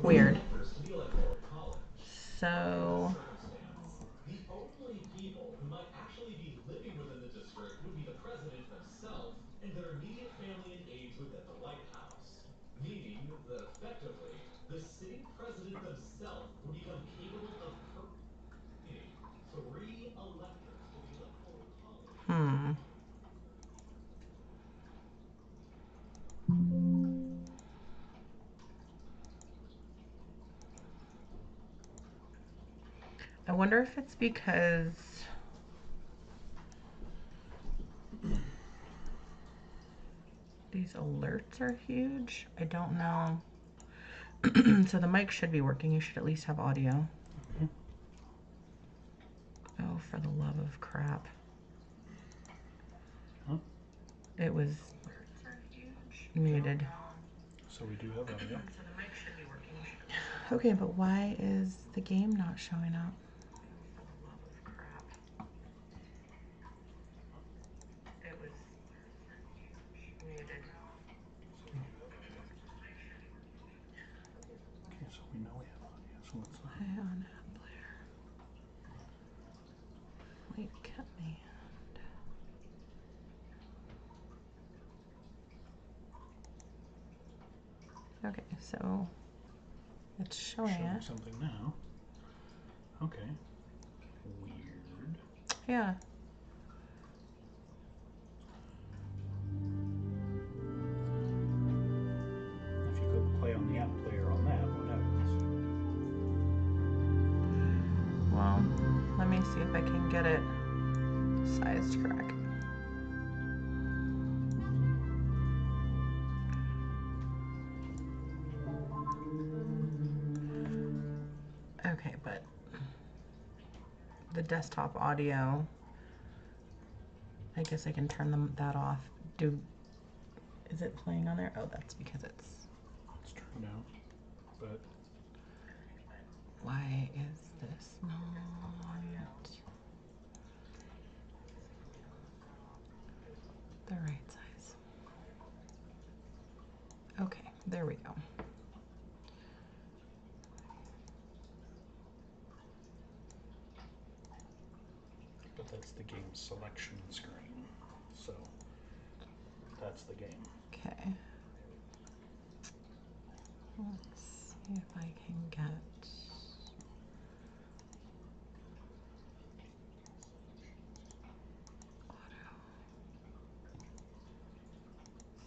Weird. So The only people who might actually be living within the district would be the president himself and their immediate family and aides within the White House. Meaning that effectively, the sitting president themselves would become capable of creating three electors to the Electoral College. hmm. I wonder if it's because these alerts are huge. I don't know. So the mic should be working. You should at least have audio. Okay. Oh, for the love of crap. Huh? It was muted. So we do have audio. Okay, but why is the game not showing up? Okay, so we know we have audio. So let's Play on app player. Wait, command. Okay, so it's showing it. something now. Okay. Weird. Yeah. If you click play on the app player on that, what happens? Well, let me see if I can get it sized correct. Okay, but the desktop audio, I guess I can turn that off. Is it playing on there? Oh, that's because it's Turned out, but why is this not the right size? Okay, there we go. that's the game selection screen. So that's the game. Okay. Let's see if I can get auto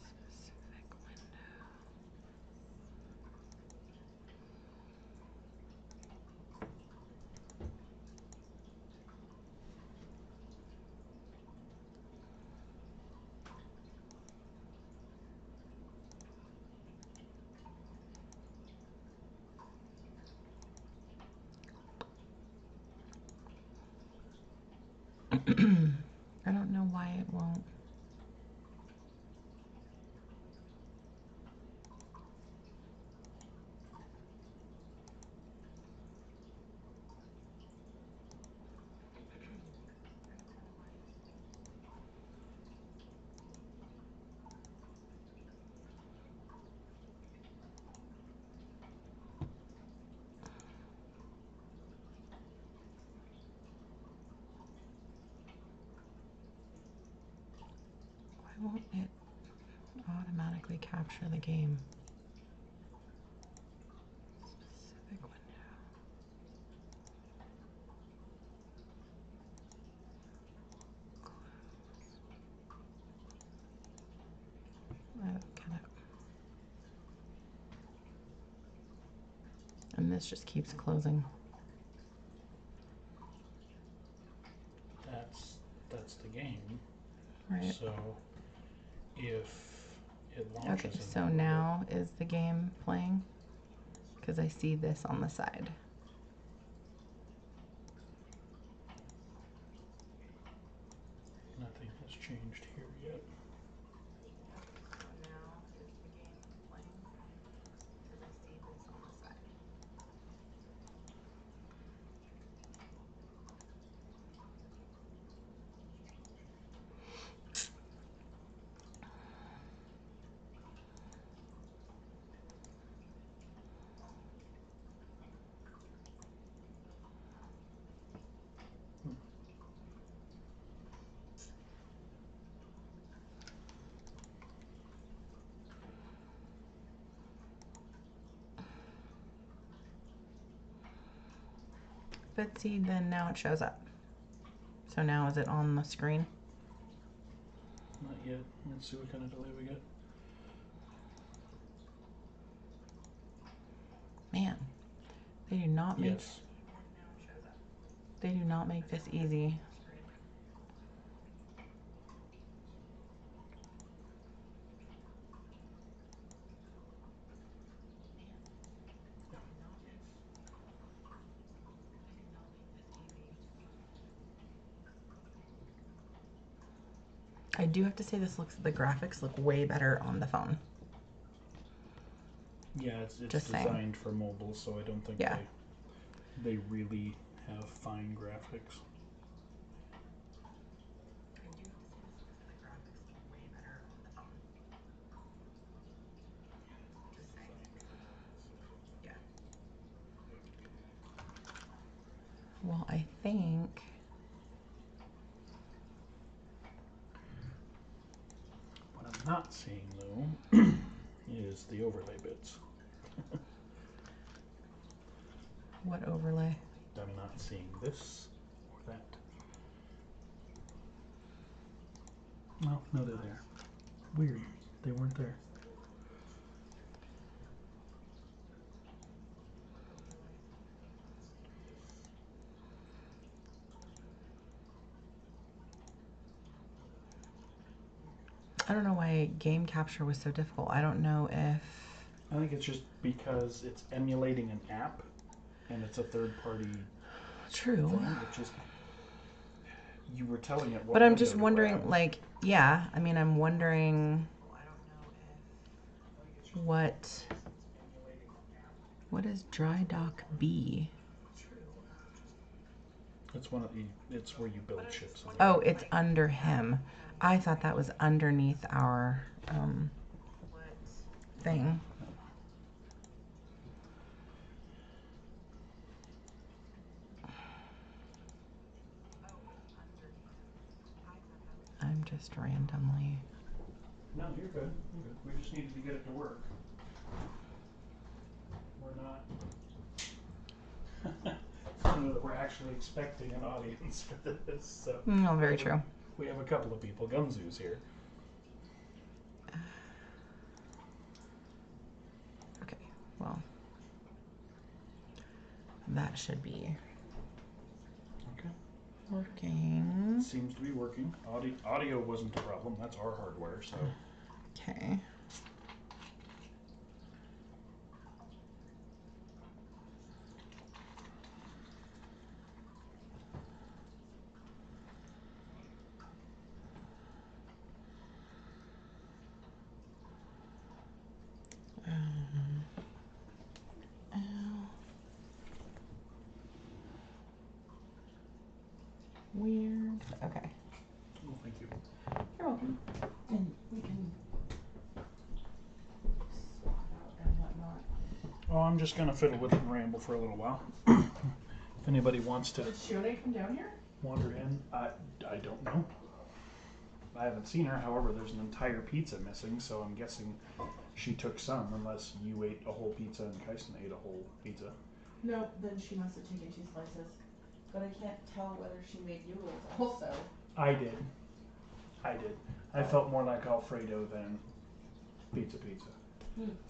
specific window. I don't know why it won't. Why won't it automatically capture the game? Specific window. I don't get it. And this just keeps closing. That's the game. Right. So if it launches. Okay, so now is the game playing? Because I see this on the side. Nothing has changed here yet. But see, then now it shows up. So now is it on the screen? Not yet. Let's see what kind of delay we get. Man, they do not make Yes. they do not make this easy. I do have to say the graphics look way better on the phone. Yeah, it's Just saying. designed for mobile, so I don't think Yeah. they really have fine graphics. Well, I think What I'm not seeing though is the overlay bits. what overlay? I'm not seeing this or that. No, they're there. Weird. They weren't there. I don't know why game capture was so difficult. I don't know if I think it's just because it's emulating an app and it's a third party true. thing. It just you were telling it what But I'm window just to wondering, grab. like, yeah, I mean, I'm wondering what is Dry Dock B? It's one of the. It's where you build ships. Oh, it's under him. I thought that was underneath our thing. I'm just randomly. No, you're good. You're good. We just needed to get it to work. We're not. I don't know that we're actually expecting an audience for this. So. No, very true. We have a couple of people, Gunzoos here. Okay, well, that should be Okay. working. Seems to be working. Audio wasn't the problem. That's our hardware. So. Okay. Weird. Okay. Well, thank you. You're welcome. And we can swap out and whatnot. Oh, I'm just gonna fiddle with it and ramble for a little while. If anybody wants to Did Shione come down here? wander in, I don't know. I haven't seen her. However, there's an entire pizza missing, so I'm guessing she took some, unless you ate a whole pizza and Kyson ate a whole pizza. No, then she must have taken 2 slices. But I can't tell whether she made noodles also. I did. I felt more like Alfredo than pizza.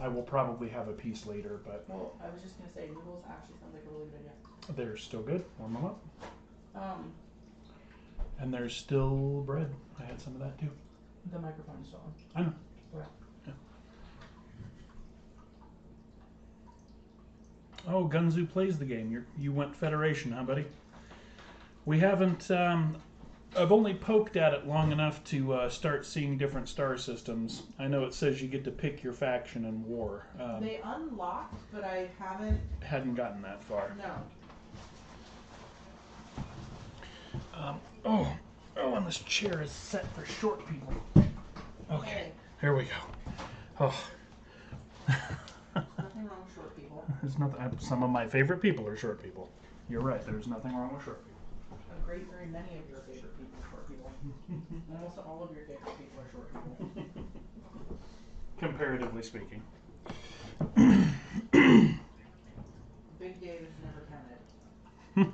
I will probably have a piece later, but Well, I was just gonna say noodles actually sounds like a really good idea. they're still good. Warm them up. And there's still bread. I had some of that too. The microphone is still on. I know. Yeah. Oh, Gunzu plays the game. You went Federation, huh, buddy? We haven't. I've only poked at it long enough to start seeing different star systems. I know it says you get to pick your faction in war. They unlocked, but I haven't. Hadn't gotten that far. No. And this chair is set for short people. Okay, Hey, here we go. Oh, nothing wrong with short people. there's nothing. Some of my favorite people are short people. You're right. There's nothing wrong with short people. A great very many of your favorite people are short people. Almost all of your favorite people are short people. Comparatively speaking. Big Dave is never counted. I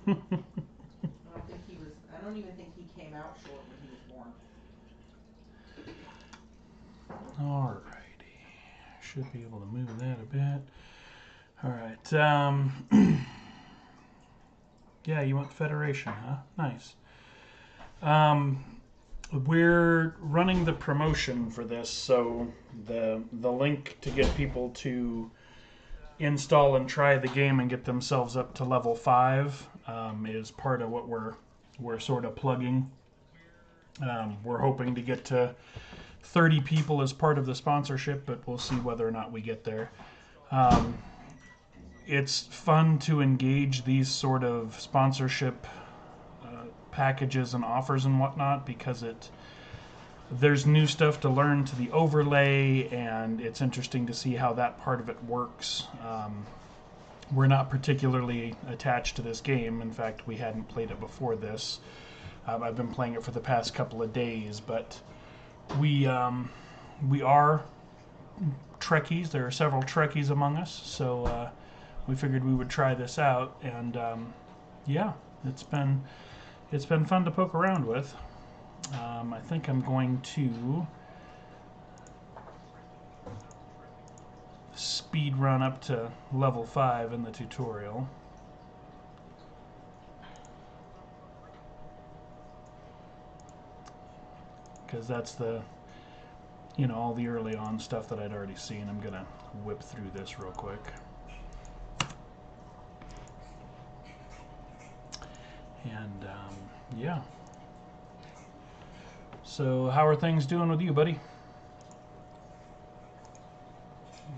don't even think he came out short when he was born. Alrighty. Should be able to move that a bit. Alright. Yeah, you went Federation, huh? Nice. We're running the promotion for this, so the link to get people to install and try the game and get themselves up to level 5 is part of what we're sort of plugging. We're hoping to get to 30 people as part of the sponsorship, but we'll see whether or not we get there. It's fun to engage these sort of sponsorship packages and offers and whatnot because there's new stuff to learn to the overlay, and it's interesting to see how that part of it works. We're not particularly attached to this game. In fact, we hadn't played it before this. I've been playing it for the past couple of days, but we are Trekkies. There are several Trekkies among us, so we figured we would try this out, and yeah, it's been fun to poke around with. I think I'm going to speed run up to level 5 in the tutorial. Because that's all the early on stuff that I'd already seen. I'm going to whip through this real quick. And, yeah. So, how are things doing with you, buddy?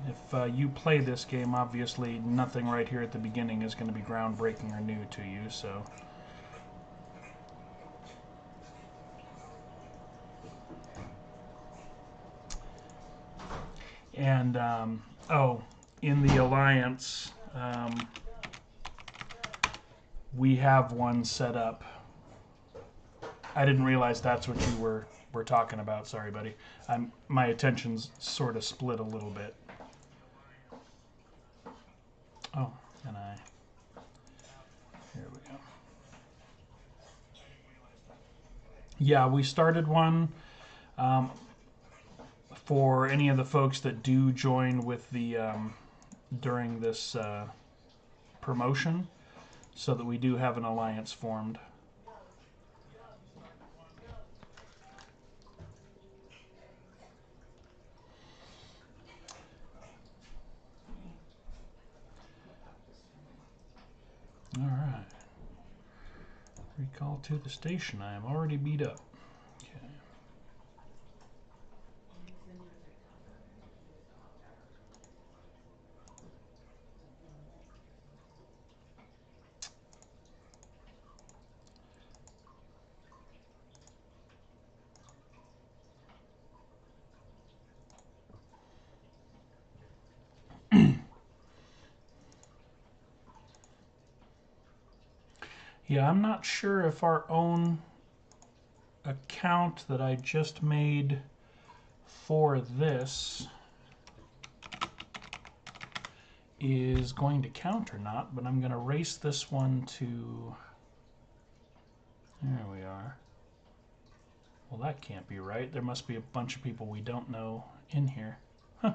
If you play this game, obviously nothing right here at the beginning is going to be groundbreaking or new to you, so... And, in the Alliance, we have one set up. I didn't realize that's what you were talking about. Sorry, buddy. My attention's sort of split a little bit. Oh, and here we go. Yeah, we started one for any of the folks that do join with the during this promotion, so that we do have an alliance formed. All right. Recall to the station. I am already beat up. Okay. Yeah, I'm not sure if our own account that I just made for this is going to count or not, but I'm going to race this one to... There we are. Well, that can't be right. There must be a bunch of people we don't know in here. Huh.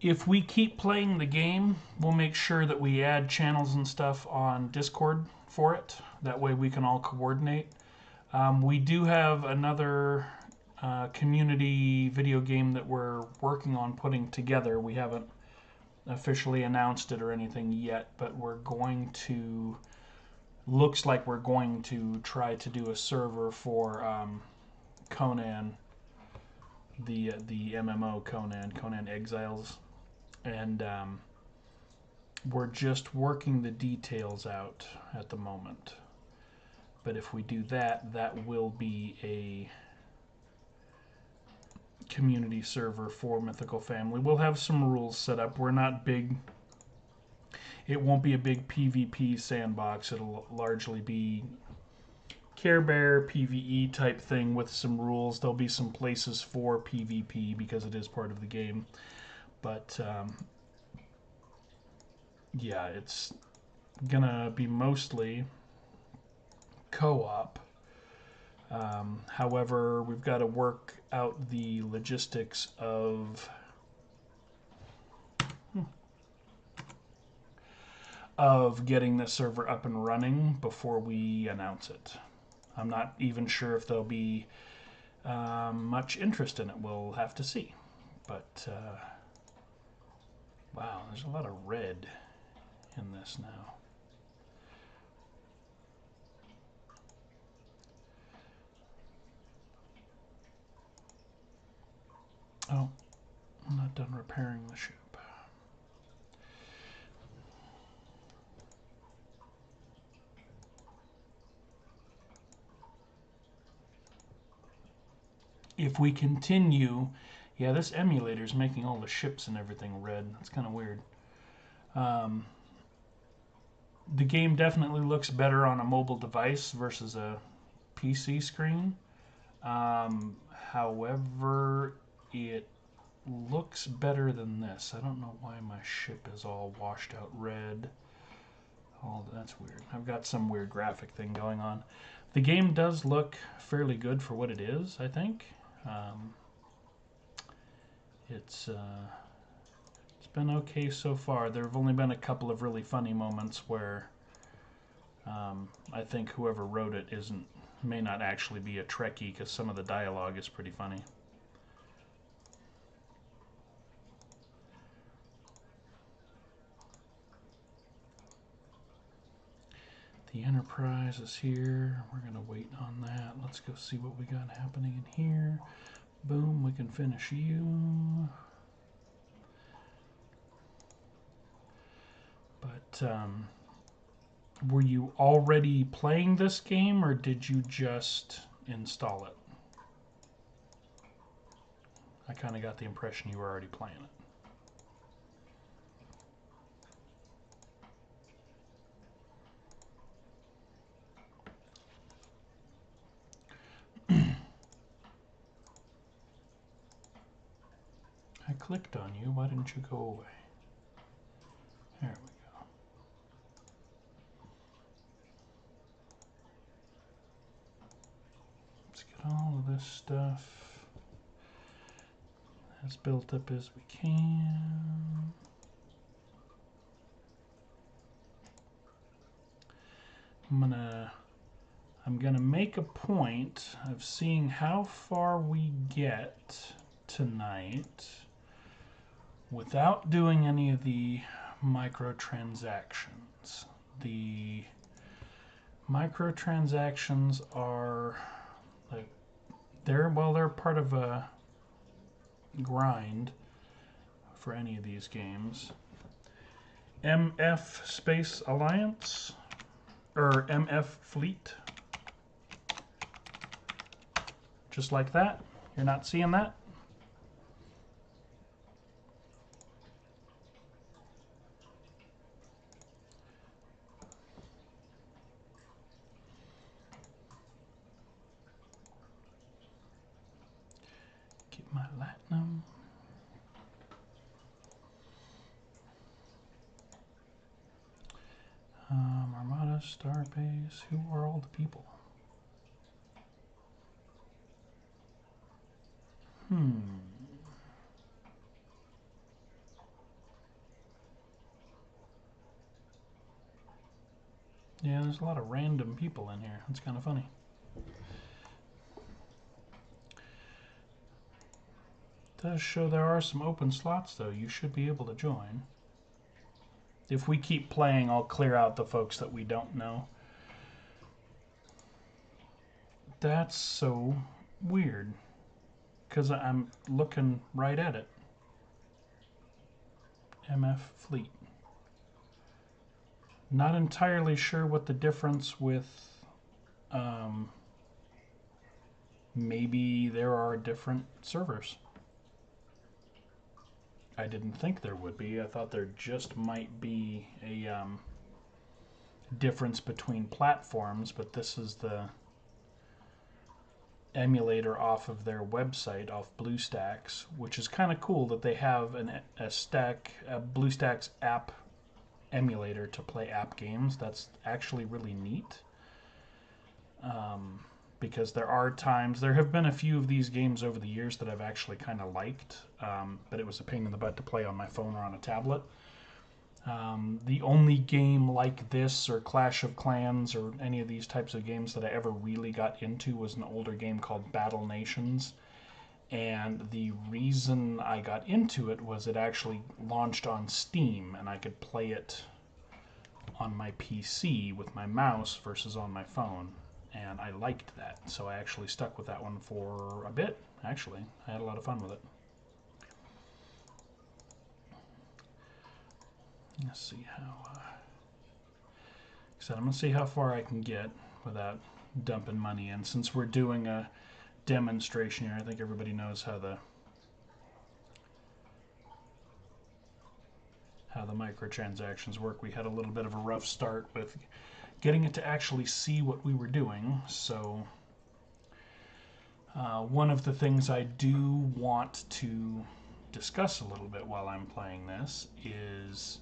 If we keep playing the game, we'll make sure that we add channels and stuff on Discord for it. That way we can all coordinate. We do have another community video game that we're working on putting together. We haven't officially announced it or anything yet, but we're going to... Looks like we're going to try to do a server for Conan, the MMO Conan Exiles. And we're just working the details out at the moment. But if we do that, that will be a community server for Mythical Family. We'll have some rules set up. We're not big... It won't be a big PvP sandbox. It'll largely be Care Bear PvE type thing with some rules. There'll be some places for PvP because it is part of the game. But yeah, it's gonna be mostly co-op. However, we've got to work out the logistics of getting the server up and running before we announce it. I'm not even sure if there'll be much interest in it. We'll have to see. But wow, there's a lot of red in this now. Oh, I'm not done repairing the ship. If we continue, yeah, this emulator is making all the ships and everything red. That's kind of weird. The game definitely looks better on a mobile device versus a PC screen. However, it looks better than this. I don't know why my ship is all washed out red. Oh, that's weird. I've got some weird graphic thing going on. The game does look fairly good for what it is, I think. It's been okay so far. There have only been a couple of really funny moments where I think whoever wrote it may not actually be a Trekkie because some of the dialogue is pretty funny. The Enterprise is here. We're going to wait on that. Let's go see what we got happening in here. Boom, we can finish you. But were you already playing this game or did you just install it? I kind of got the impression you were already playing it. I clicked on you. Why didn't you go away? There we go. Let's get all of this stuff as built up as we can. I'm gonna make a point of seeing how far we get tonight without doing any of the microtransactions. The microtransactions are like they're part of a grind for any of these games. MF Space Alliance or MF Fleet. Just like that. You're not seeing that? Get my Latinum. Armada, Starbase. Who are all the people? Yeah, there's a lot of random people in here. That's kind of funny. It does show there are some open slots, though. You should be able to join. If we keep playing, I'll clear out the folks that we don't know. That's so weird. Because I'm looking right at it. MF Fleet. Not entirely sure what the difference with maybe there are different servers. I didn't think there would be. I thought there just might be a difference between platforms, but this is the emulator off of their website, off BlueStacks, which is kind of cool that they have a BlueStacks app emulator to play app games. That's actually really neat. Because there have been a few of these games over the years that I've actually kind of liked, but it was a pain in the butt to play on my phone or on a tablet. The only game like this, or Clash of Clans, or any of these types of games that I ever really got into was an older game called Battle Nations. And the reason I got into it was it actually launched on Steam, and I could play it on my PC with my mouse versus on my phone. And I liked that, so I actually stuck with that one for a bit. Actually, I had a lot of fun with it. Let's see how. So I'm gonna see how far I can get without dumping money in. Since we're doing a demonstration here, I think everybody knows how the microtransactions work. We had a little bit of a rough start with getting it to actually see what we were doing. So one of the things I do want to discuss a little bit while I'm playing this is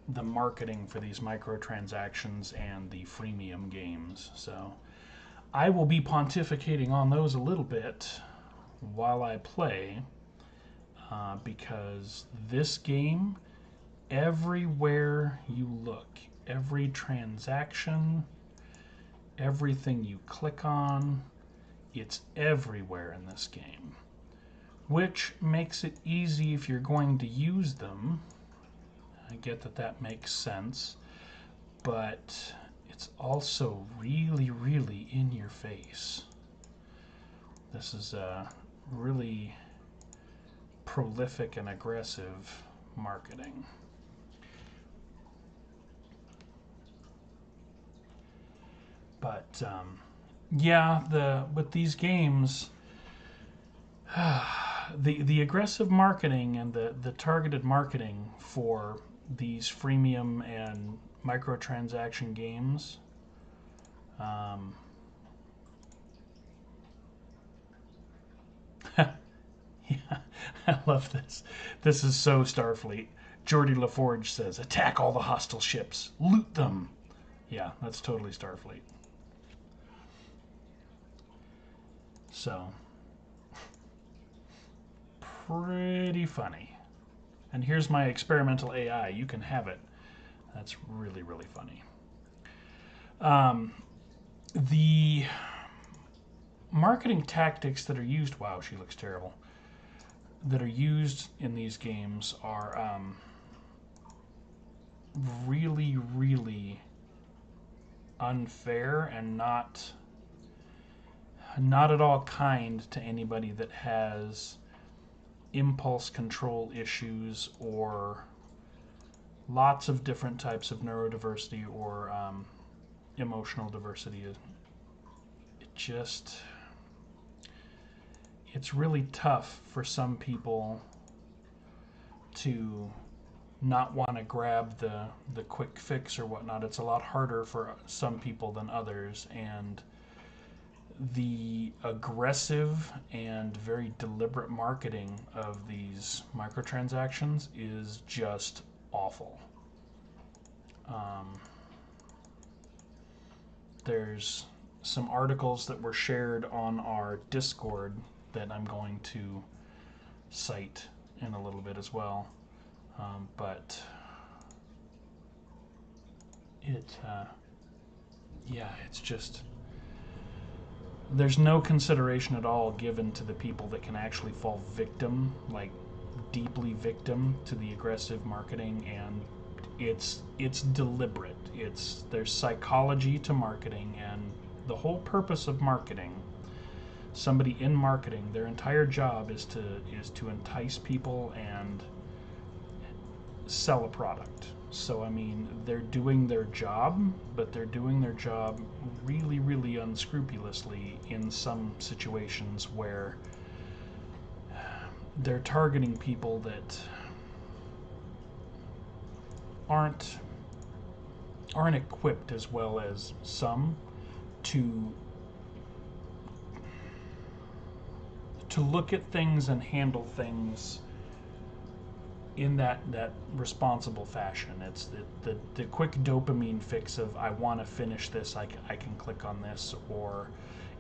the marketing for these microtransactions and the freemium games. So I will be pontificating on those a little bit while I play, because this game, everywhere you look, every transaction, everything you click on, it's everywhere in this game, which makes it easy if you're going to use them. I get that that makes sense, but it's also really, really in your face. This is really prolific and aggressive marketing. But yeah, with these games, the aggressive marketing and the targeted marketing for these freemium and microtransaction games, yeah, I love this. This is so Starfleet. Geordi LaForge says, "Attack all the hostile ships, loot them." Yeah, that's totally Starfleet. So, pretty funny. And here's my experimental AI. You can have it. That's really, really funny. The marketing tactics that are used, wow, she looks terrible, that are used in these games are really, really unfair and not at all kind to anybody that has impulse control issues or lots of different types of neurodiversity or emotional diversity. It's really tough for some people to not want to grab the quick fix or whatnot. It's a lot harder for some people than others, and the aggressive and very deliberate marketing of these microtransactions is just awful. There's some articles that were shared on our Discord that I'm going to cite in a little bit as well. But it's just, there's no consideration at all given to the people that can actually fall victim, like deeply victim, to the aggressive marketing, and it's deliberate. There's psychology to marketing, and the whole purpose of marketing, somebody in marketing, their entire job is to entice people and sell a product. So I mean, they're doing their job, but they're doing their job really, really unscrupulously in some situations where they're targeting people that aren't equipped as well as some to to look at things and handle things in that responsible fashion. It's the quick dopamine fix of I want to finish this, I can click on this, or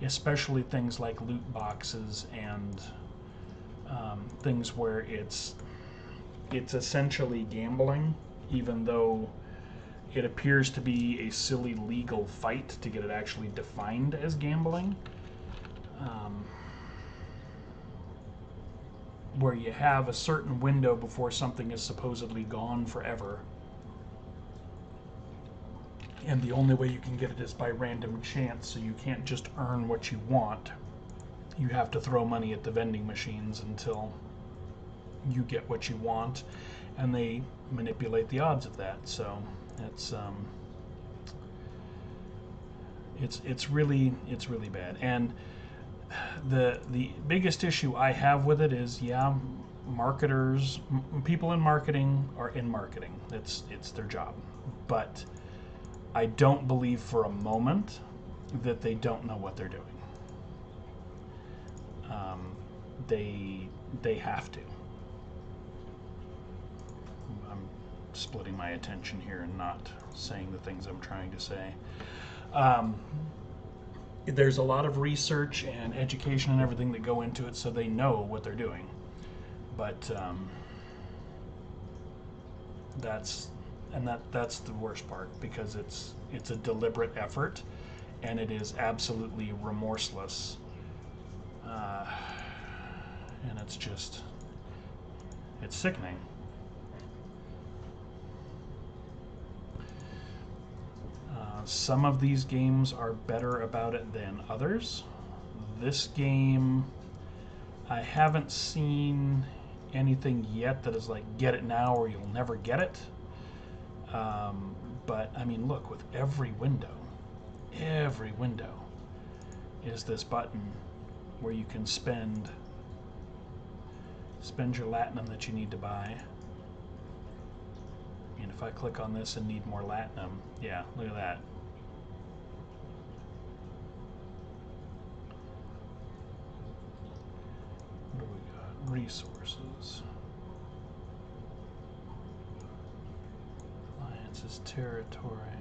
especially things like loot boxes and things where it's essentially gambling, even though it appears to be a silly legal fight to get it actually defined as gambling. Where you have a certain window before something is supposedly gone forever, and the only way you can get it is by random chance, so you can't just earn what you want. You have to throw money at the vending machines until you get what you want, and they manipulate the odds of that. So it's really bad. And the biggest issue I have with it is, yeah, marketers, people in marketing are in marketing. It's their job. But I don't believe for a moment that they don't know what they're doing. They have to. I'm splitting my attention here and not saying the things I'm trying to say. There's a lot of research and education and everything that go into it, so they know what they're doing. But that's the worst part, because it's a deliberate effort, and it is absolutely remorseless. And it's sickening. Some of these games are better about it than others. This game, I haven't seen anything yet that is like, get it now or you'll never get it. But I mean, look, with every window is this button where you can spend your latinum that you need to buy. And if I click on this and need more latinum, yeah, look at that. What do we got? Resources. Alliances, territory.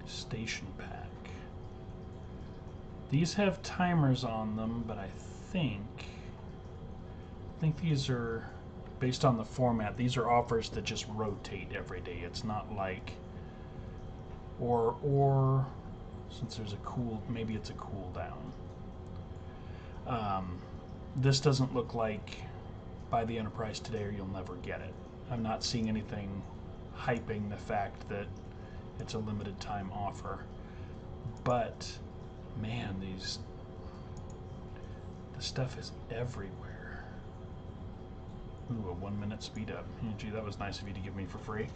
Station pack. These have timers on them, but I think these are based on the format. These are offers that just rotate every day. It's not like or since there's maybe it's a cooldown. This doesn't look like buy the Enterprise today or you'll never get it. I'm not seeing anything hyping the fact that it's a limited time offer. But man, the stuff is everywhere. Ooh, a 1 minute speed up. Gee, that was nice of you to give me for free,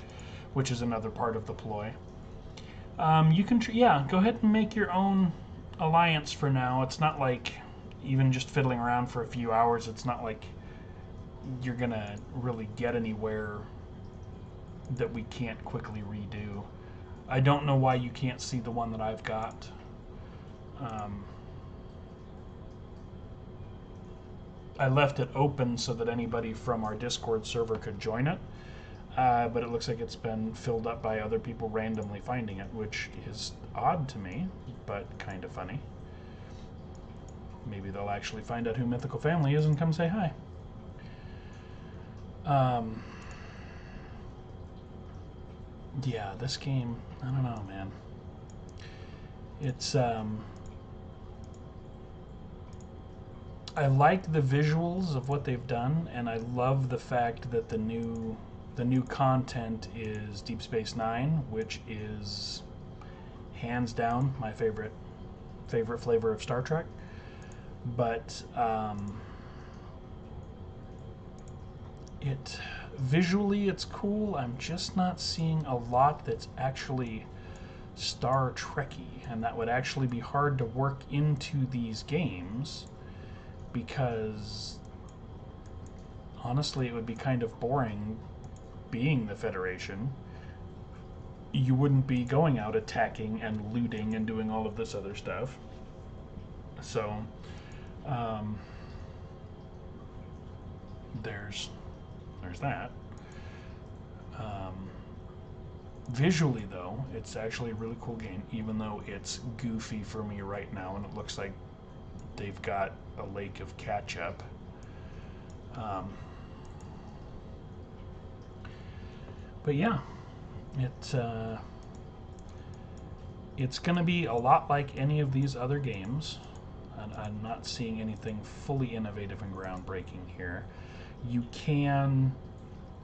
which is another part of the ploy. You can, go ahead and make your own alliance for now. It's not like, even just fiddling around for a few hours, it's not like you're gonna really get anywhere that we can't quickly redo. I don't know why you can't see the one that I've got. I left it open so that anybody from our Discord server could join it, but it looks like it's been filled up by other people randomly finding it, which is odd to me, but kind of funny. Maybe they'll actually find out who Mythical Family is and come say hi. Yeah, this game, I don't know, man. It's, I like the visuals of what they've done, and I love the fact that the new content is Deep Space Nine, which is hands down my favorite flavor of Star Trek. But visually it's cool. I'm just not seeing a lot that's actually Star Trekky, and that would actually be hard to work into these games, because honestly it would be kind of boring being the Federation, you wouldn't be going out attacking and looting and doing all of this other stuff. So, there's that. Visually, though, it's actually a really cool game, even though it's goofy for me right now, and it looks like they've got a lake of ketchup. But yeah, it's going to be a lot like any of these other games. And I'm not seeing anything fully innovative and groundbreaking here. You can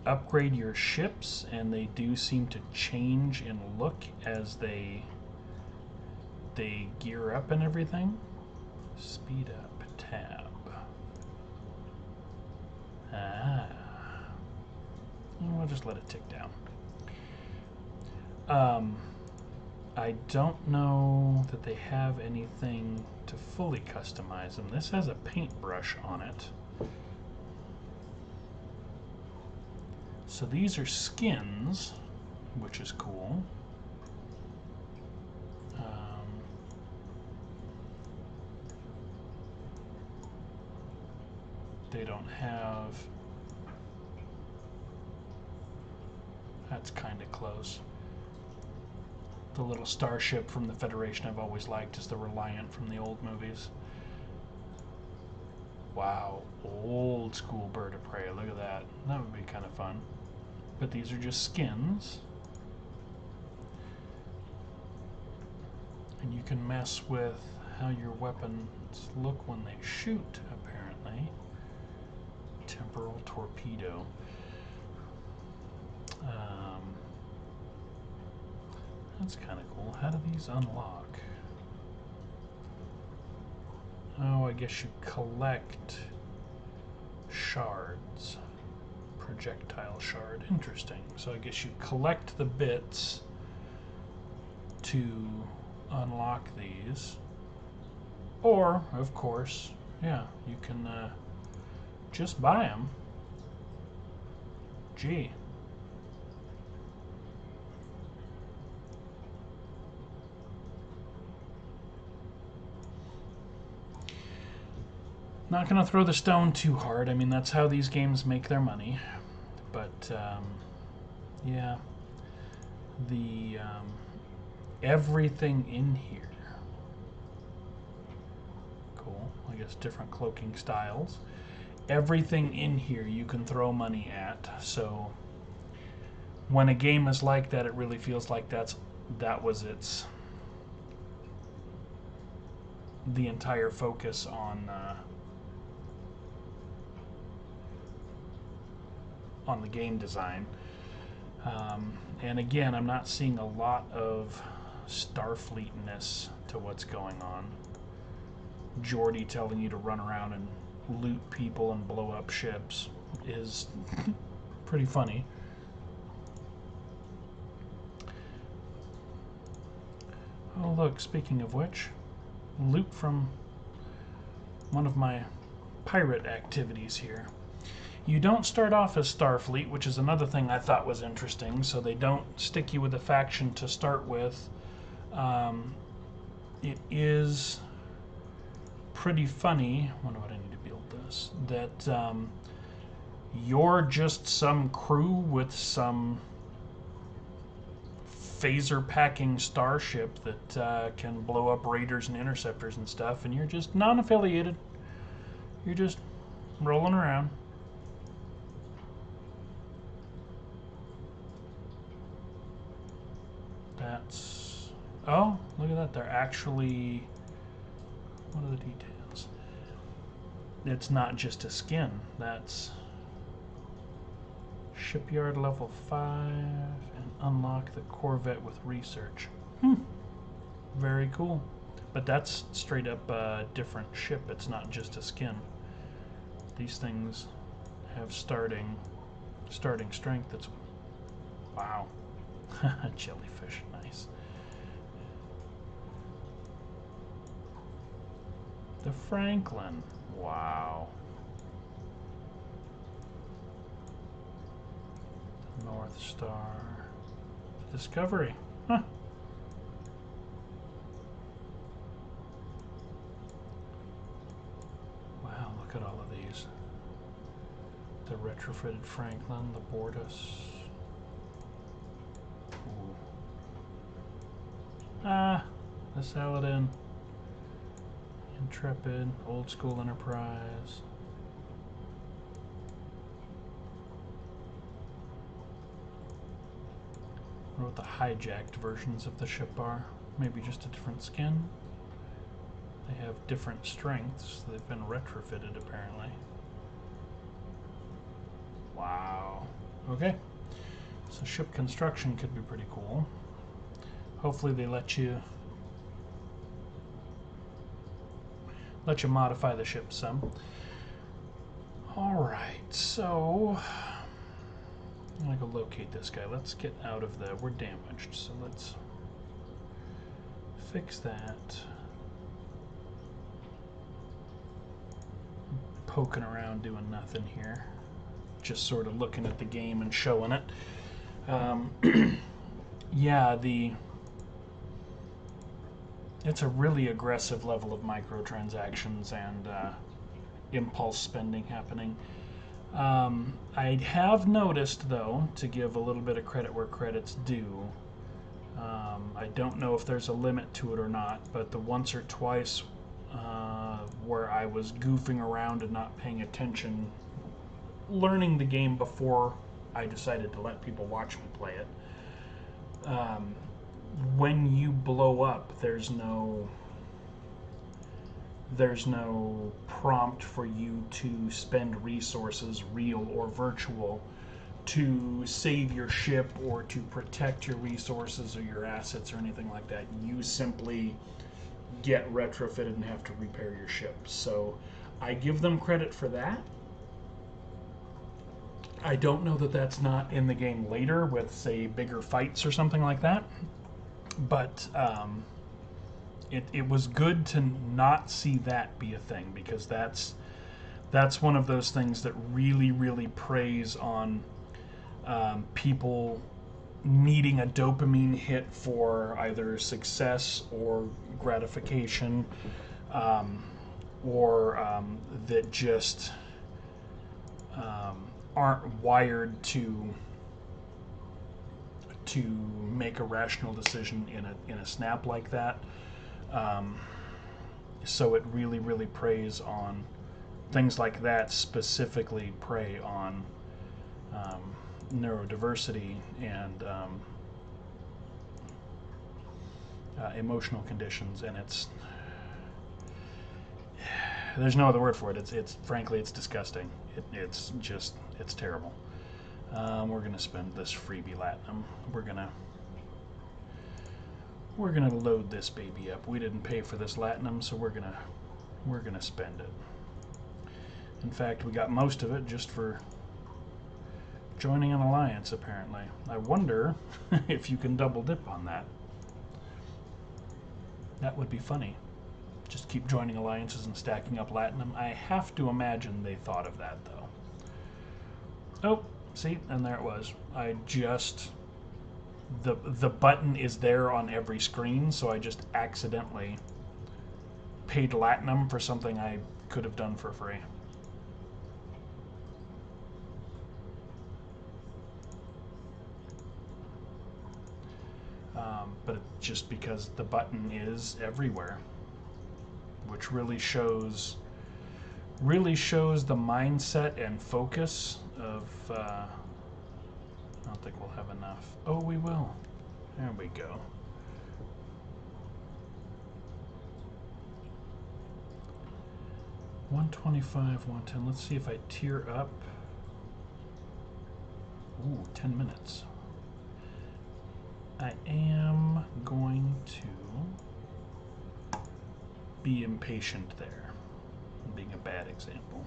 upgrade your ships, and they do seem to change in look as they gear up and everything. Speed up tab. We'll just let it tick down. I don't know that they have anything to fully customize them. This has a paintbrush on it. So these are skins, which is cool. They don't have... That's kind of close. The little starship from the Federation I've always liked is the Reliant from the old movies. Wow, old school Bird of Prey. Look at that. That would be kind of fun. But these are just skins. And you can mess with how your weapons look when they shoot, apparently. Temporal torpedo. That's kind of cool. How do these unlock? Oh, I guess you collect shards. Projectile shard. Interesting. So I guess you collect the bits to unlock these. Or, of course, yeah, you can just buy them. Gee. Not going to throw the stone too hard. I mean, that's how these games make their money. But, yeah. The, everything in here. Cool. I guess different cloaking styles. Everything in here you can throw money at. So, when a game is like that, it really feels like that was its... the entire focus on the game design. And again, I'm not seeing a lot of Starfleet-ness to what's going on. Geordi telling you to run around and loot people and blow up ships is pretty funny. Oh look, speaking of which, loot from one of my pirate activities here. You don't start off as Starfleet, which is another thing I thought was interesting, so they don't stick you with a faction to start with. It is pretty funny, wonder what I need to build this, that you're just some crew with some phaser-packing starship that can blow up raiders and interceptors and stuff, and you're just non-affiliated. You're just rolling around. That's... oh, look at that. They're actually... what are the details? It's not just a skin. That's... shipyard level 5 and unlock the Corvette with research. Very cool. But that's straight up a different ship. It's not just a skin. These things have starting strength. That's... wow. Jellyfish, nice. The Franklin, wow. North Star. Discovery. Huh. Wow, look at all of these. The retrofitted Franklin, the Bordas. Ooh. Ah, the Saladin. Intrepid, Old School Enterprise. What about the hijacked versions of the ship are? Maybe just a different skin? They have different strengths. They've been retrofitted, apparently. Wow. Okay. So ship construction could be pretty cool. Hopefully they let you modify the ship some. Alright, so I'm gonna go locate this guy. Let's get out of the... We're damaged, so let's fix that. Poking around doing nothing here. Just sort of looking at the game and showing it. Yeah, it's a really aggressive level of microtransactions and impulse spending happening. I have noticed, though, to give a little bit of credit where credit's due, I don't know if there's a limit to it or not, but the once or twice where I was goofing around and not paying attention, learning the game before I decided to let people watch me play it, when you blow up, there's no prompt for you to spend resources, real or virtual, to save your ship or to protect your resources or your assets or anything like that. You simply get retrofitted and have to repair your ship. So I give them credit for that. I don't know that that's not in the game later with, say, bigger fights or something like that. But it was good to not see that be a thing, because that's one of those things that really, really preys on people needing a dopamine hit for either success or gratification, or that just aren't wired to make a rational decision in a snap like that. So it really, really preys on things like that. Specifically prey on neurodiversity and emotional conditions, and there's no other word for it. It's frankly, it's disgusting. It's terrible. We're gonna spend this freebie latinum. We're gonna load this baby up. We didn't pay for this latinum, so we're gonna spend it. In fact, we got most of it just for joining an alliance, apparently. I wonder if you can double dip on that. That would be funny. Just keep joining alliances and stacking up latinum. I have to imagine they thought of that, though. Oh, see, and there it was. The button is there on every screen, so I just accidentally paid latinum for something I could have done for free. But it's just because the button is everywhere, which really shows the mindset and focus of I don't think we'll have enough. Oh, we will. There we go. $125, $110. Let's see if I tier up. Ooh, 10 minutes. I am going to be impatient there, being a bad example.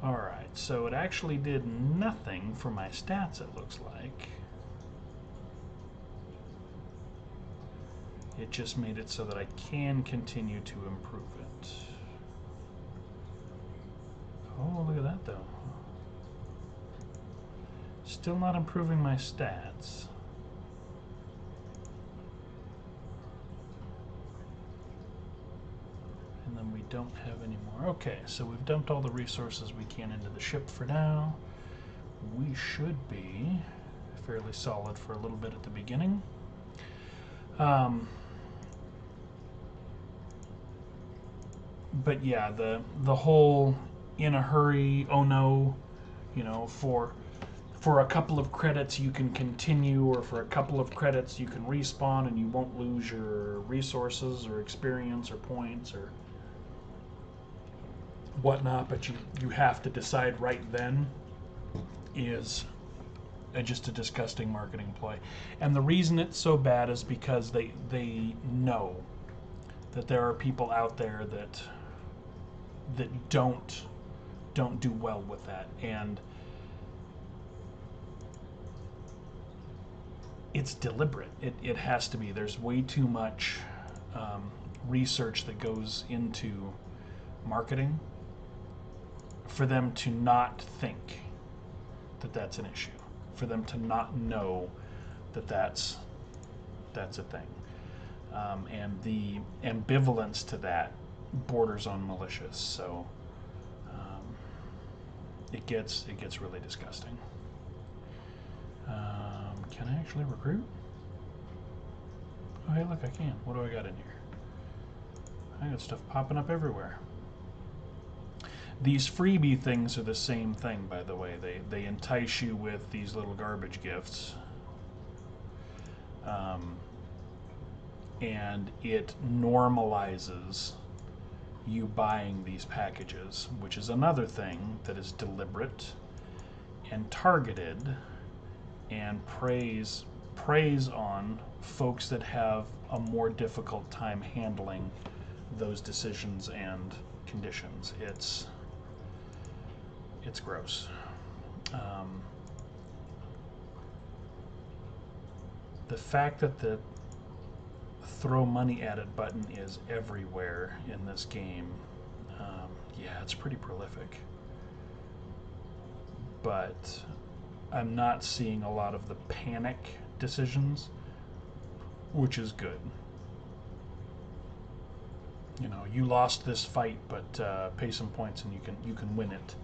Alright, so it actually did nothing for my stats, it looks like. It just made it so that I can continue to improve it. Oh, look at that, though. still not improving my stats. And then we don't have any more. Okay, so we've dumped all the resources we can into the ship for now. We should be fairly solid for a little bit at the beginning. But yeah, the whole in a hurry, oh no, you know, for a couple of credits you can continue, or for a couple of credits you can respawn and you won't lose your resources or experience or points or whatnot, but you have to decide right then, is just a disgusting marketing play. And the reason it's so bad is because they know that there are people out there that don't do well with that, and it's deliberate. It has to be. There's way too much research that goes into marketing for them to not think that that's an issue, for them to not know that that's a thing, and the ambivalence to that borders on malicious. So it gets really disgusting. Can I actually recruit? Oh, hey, look, I can. What do I got in here? I got stuff popping up everywhere. These freebie things are the same thing, by the way. They entice you with these little garbage gifts. And it normalizes you buying these packages, which is another thing that is deliberate and targeted and preys on folks that have a more difficult time handling those decisions and conditions. It's gross. The fact that the throw money at it button is everywhere in this game, yeah, it's pretty prolific. But I'm not seeing a lot of the panic decisions, which is good. You know, you lost this fight, but pay some points and you can win it.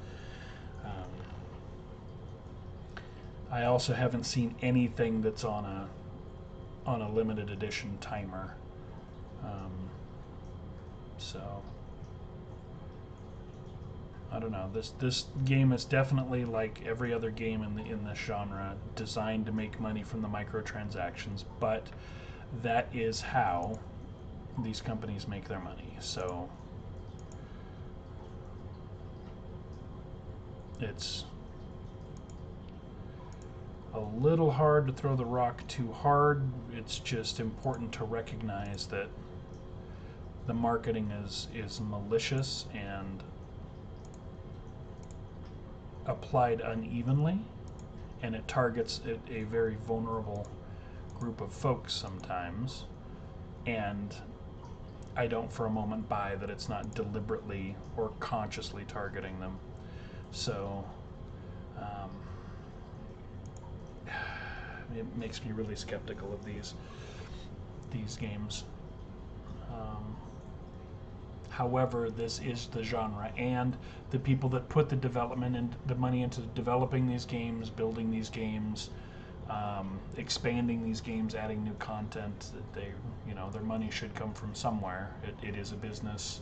I also haven't seen anything that's on a limited edition timer. So I don't know. This game is definitely, like every other game in this genre, designed to make money from the microtransactions, but that is how these companies make their money. So it's a little hard to throw the rock too hard. It's just important to recognize that the marketing is malicious and applied unevenly, and it targets a very vulnerable group of folks sometimes, and I don't for a moment buy that it's not deliberately or consciously targeting them. So it makes me really skeptical of these games. However, this is the genre, and the people that put the development and the money into developing these games, building these games, expanding these games, adding new content, their money should come from somewhere. It is a business.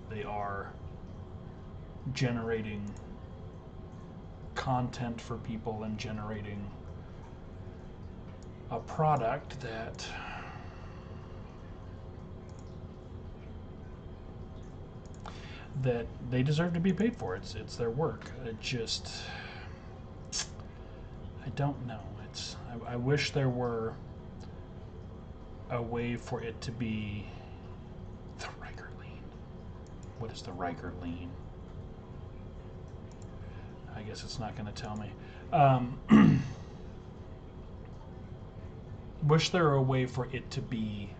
They are generating content for people and generating a product that they deserve to be paid for. It's their work. I don't know. I wish there were a way for it to be the Riker lean. What is the Riker lean? I guess it's not going to tell me. Wish there were a way for it to be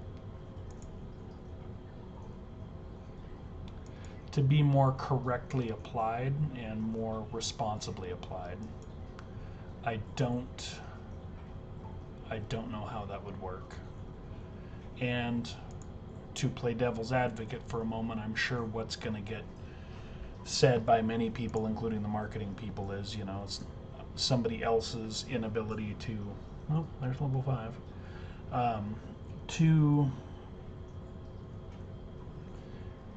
more correctly applied and more responsibly applied. I don't know how that would work. And to play devil's advocate for a moment, I'm sure what's going to get said by many people, including the marketing people, is, you know, it's somebody else's inability to, well, there's level 5, to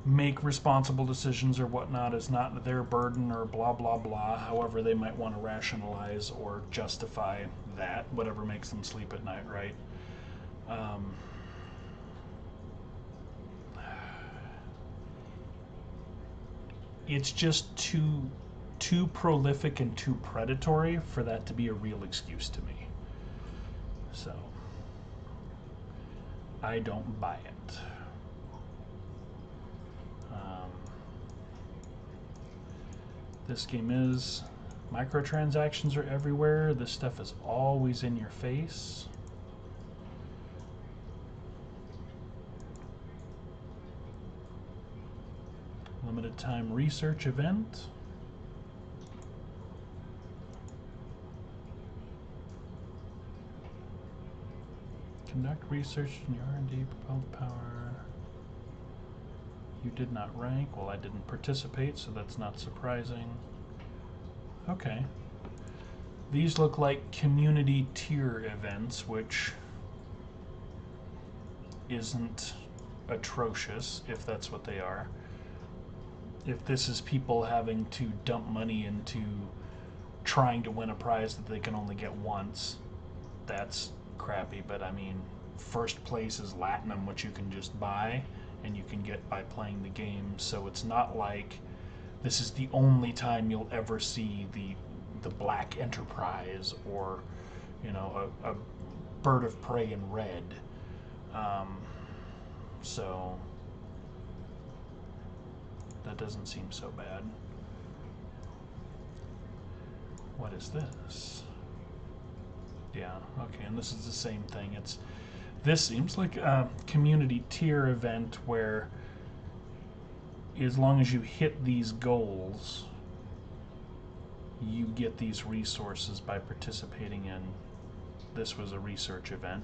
make responsible decisions or whatnot is not their burden or blah blah blah, however they might want to rationalize or justify that, whatever makes them sleep at night, right? It's just too prolific and too predatory for that to be a real excuse to me. So I don't buy it. This game is, microtransactions are everywhere. This stuff is always in your face. Limited time research event. Conduct research in your R&D propelled power. You did not rank. Well, I didn't participate, so that's not surprising. Okay. These look like community tier events, which isn't atrocious, if that's what they are. If this is people having to dump money into trying to win a prize that they can only get once, that's crappy. But I mean, first place is Latinum, which you can just buy and you can get by playing the game, so it's not like this is the only time you'll ever see the Black Enterprise or, you know, a Bird of Prey in red. So that doesn't seem so bad. What is this? Yeah, okay, and this is the same thing. This seems like a community tier event where as long as you hit these goals, you get these resources by participating in. This was a research event.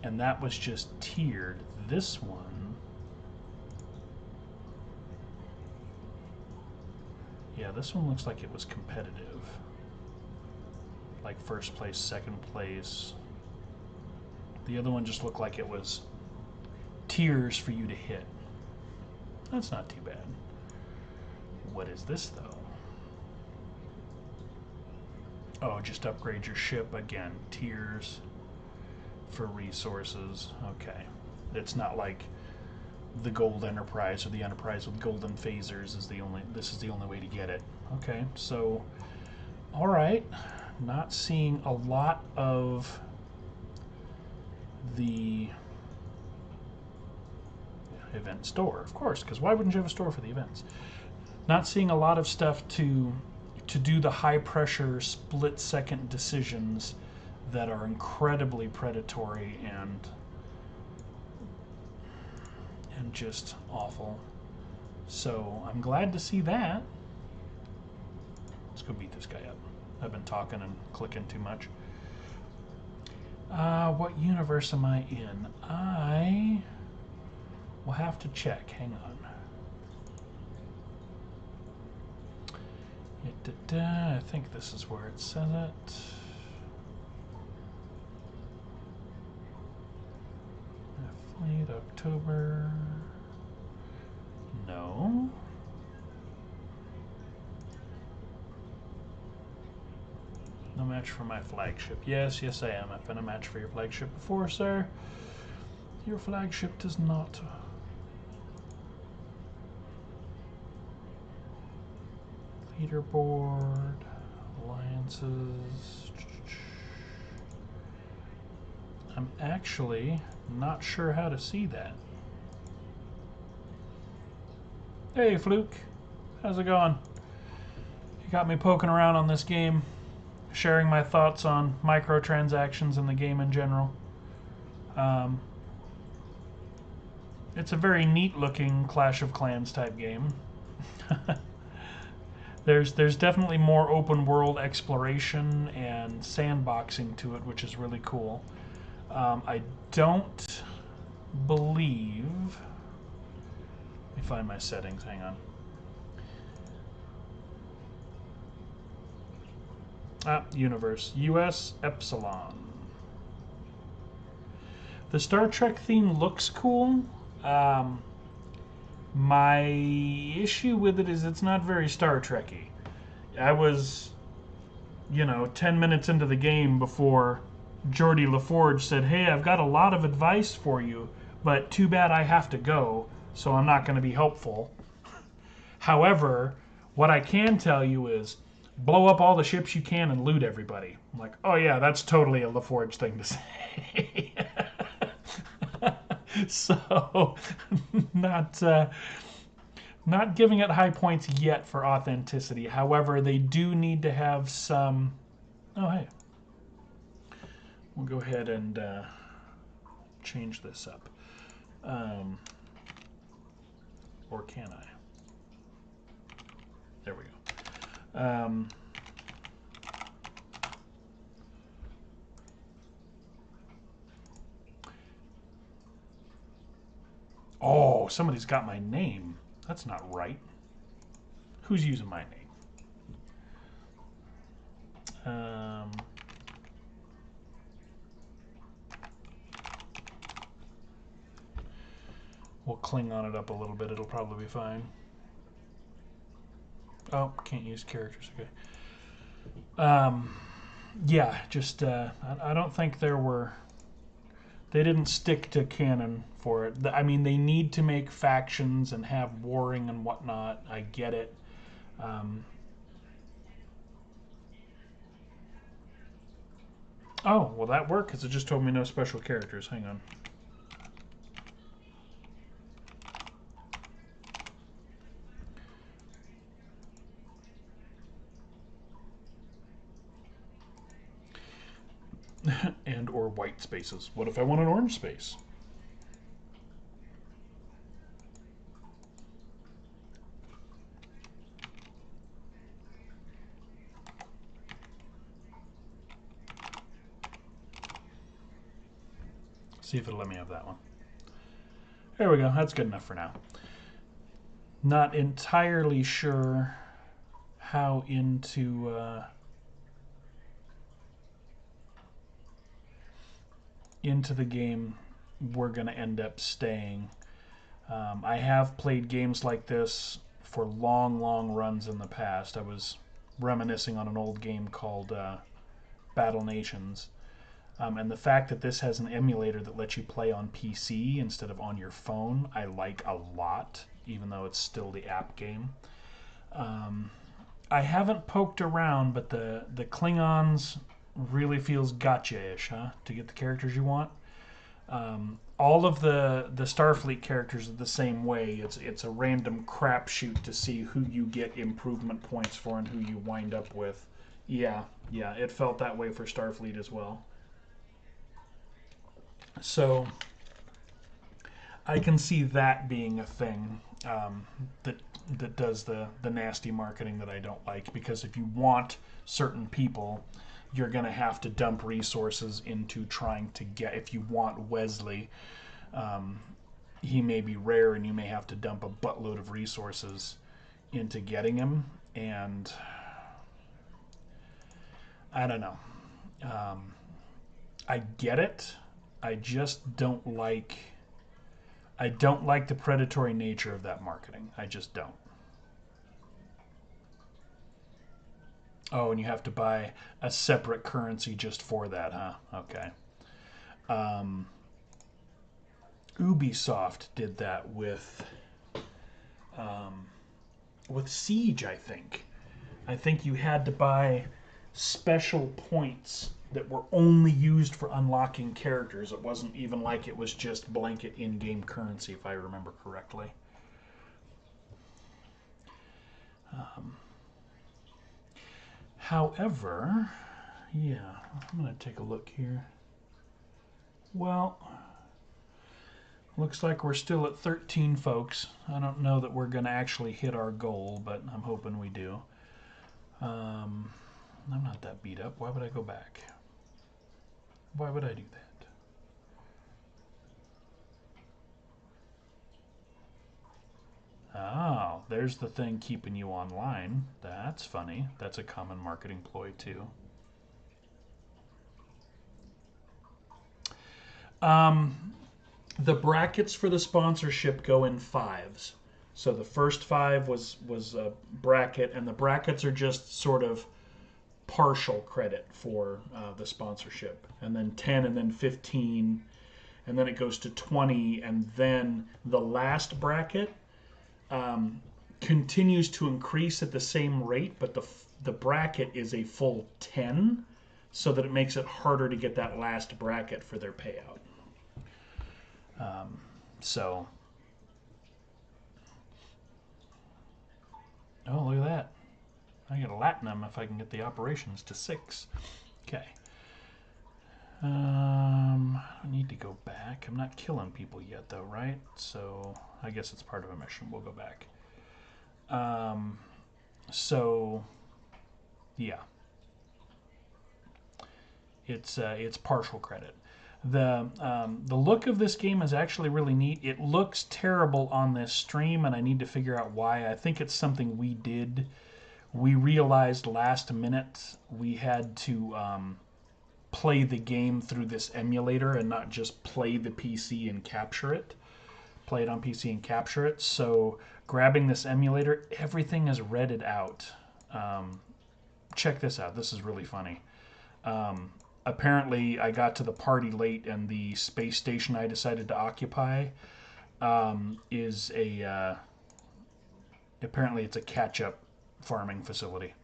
And that was just tiered. This one, yeah, this one looks like it was competitive. Like first place, second place. The other one just looked like it was tiers for you to hit. That's not too bad. What is this though? Oh, just upgrade your ship again. Tiers for resources. Okay. It's not like the Gold Enterprise or the Enterprise with golden phasers is this is the only way to get it. Okay, so all right. Not seeing a lot of the event store, of course, because why wouldn't you have a store for the events? Not seeing a lot of stuff to do the high pressure split second decisions that are incredibly predatory and just awful. So I'm glad to see that. Let's go beat this guy up. I've been talking and clicking too much. What universe am I in? I will have to check. Hang on. I think this is where it says it. Fleet October. No. No match for my flagship. Yes, yes I am. I've been a match for your flagship before, sir. Your flagship does not. Leaderboard. Alliances. I'm actually not sure how to see that. Hey, Fluke. How's it going? You got me poking around on this game, sharing my thoughts on microtransactions in the game in general. It's a very neat looking Clash of Clans type game. There's definitely more open world exploration and sandboxing to it, which is really cool. I don't believe. Let me find my settings. Hang on. Universe. US Epsilon. The Star Trek theme looks cool. My issue with it is it's not very Star Trek-y. I was, 10 minutes into the game before Geordie LaForge said, "Hey, I've got a lot of advice for you, but too bad I have to go, so I'm not going to be helpful." However, what I can tell you is blow up all the ships you can and loot everybody. I'm like, oh yeah, that's totally a LaForge thing to say. So, not giving it high points yet for authenticity. However, they do need to have some. Oh hey, we'll go ahead and change this up. Or can I? There we go. Oh, somebody's got my name. That's not right. Who's using my name? We'll Klingon it up a little bit. It'll probably be fine. Oh, can't use characters. Okay. Yeah, just I don't think there were. They didn't stick to canon for it. I mean, they need to make factions and have warring and whatnot. I get it. Oh, well, that worked because it just told me no special characters. Hang on. And or white spaces. What if I want an orange space? See if it'll let me have that one. There we go. That's good enough for now. Not entirely sure how into the game we're going to end up staying. I have played games like this for long runs in the past. I was reminiscing on an old game called Battle Nations. And the fact that this has an emulator that lets you play on PC instead of on your phone, I like a lot, even though it's still the app game. I haven't poked around, but the Klingons really feels gotcha-ish, huh? To get the characters you want. All of the Starfleet characters are the same way. It's a random crapshoot to see who you get improvement points for and who you wind up with. Yeah, it felt that way for Starfleet as well. So I can see that being a thing that does the nasty marketing that I don't like, because if you want certain people, you're going to have to dump resources into trying to get. If you want Wesley, he may be rare and you may have to dump a buttload of resources into getting him, and I don't know. I get it. I just don't like. I don't like the predatory nature of that marketing. I just don't. Oh, and you have to buy a separate currency just for that, huh? Okay. Ubisoft did that with Siege, I think. I think you had to buy special points that were only used for unlocking characters. It wasn't even like it was just blanket in-game currency, if I remember correctly. However, yeah, I'm going to take a look here. Well, looks like we're still at 13 folks. I don't know that we're going to actually hit our goal, but I'm hoping we do. I'm not that beat up. Why would I go back? Why would I do that? Oh, there's the thing keeping you online. That's funny. That's a common marketing ploy too. The brackets for the sponsorship go in fives. So the first five was a bracket, and the brackets are just sort of partial credit for the sponsorship, and then 10, and then 15, and then it goes to 20, and then the last bracket continues to increase at the same rate, but the bracket is a full 10, so that it makes it harder to get that last bracket for their payout. So, oh, look at that. I get a Latinum if I can get the operations to 6. Okay. I don't need to go back. I'm not killing people yet, though, right? So I guess it's part of a mission. We'll go back. So, yeah. It's partial credit. The look of this game is actually really neat. It looks terrible on this stream, and I need to figure out why. I think it's something we did. We realized last minute we had to play the game through this emulator and not just play the PC and capture it. Play it on PC and capture it. So grabbing this emulator, everything is redded out. Check this out. This is really funny. Apparently, I got to the party late, and the space station I decided to occupy is a apparently it's a catch-up farming facility.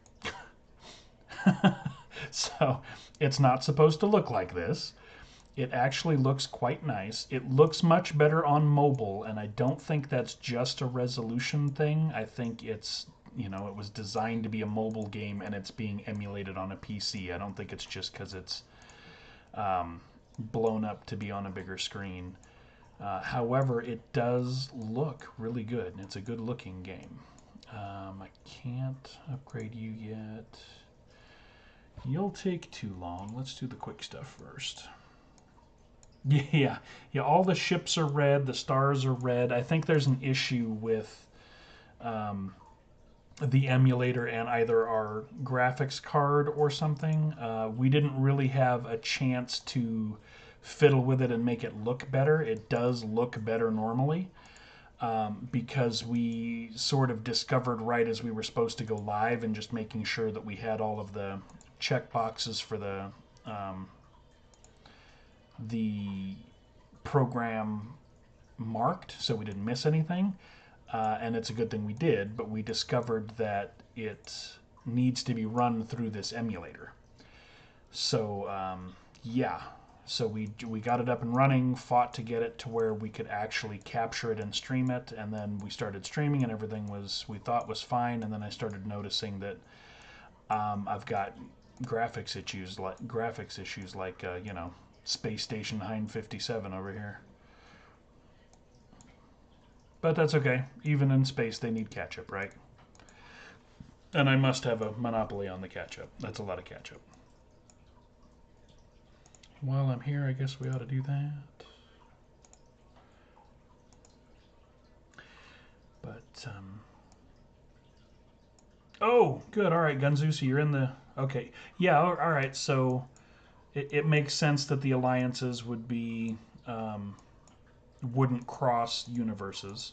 So it's not supposed to look like this. It actually looks quite nice. It looks much better on mobile, and I don't think that's just a resolution thing. I think it's, it was designed to be a mobile game, and it's being emulated on a PC. I don't think it's just because it's blown up to be on a bigger screen. However, it does look really good. It's a good looking game. I can't upgrade you yet. You'll take too long. Let's do the quick stuff first. Yeah, all the ships are red, the stars are red. I think there's an issue with the emulator and either our graphics card or something. We didn't really have a chance to fiddle with it and make it look better. It does look better normally, because we sort of discovered right as we were supposed to go live, and just making sure that we had all of the check boxes for the program marked, so we didn't miss anything. And it's a good thing we did, but we discovered that it needs to be run through this emulator. So, yeah. So we got it up and running, fought to get it to where we could actually capture it and stream it, and then we started streaming, and everything we thought was fine, and then I started noticing that I've got graphics issues like Space Station Hind 57 over here. But that's okay. Even in space, they need ketchup, right? And I must have a monopoly on the ketchup. That's a lot of ketchup. While I'm here, I guess we ought to do that. But, oh, good. All right, Gunzu, so you're in the... Okay. Yeah, all right. So it makes sense that the alliances would be... wouldn't cross universes.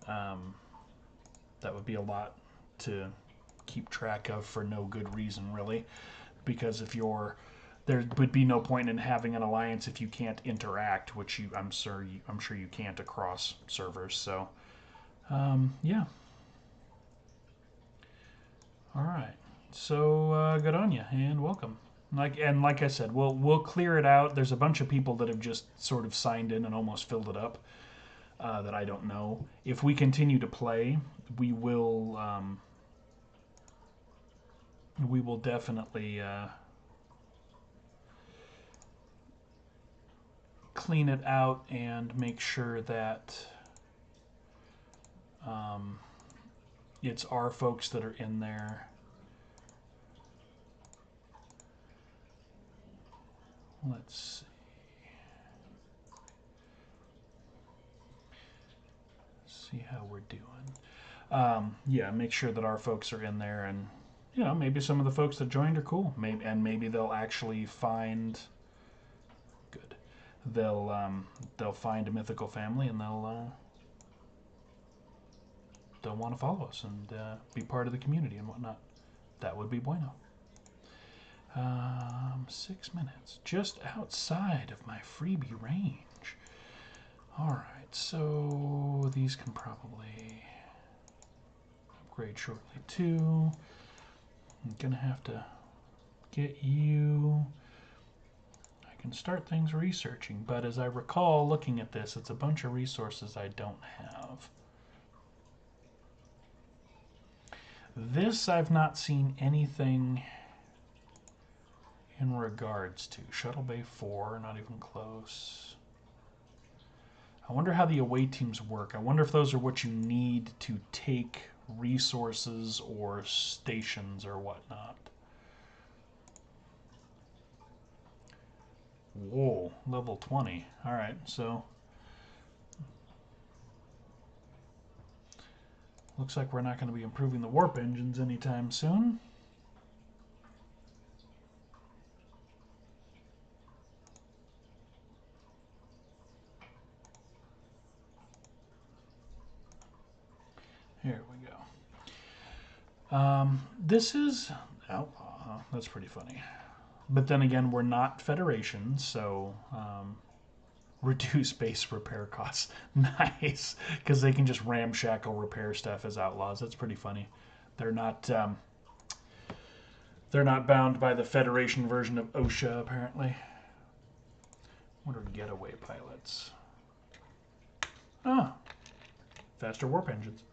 That would be a lot to keep track of for no good reason, really. Because there would be no point in having an alliance if you can't interact, which I'm sure you can't across servers. So, yeah. All right. So good on you, and welcome. Like I said, we'll clear it out. There's a bunch of people that have just sort of signed in and almost filled it up that I don't know. If we continue to play, we will definitely clean it out and make sure that it's our folks that are in there. Let's see how we're doing. Yeah, make sure that our folks are in there, and maybe some of the folks that joined are cool. Maybe they'll actually find good. They'll find a mythical family, and they'll want to follow us and be part of the community and whatnot. That would be bueno. 6 minutes, just outside of my freebie range. All right, so these can probably upgrade shortly too. I'm gonna have to get you. I can start things researching, but as I recall looking at this, it's a bunch of resources I don't have. This I've not seen anything in regards to. Shuttle Bay 4, not even close. I wonder how the away teams work. I wonder if those are what you need to take resources or stations or whatnot. Whoa, level 20. Alright, so looks like we're not going to be improving the warp engines anytime soon. Here we go. This is Outlaw. That's pretty funny. But then again, we're not Federation, so reduce base repair costs. Nice, because they can just ramshackle repair stuff as Outlaws. That's pretty funny. They're not bound by the Federation version of OSHA, apparently. What are getaway pilots? Ah, faster warp engines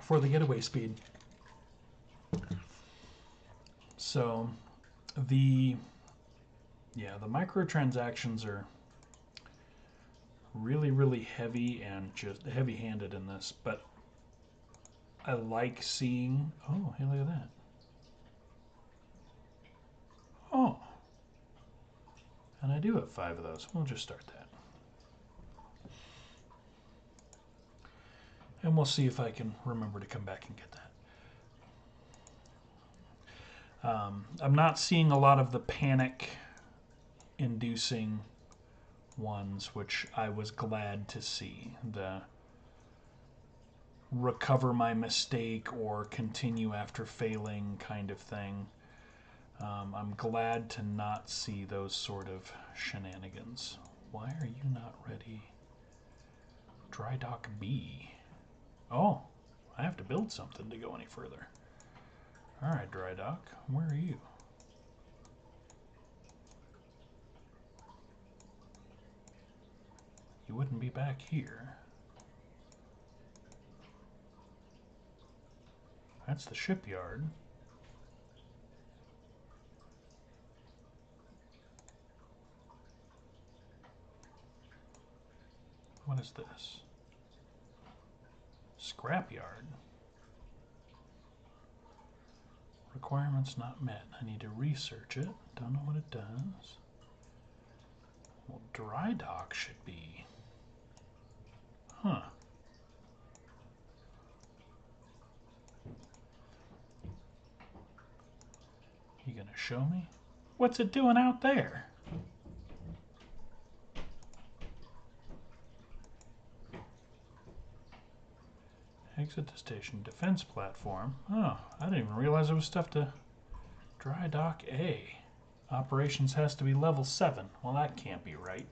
for the getaway speed. So the microtransactions are really, really heavy and just heavy-handed in this, but I like seeing. Oh, hey, look at that. Oh, and I do have 5 of those. We'll just start that. And we'll see if I can remember to come back and get that. I'm not seeing a lot of the panic-inducing ones, which I was glad to see. The recover my mistake or continue after failing kind of thing. I'm glad to not see those sort of shenanigans. Why are you not ready? Dry dock B. Oh, I have to build something to go any further. All right, dry dock, where are you? You wouldn't be back here. That's the shipyard. What is this? Scrapyard. Requirements not met. I need to research it. Don't know what it does. Well, dry dock should be. Huh. You gonna show me? What's it doing out there? Exit the station. Defense platform. Oh, I didn't even realize there was stuff to. Dry dock A. Operations has to be level 7. Well, that can't be right.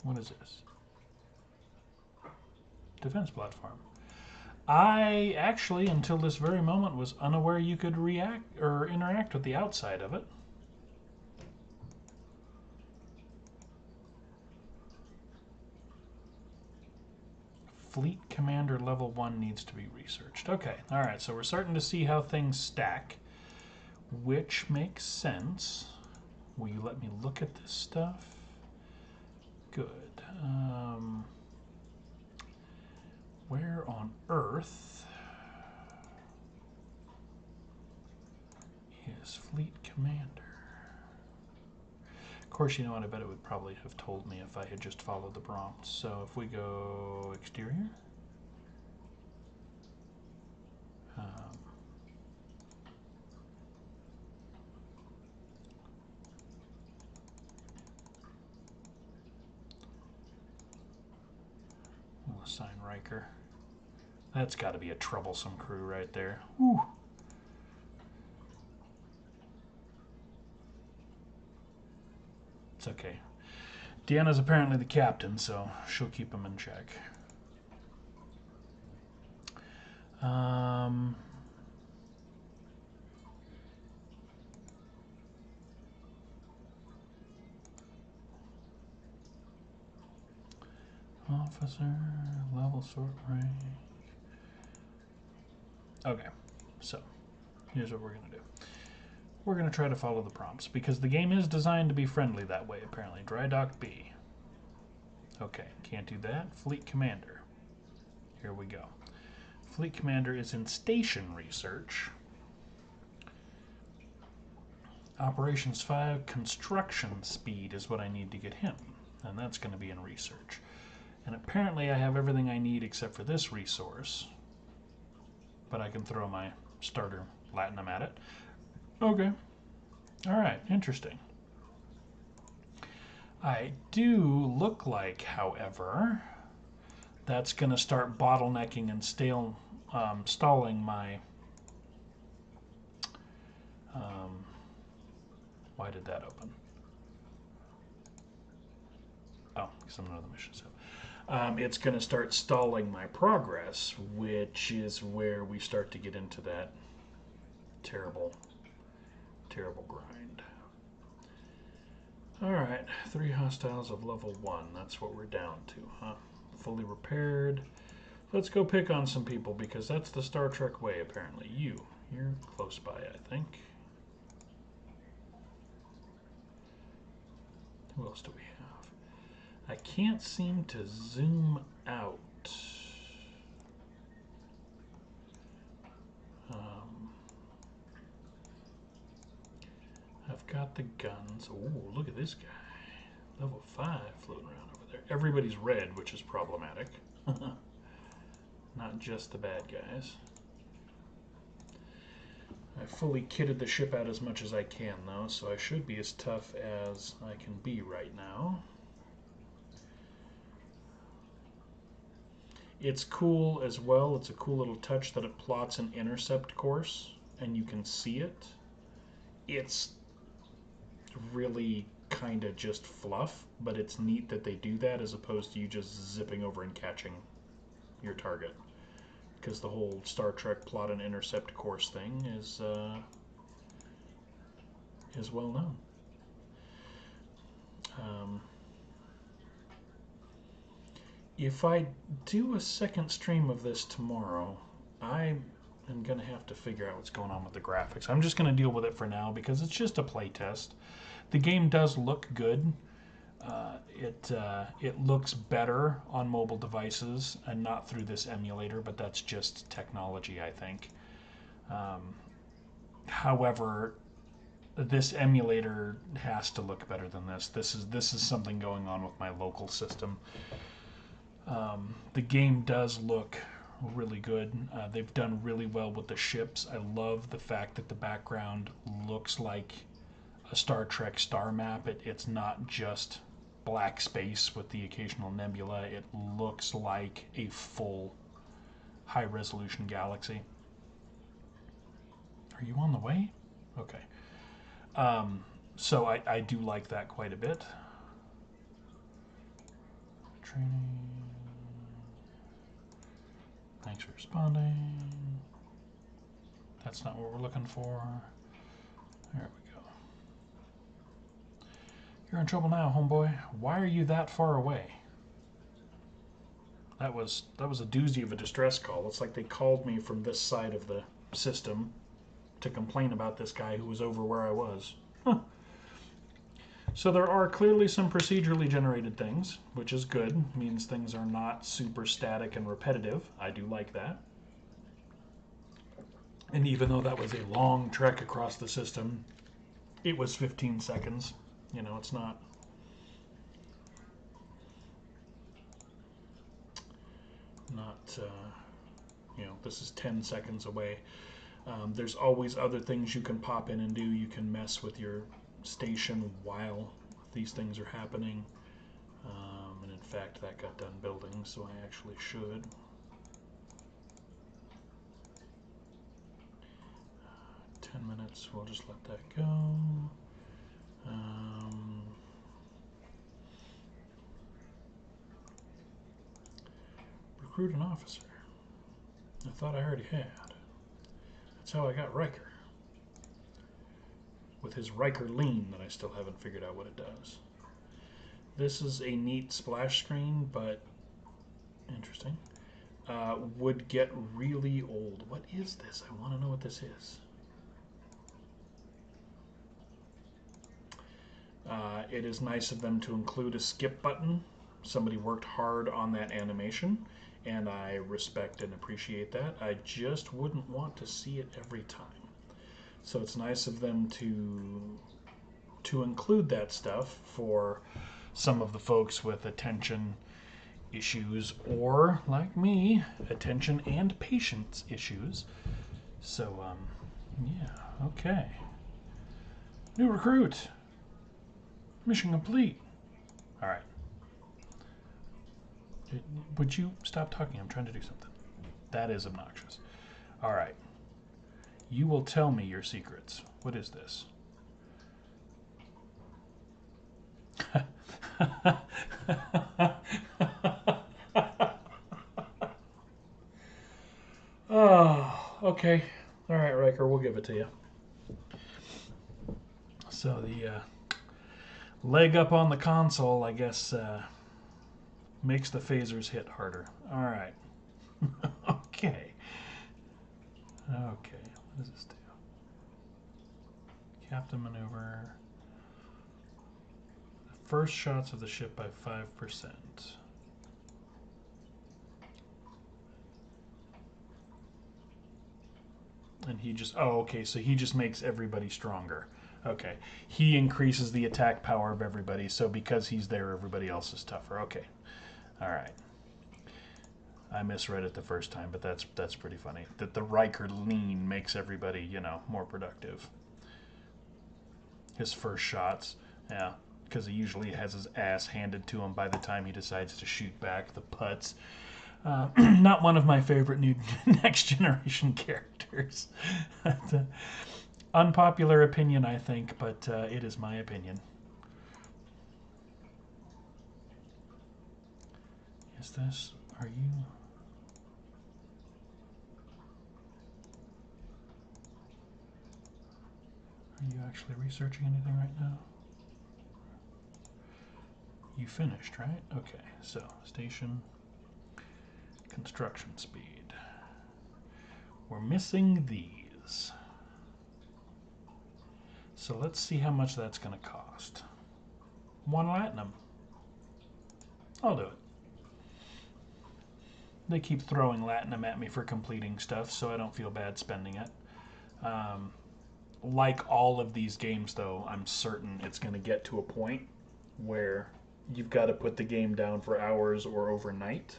What is this? Defense platform. I actually, until this very moment, was unaware you could react or interact with the outside of it. Fleet Commander level 1 needs to be researched. Okay, alright, so we're starting to see how things stack, which makes sense. Will you let me look at this stuff? Good. Where on earth is is Fleet Commander. Of course, you know what? I bet it would probably have told me if I had just followed the prompts. So if we go exterior, we'll assign Riker. That's got to be a troublesome crew right there. Whew. It's okay. Deanna's apparently the captain, so she'll keep him in check. Officer, level, sort, rank. Okay, so here's what we're going to do. We're going to try to follow the prompts because the game is designed to be friendly that way, apparently. Dry Dock B. Okay, can't do that. Fleet Commander. Here we go. Fleet Commander is in Station Research. Operations 5, Construction Speed is what I need to get him. And that's going to be in Research. And apparently I have everything I need except for this resource. But I can throw my starter Latinum at it. Okay. Alright, interesting. I do look like, however, that's going to start bottlenecking and stalling my... why did that open? Oh, because I'm in another mission. So, it's going to start stalling my progress, which is where we start to get into that terrible, terrible grind. Alright, 3 hostiles of level 1. That's what we're down to, huh? Fully repaired. Let's go pick on some people, because that's the Star Trek way, apparently. You're close by, I think. Who else do we have? I can't seem to zoom out. I've got the guns. Ooh, look at this guy. Level 5 floating around over there. Everybody's red, which is problematic. Not just the bad guys. I fully kitted the ship out as much as I can, though, so I should be as tough as I can be right now. It's cool as well. It's a cool little touch that it plots an intercept course, and you can see it. It's really kind of just fluff, but it's neat that they do that as opposed to you just zipping over and catching your target. Because the whole Star Trek plot and intercept course thing is well known. If I do a second stream of this tomorrow, I am going to have to figure out what's going on with the graphics. I'm just going to deal with it for now because it's just a play test. The game does look good. It looks better on mobile devices and not through this emulator, but that's just technology, I think. However, this emulator has to look better than this. This is something going on with my local system. The game does look really good. They've done really well with the ships. I love the fact that the background looks like a Star Trek star map. It's not just black space with the occasional nebula. It looks like a full high-resolution galaxy. Are you on the way? Okay. So I do like that quite a bit. Training. Thanks for responding. That's not what we're looking for. There we go. You're in trouble now, homeboy. Why are you that far away? That was a doozy of a distress call. It's like they called me from this side of the system to complain about this guy who was over where I was. Huh. So there are clearly some procedurally generated things, which is good. It means things are not super static and repetitive. I do like that. And even though that was a long trek across the system, it was 15 seconds. You know, it's not. You know, this is 10 seconds away. There's always other things you can pop in and do. You can mess with your station while these things are happening. And in fact, that got done building, so I actually should. 10 minutes, we'll just let that go. Recruit an officer. I thought I already had. That's how I got Riker. With his Riker lean that I still haven't figured out what it does. This is a neat splash screen, but interesting. Would get really old. What is this? I want to know what this is. It is nice of them to include a skip button. Somebody worked hard on that animation, and I respect and appreciate that. I just wouldn't want to see it every time. So it's nice of them to include that stuff for some of the folks with attention issues, or like me, attention and patience issues. So yeah, okay. New recruit. Mission complete. All right. Would you stop talking? I'm trying to do something. That is obnoxious. All right. You will tell me your secrets. What is this? Oh, okay. All right, Riker, we'll give it to you. So the leg up on the console, I guess, makes the phasers hit harder. All right. Okay. Okay. What does this do? Captain maneuver. First shots of the ship by 5%. And he just, oh, okay, so he just makes everybody stronger. Okay. He increases the attack power of everybody, so because he's there, everybody else is tougher. Okay. All right. I misread it the first time, but that's pretty funny. That the Riker lean makes everybody, you know, more productive. His first shots, yeah, because he usually has his ass handed to him by the time he decides to shoot back. The putz. Not one of my favorite new Next Generation characters. Unpopular opinion, I think, but it is my opinion. Is this... Are you... Are you actually researching anything right now? You finished, right? Okay, so station... Construction speed. We're missing these. So let's see how much that's going to cost. 1 latinum. I'll do it. They keep throwing latinum at me for completing stuff, so I don't feel bad spending it. Like all of these games, though, I'm certain it's going to get to a point where you've got to put the game down for hours or overnight.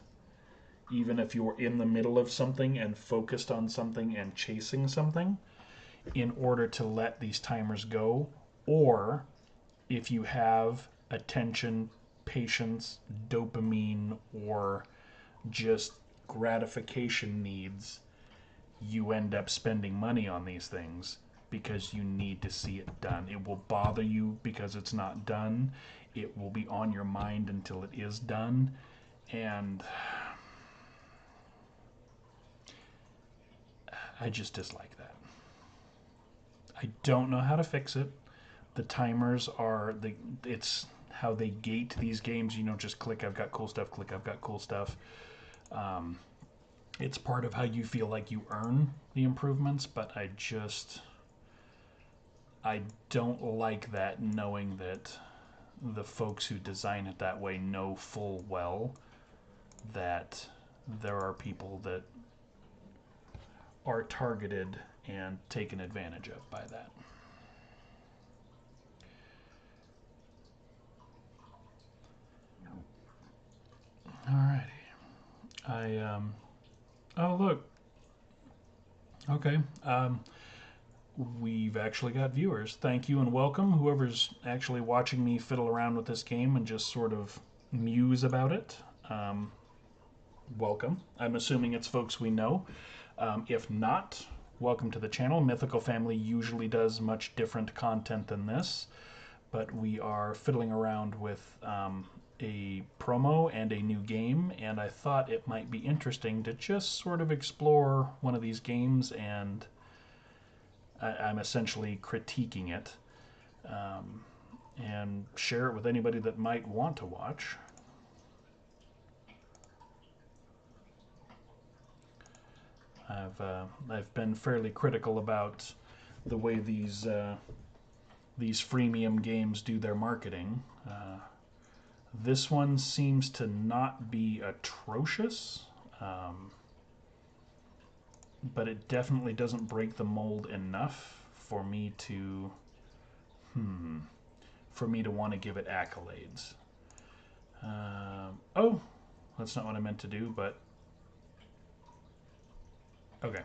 Even if you're in the middle of something and focused on something and chasing something, in order to let these timers go, or if you have attention, patience, dopamine, or just gratification needs, you end up spending money on these things because you need to see it done. It will bother you because it's not done. It will be on your mind until it is done. And I just dislike that. I don't know how to fix it. The timers are it's how they gate these games. You know, just click, I've got cool stuff, click, I've got cool stuff. It's part of how you feel like you earn the improvements, but I don't like that, knowing that the folks who design it that way know full well that there are people that are targeted and taken advantage of by that. Alrighty. Oh look. Okay. We've actually got viewers. Thank you and welcome. Whoever's actually watching me fiddle around with this game and just sort of muse about it. Welcome. I'm assuming it's folks we know. If not, welcome to the channel. Mythical Family usually does much different content than this, but we are fiddling around with a promo and a new game, and I thought it might be interesting to just sort of explore one of these games, and I'm essentially critiquing it, and share it with anybody that might want to watch. I've been fairly critical about the way these freemium games do their marketing. This one seems to not be atrocious, but it definitely doesn't break the mold enough for me to want to give it accolades. Oh, that's not what I meant to do, but okay.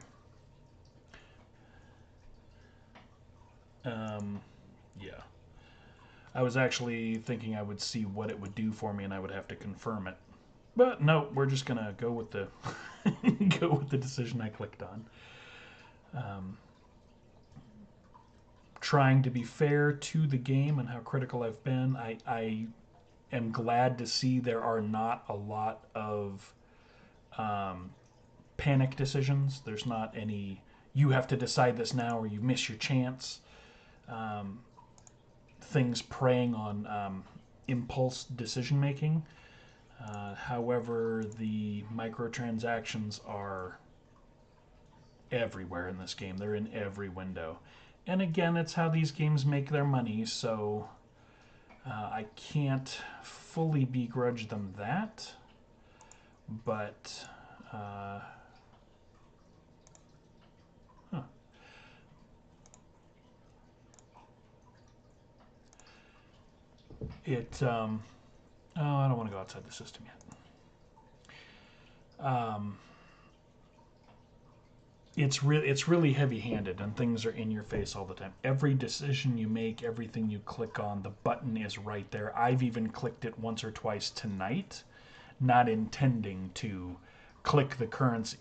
Yeah. I was actually thinking I would see what it would do for me and I would have to confirm it. But no, we're just gonna go with the go with the decision I clicked on. Trying to be fair to the game and how critical I've been, I am glad to see there are not a lot of panic decisions. There's not any, you have to decide this now or you miss your chance. Things preying on impulse decision making. However, the microtransactions are everywhere in this game. They're in every window. And again, it's how these games make their money, so I can't fully begrudge them that. But oh, I don't want to go outside the system yet. It's really heavy-handed, and things are in your face all the time. Every decision you make, everything you click on, the button is right there. I've even clicked it once or twice tonight, not intending to click the currency,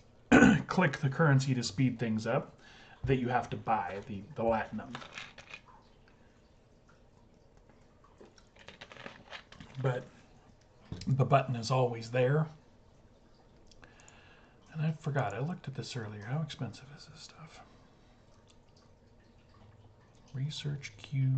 click the currency to speed things up that you have to buy, the Latinum. But the button is always there. And I forgot, I looked at this earlier. How expensive is this stuff? Research queue.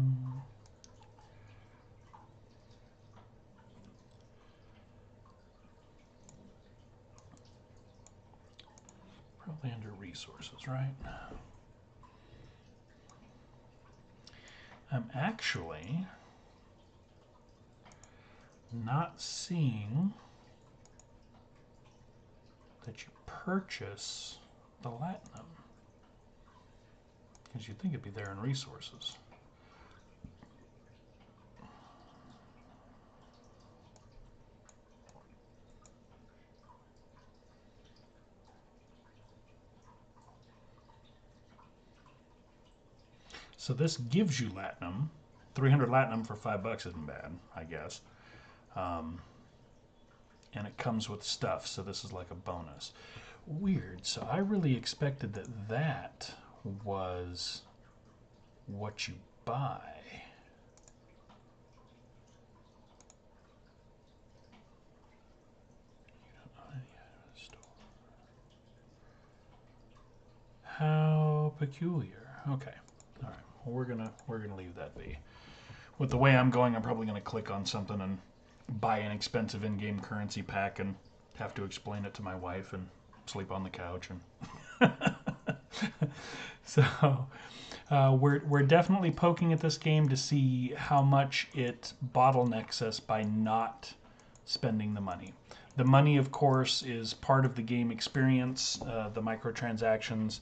Probably under resources, right? I'm actually not seeing that you purchase the Latinum, because you'd think it'd be there in resources. So this gives you Latinum. 300 Latinum for $5 isn't bad, I guess. And it comes with stuff, so this is like a bonus. Weird. So I really expected that that was what you buy. How peculiar. Okay. All right. Well, we're gonna leave that be. With the way I'm going, I'm probably gonna click on something and buy an expensive in-game currency pack and have to explain it to my wife and sleep on the couch. And so we're definitely poking at this game to see how much it bottlenecks us by not spending the money. The money, of course, is part of the game experience, the microtransactions.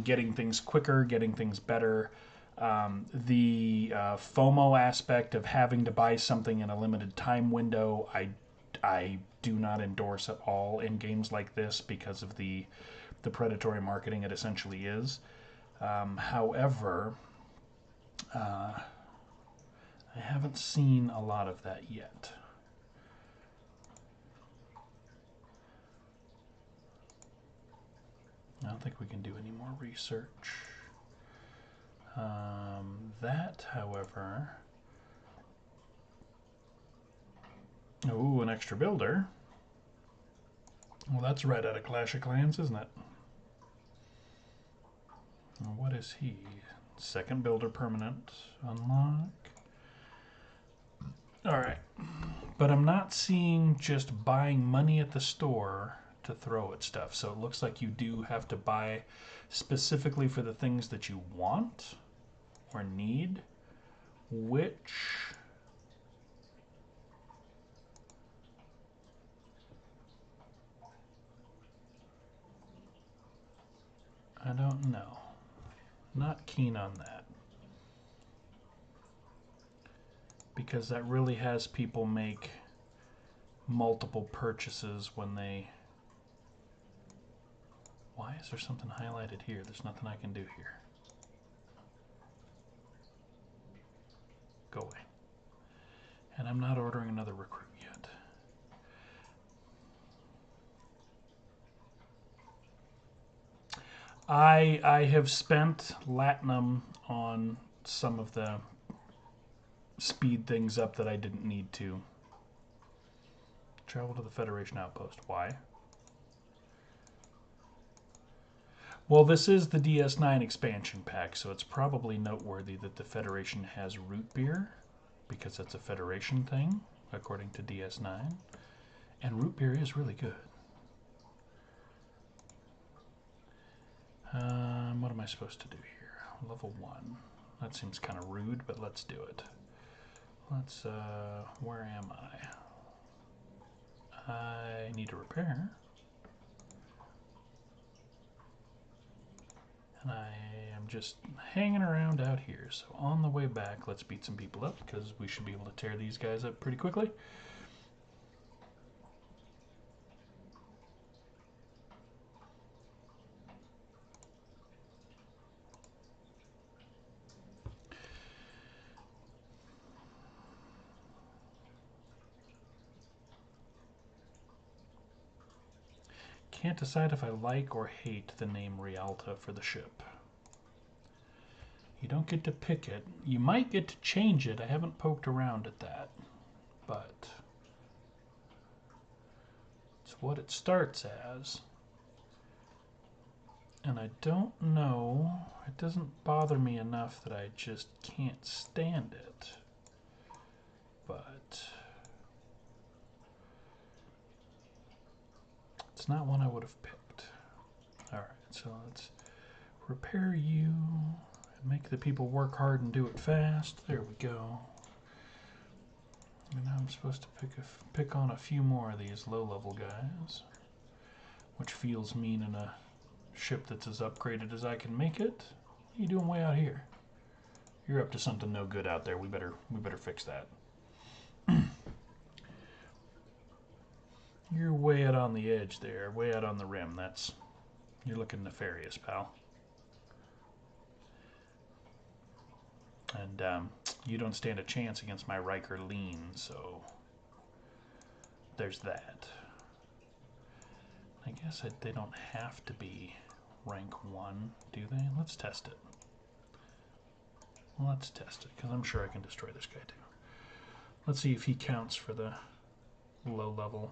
getting things quicker, getting things better. The FOMO aspect of having to buy something in a limited time window, I do not endorse at all in games like this because of the predatory marketing it essentially is. However, I haven't seen a lot of that yet. I don't think we can do any more research. That, however... Ooh, an extra builder. Well, that's right out of Clash of Clans, isn't it? What is he? Second builder permanent. Unlock. Alright. But I'm not seeing just buying money at the store to throw at stuff. So it looks like you do have to buy specifically for the things that you want or need, which I don't know. Not keen on that. Because that really has people make multiple purchases when they... Why is there something highlighted here? There's nothing I can do here. Go away. And I'm not ordering another recruit yet. I have spent Latinum on some of the speed things up that I didn't need to. Travel to the Federation outpost. Why? Well, this is the DS9 expansion pack, so it's probably noteworthy that the Federation has root beer, because that's a Federation thing, according to DS9. And root beer is really good. What am I supposed to do here? Level 1. That seems kind of rude, but let's do it. Let's, where am I? I need to repair. And I am just hanging around out here. So on the way back, let's beat some people up, because we should be able to tear these guys up pretty quickly. Can't decide if I like or hate the name Rialta for the ship. You don't get to pick it. You might get to change it. I haven't poked around at that. But it's what it starts as. And I don't know. It doesn't bother me enough that I just can't stand it. But it's not one I would have picked. Alright, so let's repair you and make the people work hard and do it fast. There we go. And now I'm supposed to pick on a few more of these low-level guys, which feels mean in a ship that's as upgraded as I can make it. What are you doing way out here? You're up to something no good out there. We better fix that. You're way out on the edge there, way out on the rim. You're looking nefarious, pal. And you don't stand a chance against my Riker Lean, so there's that. I guess they don't have to be rank 1, do they? Let's test it. Let's test it, because I'm sure I can destroy this guy too. Let's see if he counts for the low level.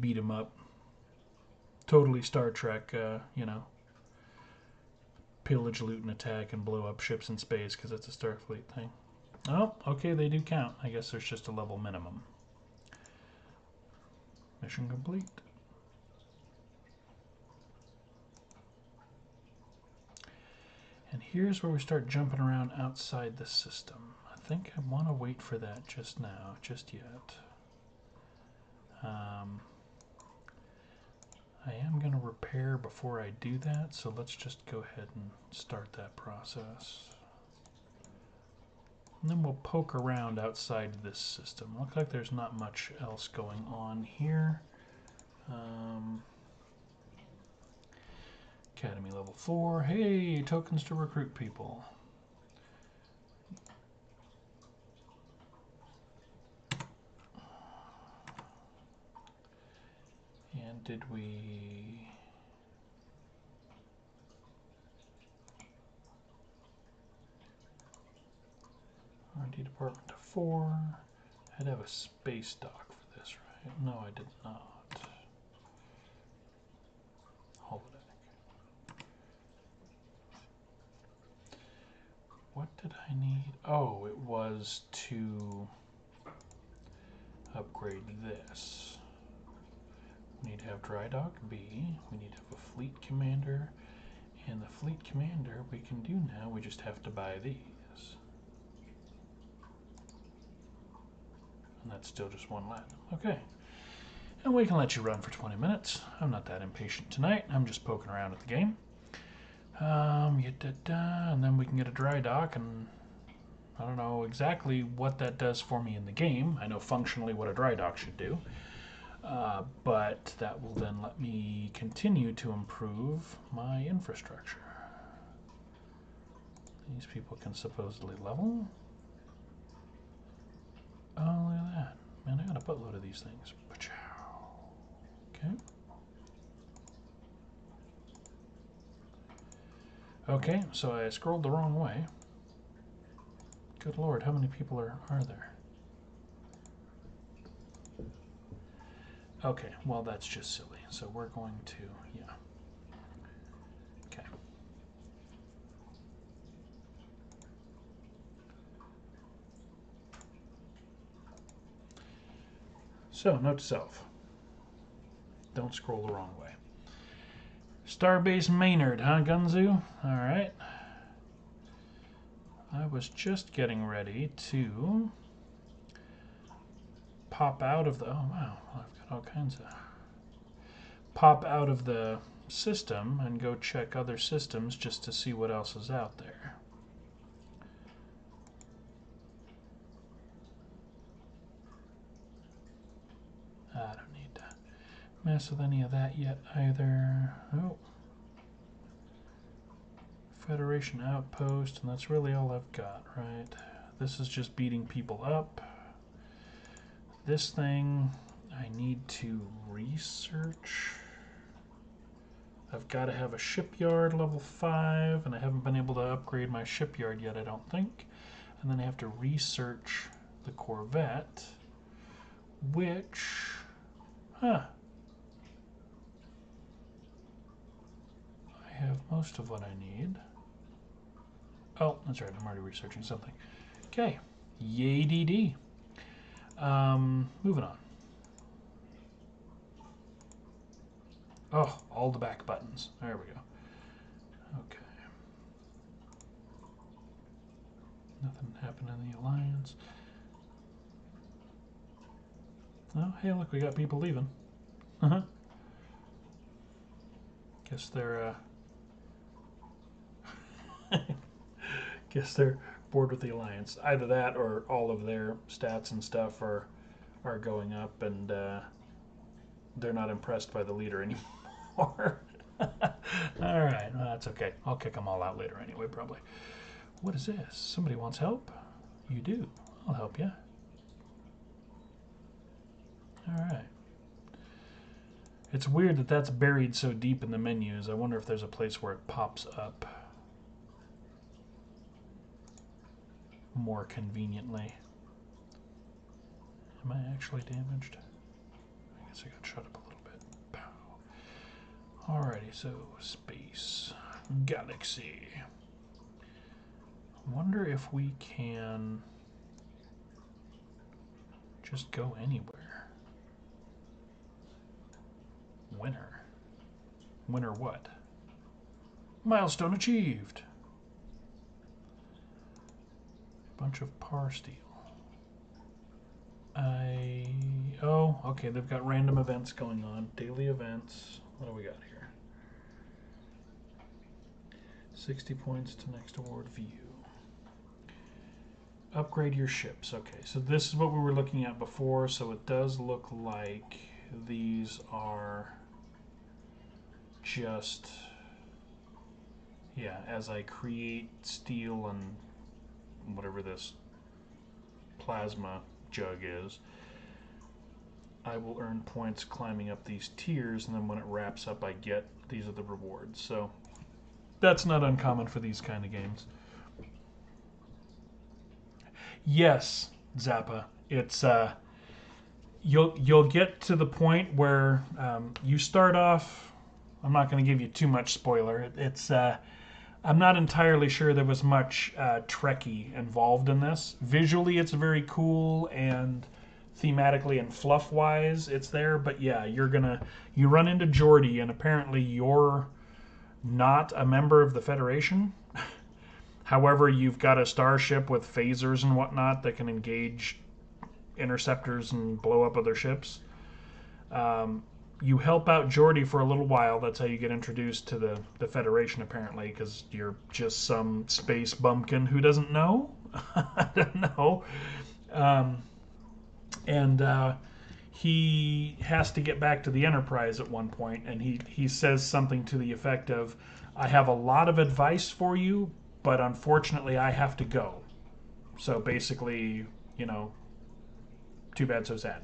Beat him up. Totally Star Trek, you know. Pillage, loot, and attack, and blow up ships in space, because it's a Starfleet thing. Oh, okay, they do count. I guess there's just a level minimum. Mission complete. And here's where we start jumping around outside the system. I think I want to wait for that just now, just yet. I am going to repair before I do that, so let's just go ahead and start that process. And then we'll poke around outside this system. Looks like there's not much else going on here. Academy level 4. Hey, tokens to recruit people. And did we... R&D department to 4. I'd have a space dock for this, right? No, I did not. Holodeck. What did I need? Oh, it was to upgrade this. We need to have dry dock B. We need to have a fleet commander. And the fleet commander we can do now. We just have to buy these. And that's still just 1 Latinum. Okay. And we can let you run for 20 minutes. I'm not that impatient tonight. I'm just poking around at the game. And then we can get a dry dock, and I don't know exactly what that does for me in the game. I know functionally what a dry dock should do. But that will then let me continue to improve my infrastructure. These people can supposedly level. Oh, look at that. Man, I got a buttload of these things. Okay. Okay, so I scrolled the wrong way. Good Lord, how many people are there? Okay, well that's just silly. So we're going to, yeah. Okay. So, note to self. Don't scroll the wrong way. Starbase Maynard, huh, Gunzu? Alright. I was just getting ready to pop out of the... Oh, wow. I've got all kinds of... Pop out of the system and go check other systems just to see what else is out there. I don't need to mess with any of that yet either. Oh. Federation outpost, and that's really all I've got, right? This is just beating people up. This thing I need to research. I've got to have a shipyard level 5, and I haven't been able to upgrade my shipyard yet, I don't think. And then I have to research the Corvette, which... Huh. I have most of what I need. Oh, that's right, I'm already researching something. Okay, yay DD. Moving on. Oh, all the back buttons. There we go. Okay. Nothing happened in the Alliance. Oh, hey, look, we got people leaving. Guess they're, guess they're bored with the Alliance. Either that or all of their stats and stuff are going up, and they're not impressed by the leader anymore. Alright, well, that's okay. I'll kick them all out later anyway, probably. What is this? Somebody wants help? You do. I'll help you. Alright. It's weird that that's buried so deep in the menus. I wonder if there's a place where it pops up more conveniently. Am I actually damaged? I guess I got shut up a little bit. Pow. Alrighty, so space. Galaxy. Wonder if we can just go anywhere. Winner. Winner what? Milestone achieved. Bunch of par steel. Oh, okay, they've got random events going on. Daily events. What do we got here? 60 points to next award view. Upgrade your ships. Okay, so this is what we were looking at before, so it does look like these are just, yeah, as I create steel and whatever this plasma jug is, I will earn points climbing up these tiers, and then when it wraps up I get, these are the rewards. So that's not uncommon for these kind of games. Yes, Zappa. It's you'll get to the point where you start off. I'm not going to give you too much spoiler. It's I'm not entirely sure there was much Trekkie involved in this. Visually, it's very cool, and thematically and fluff wise, it's there. But yeah, you run into Geordi, and apparently you're not a member of the Federation. However, you've got a starship with phasers and whatnot that can engage interceptors and blow up other ships. You help out Geordi for a little while. That's how you get introduced to the Federation, apparently, because you're just some space bumpkin who doesn't know. I don't know. He has to get back to the Enterprise at one point, and he says something to the effect of, I have a lot of advice for you, but unfortunately I have to go. So basically, too bad, so sad.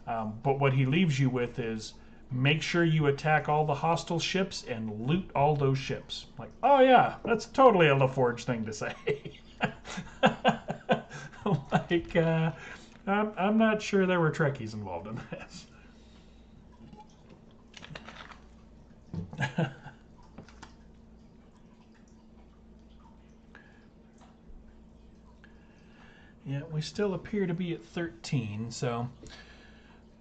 But what he leaves you with is, make sure you attack all the hostile ships and loot all those ships. Like, oh yeah, that's totally a LaForge thing to say. Like, I'm not sure there were Trekkies involved in this. Yeah, we still appear to be at 13, so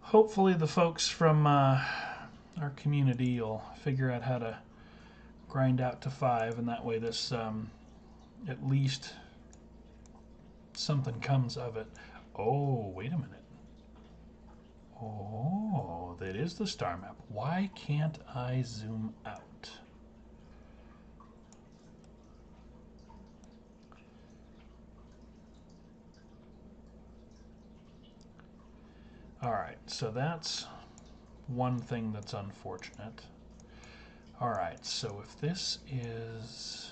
hopefully the folks from our community will figure out how to grind out to 5, and that way this at least something comes of it. Oh, wait a minute. Oh, that is the star map. Why can't I zoom out? Alright, so that's one thing that's unfortunate. Alright, so if this is...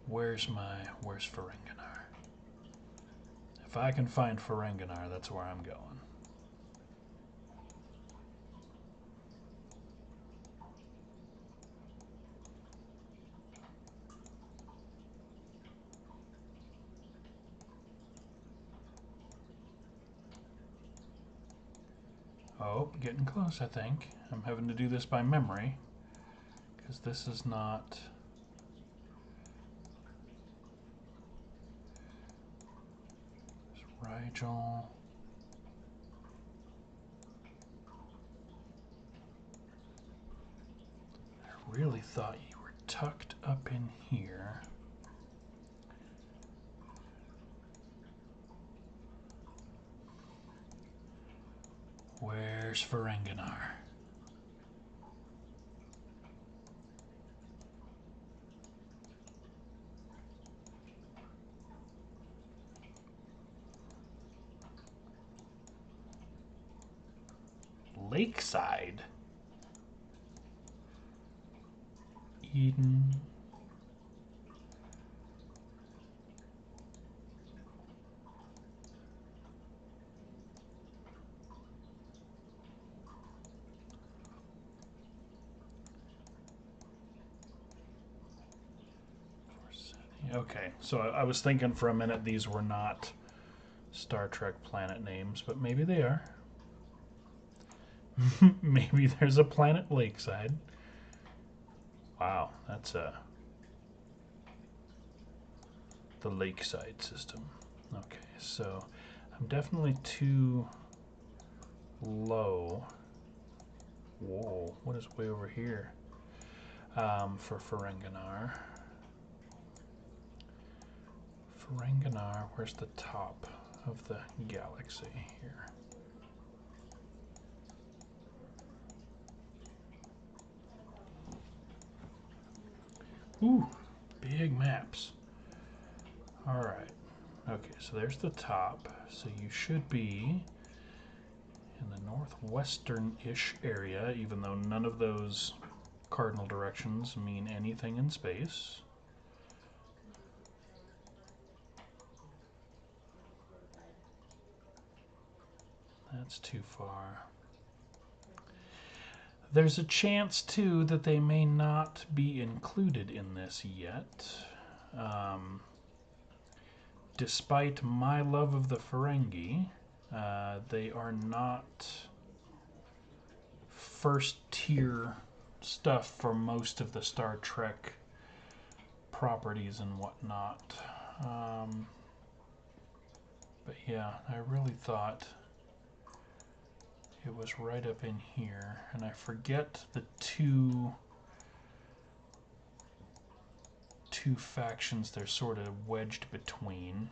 Where's Ferenginar? If I can find Ferenginar, that's where I'm going. Oh, getting close, I think. I'm having to do this by memory, because this is not... There's Rigel. I really thought you were tucked up in here. Where's Ferenginar? Lakeside? Eden. Okay, so I was thinking for a minute these were not Star Trek planet names, but maybe they are. Maybe there's a planet Lakeside. Wow, that's the Lakeside system. Okay, so I'm definitely too low. Whoa, what is way over here? For Ferenginar. Ferenginar, where's the top of the galaxy here? Ooh, big maps. All right. Okay, so there's the top. So you should be in the northwestern-ish area, even though none of those cardinal directions mean anything in space. That's too far. There's a chance, too, that they may not be included in this yet. Despite my love of the Ferengi, they are not first-tier stuff for most of the Star Trek properties and whatnot. But yeah, I really thought it was right up in here, and I forget the two factions they're sort of wedged between.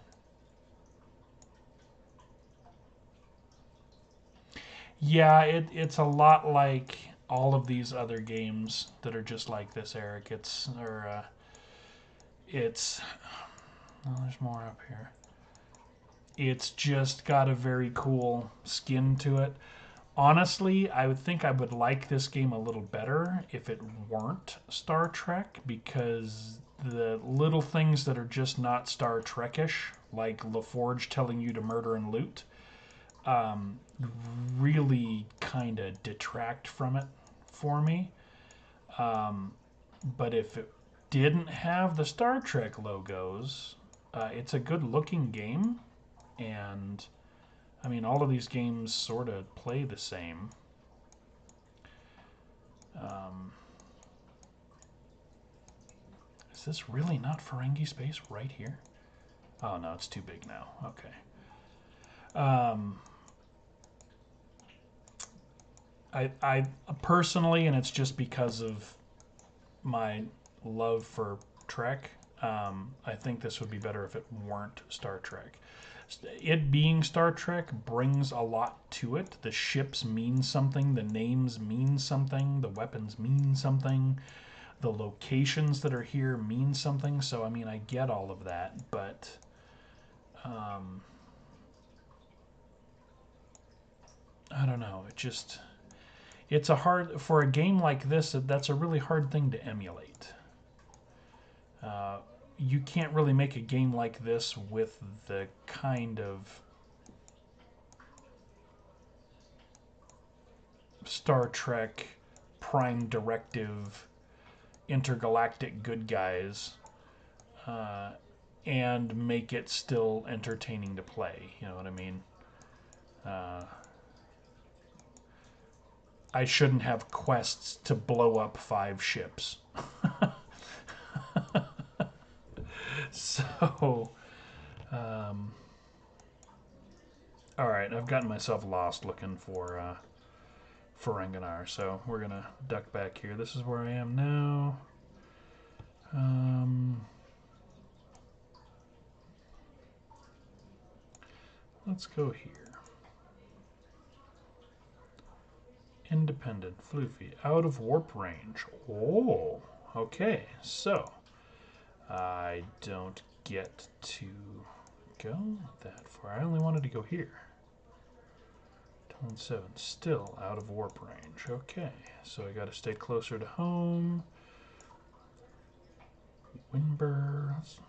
Yeah, it's a lot like all of these other games that are just like this, Eric. It's well, there's more up here. It's just got a very cool skin to it. Honestly, I would think I would like this game a little better if it weren't Star Trek, because the little things that are just not Star Trek-ish, like LaForge telling you to murder and loot, really kind of detract from it for me. But if it didn't have the Star Trek logos, it's a good-looking game, and I mean, all of these games sort of play the same. Is this really not Ferengi space right here? Oh, no, it's too big now. Okay. I personally, and it's just because of my love for Trek, I think this would be better if it weren't Star Trek. It being Star Trek brings a lot to it. The ships mean something, the names mean something, the weapons mean something, the locations that are here mean something. So, I mean, I get all of that, but I don't know. It's a hard, for a game like this, that's a really hard thing to emulate. You can't really make a game like this with the kind of Star Trek Prime Directive intergalactic good guys and make it still entertaining to play. You know what I mean? I shouldn't have quests to blow up 5 ships. So, all right, I've gotten myself lost looking for Ferenginar, so we're gonna duck back here. This is where I am now. Let's go here. Independent, floofy, out of warp range. Oh, okay, so I don't get to go that far. I only wanted to go here. 7, still out of warp range. Okay, so I got to stay closer to home. Windbirds.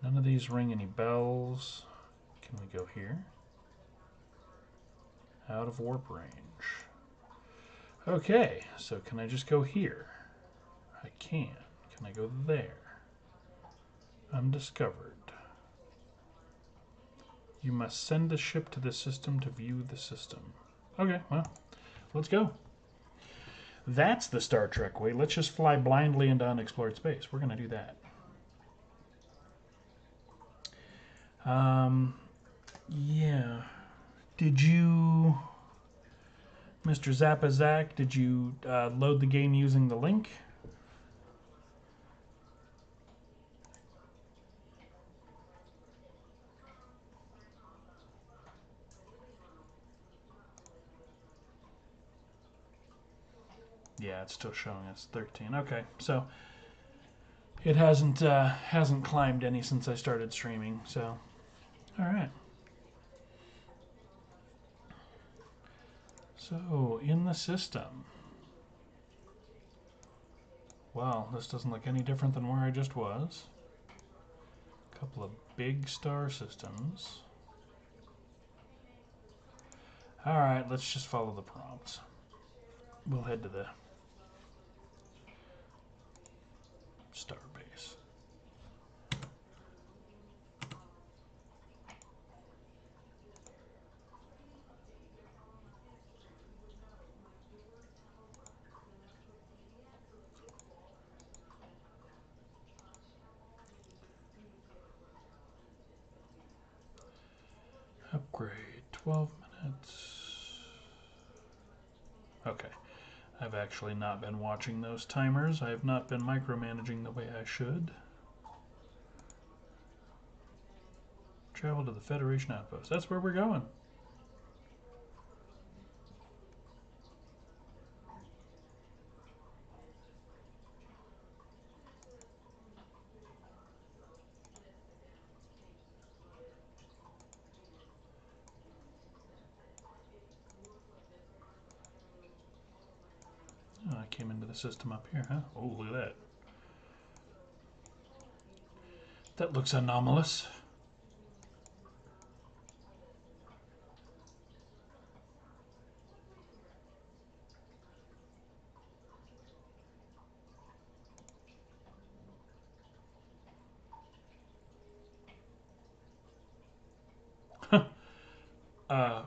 None of these ring any bells. Can we go here? Out of warp range. Okay, so can I just go here? I can. Can I go there? Undiscovered. You must send the ship to the system to view the system. Okay, well, let's go. That's the Star Trek way. Let's just fly blindly into unexplored space. We're going to do that. Yeah. Did you, Mr. Zappa Zach, did you load the game using the link? Yeah, it's still showing us 13. Okay, so it hasn't climbed any since I started streaming. So, all right. So in the system. Wow, this doesn't look any different than where I just was. A couple of big star systems. All right, let's just follow the prompts. We'll head to the star base. Upgrade, 12 minutes. Okay, I've actually not been watching those timers. I have not been micromanaging the way I should. Travel to the Federation outpost. That's where we're going. Oh, I came into the system up here, huh? Oh, look at that. That looks anomalous. uh,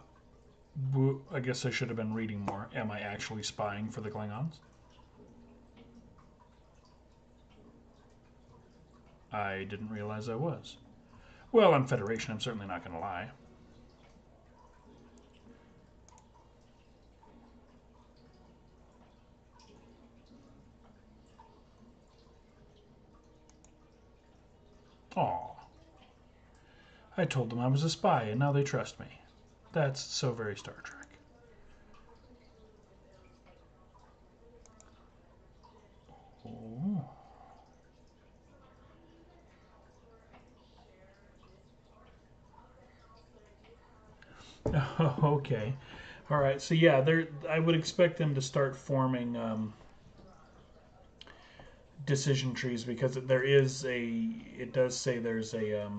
I guess I should have been reading more. Am I actually spying for the Klingons? I didn't realize I was. Well, on Federation, I'm certainly not going to lie. Aw. I told them I was a spy, and now they trust me. That's so very Star Trek. Oh. Okay. All right. So yeah, I would expect them to start forming decision trees because there is a. It does say there's a.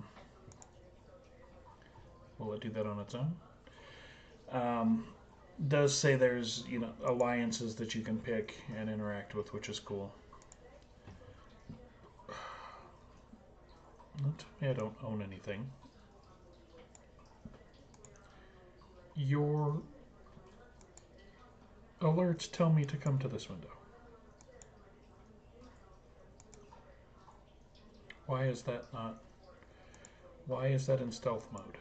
Will it do that on its own? Does say there's alliances that you can pick and interact with, which is cool. Don't tell me I don't own anything. Your alerts tell me to come to this window. Why is that not? Why is that in stealth mode?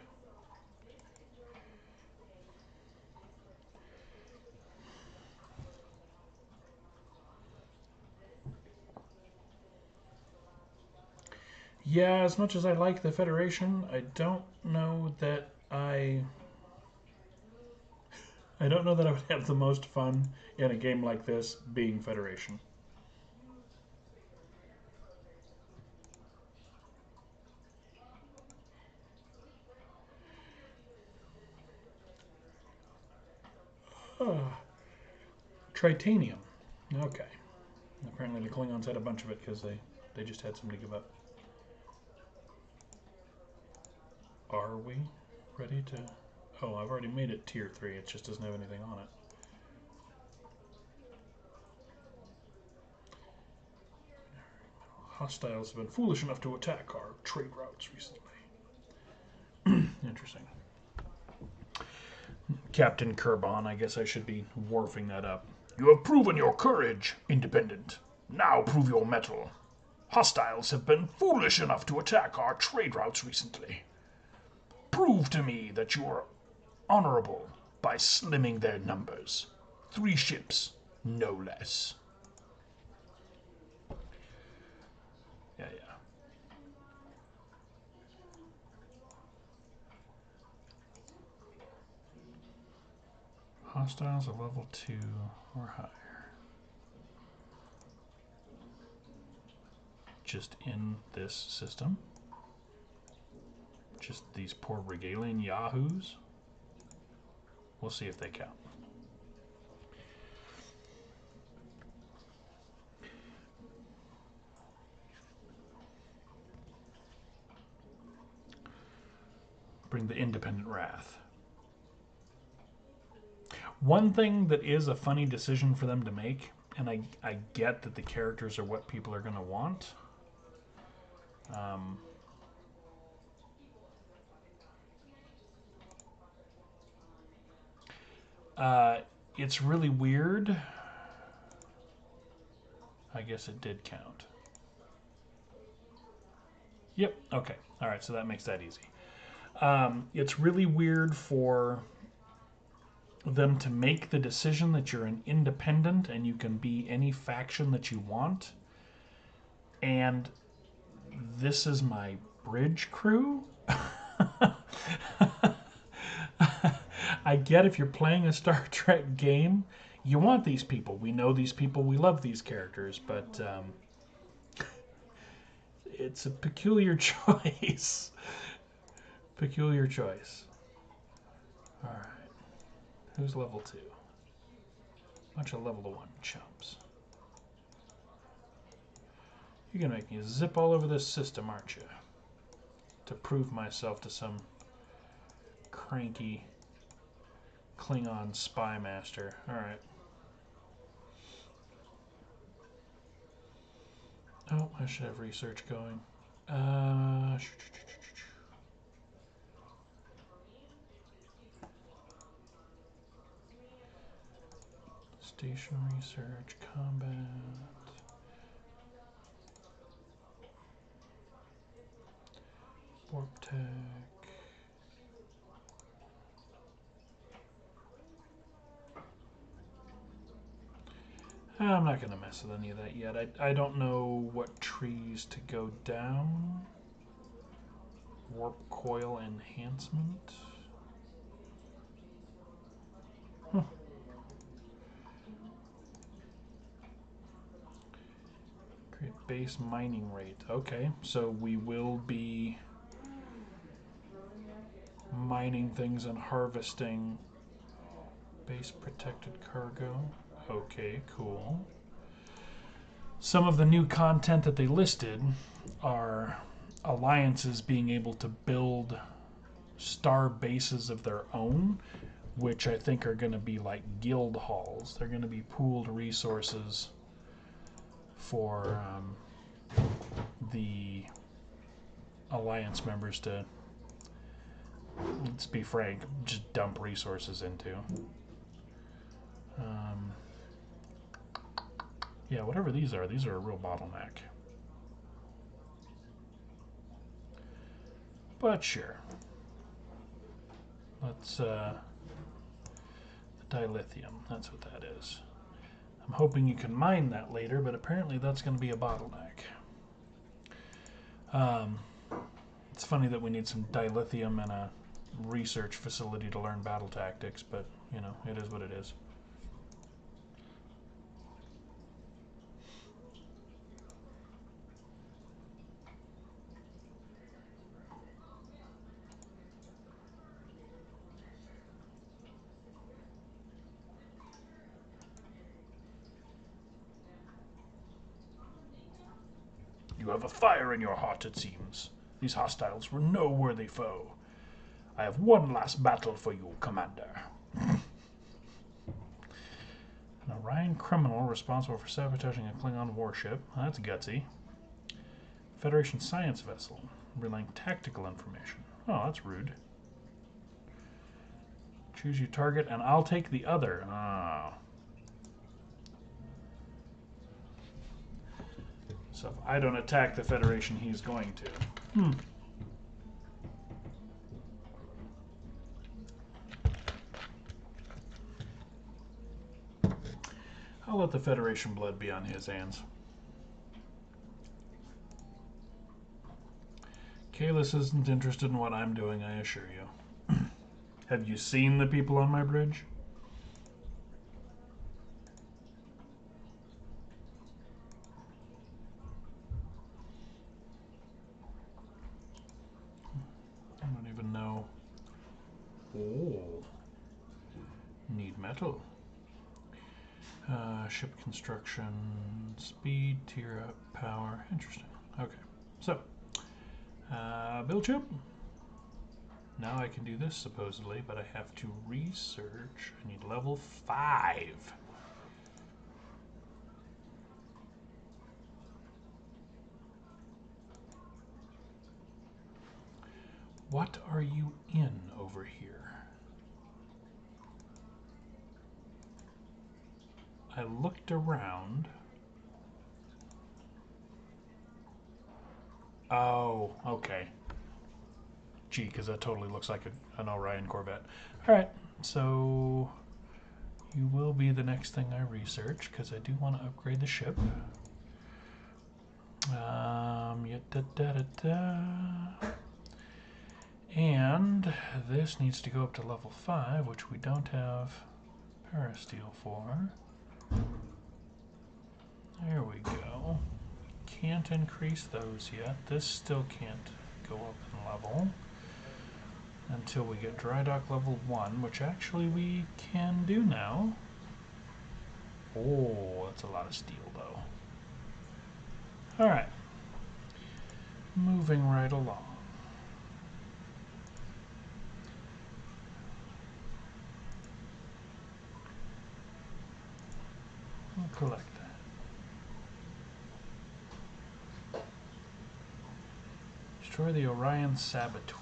Yeah, as much as I like the Federation, I don't know that I don't know that I would have the most fun in a game like this being Federation. Tritanium. Okay. Apparently the Klingons had a bunch of it because they just had somebody give up. Are we ready to... Oh, I've already made it tier 3. It just doesn't have anything on it. Hostiles have been foolish enough to attack our trade routes recently. Interesting. Captain Kerbon, I guess I should be wharfing that up. You have proven your courage, Independent. Now prove your mettle. Hostiles have been foolish enough to attack our trade routes recently. Prove to me that you are honorable by slimming their numbers. 3 ships, no less. Yeah. Hostiles are level 2 or higher. just in this system. Just these poor Regalian yahoos. We'll see if they count. Bring the independent wrath. One thing that is a funny decision for them to make, and I get that the characters are what people are going to want. It's really weird. I guess it did count. Yep, okay. All right, so that makes that easy. It's really weird for them to make the decision that you're an independent and you can be any faction that you want. And this is my bridge crew? I get if you're playing a Star Trek game, you want these people. We know these people. We love these characters. But it's a peculiar choice. Peculiar choice. All right. Who's level 2? Bunch of level 1 chumps. You're going to make me zip all over this system, aren't you? To prove myself to some cranky Klingon spy master. Alright. Oh, I should have research going. Station research, combat. Warp tech. I'm not going to mess with any of that yet. I don't know what trees to go down. Warp coil enhancement. Huh. Create base mining rate. Okay, so we will be mining things and harvesting base protected cargo. Okay, cool. Some of the new content that they listed are alliances being able to build star bases of their own, which I think are going to be like guild halls. They're going to be pooled resources for the alliance members to, let's be frank, just dump resources into. Yeah, whatever these are a real bottleneck. But sure. Let's, the dilithium, that's what that is. I'm hoping you can mine that later, but apparently that's going to be a bottleneck. It's funny that we need some dilithium and a research facility to learn battle tactics, but, you know, it is what it is. You have a fire in your heart, it seems. These hostiles were no worthy foe. I have one last battle for you, Commander. An Orion criminal responsible for sabotaging a Klingon warship. That's gutsy. Federation science vessel relaying tactical information. Oh, that's rude. Choose your target, and I'll take the other. Oh. So if I don't attack the Federation, he's going to. I'll let the Federation blood be on his hands. Kalis isn't interested in what I'm doing, I assure you. Have you seen the people on my bridge? battle. Ship construction, speed, tier up, power. Interesting. Okay, so build ship. Now I can do this supposedly, but I have to research. I need level 5. What are you in over here? I looked around. Oh, okay. Gee, because that totally looks like an Orion Corvette. Alright, so you will be the next thing I research, because I do want to upgrade the ship. And this needs to go up to level 5, which we don't have Parasteel for. There we go. Can't increase those yet. This still can't go up in level until we get Dry Dock level 1, which actually we can do now. Oh, that's a lot of steel though. Alright. Moving right along. We'll collect that. Destroy the Orion Saboteur.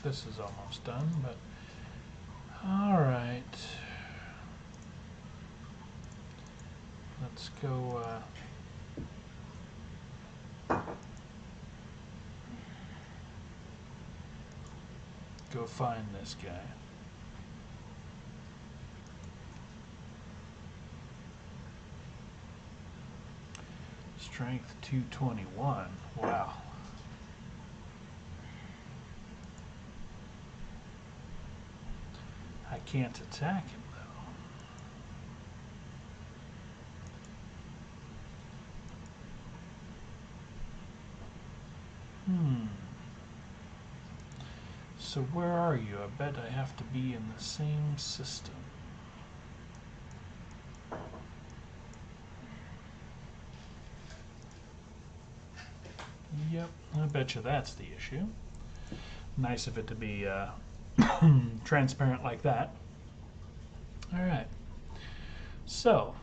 This is almost done, but alright. Let's go go find this guy. Strength 221. Wow. I can't attack him though. So where are you? I bet I have to be in the same system. Yep, I bet you that's the issue. Nice of it to be transparent like that. Alright. So.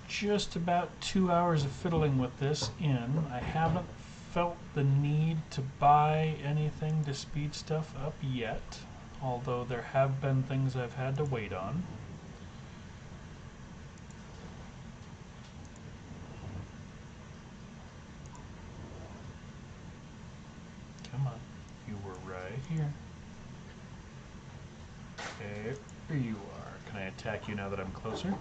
Just about 2 hours of fiddling with this in. I haven't felt the need to buy anything to speed stuff up yet. Although there have been things I've had to wait on. Come on, you were right here. There you are. Can I attack you now that I'm closer?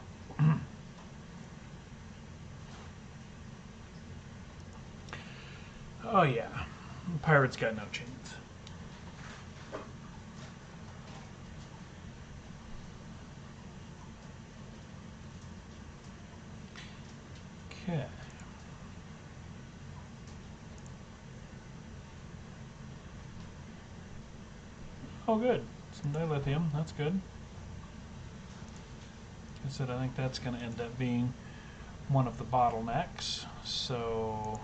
Oh yeah, pirates got no chance. Okay. Oh good, some dilithium, that's good. Like I said, I think that's going to end up being one of the bottlenecks, so...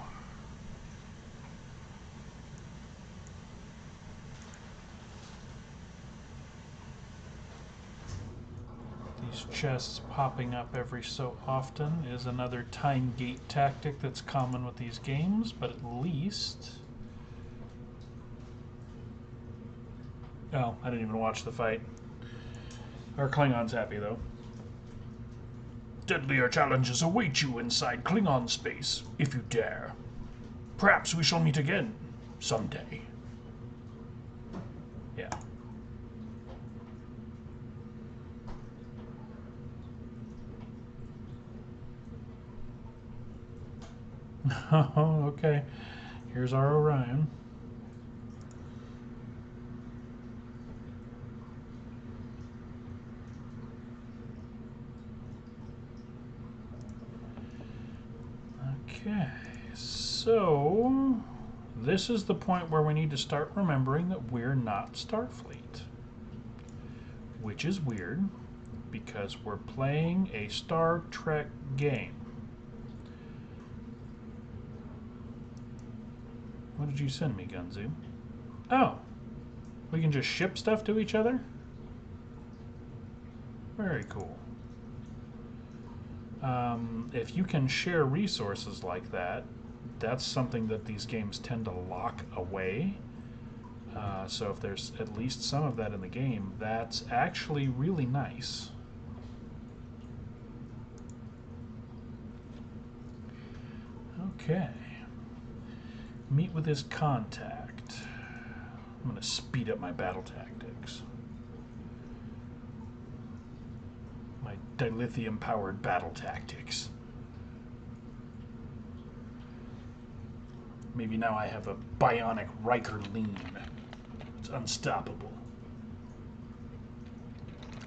These chests popping up every so often is another time gate tactic that's common with these games, but at least... Oh, I didn't even watch the fight. Our Klingon's happy, though. Deadlier challenges await you inside Klingon space, if you dare. Perhaps we shall meet again, someday. Yeah. Oh, okay. Here's our Orion. Okay, so this is the point where we need to start remembering that we're not Starfleet, which is weird because we're playing a Star Trek game. What did you send me, Gunzu? Oh, we can just ship stuff to each other? Very cool. If you can share resources like that, that's something that these games tend to lock away. So if there's at least some of that in the game, that's actually really nice. Okay. Meet with his contact. I'm going to speed up my battle tactics. My dilithium-powered battle tactics. Maybe now I have a bionic Riker lean. It's unstoppable.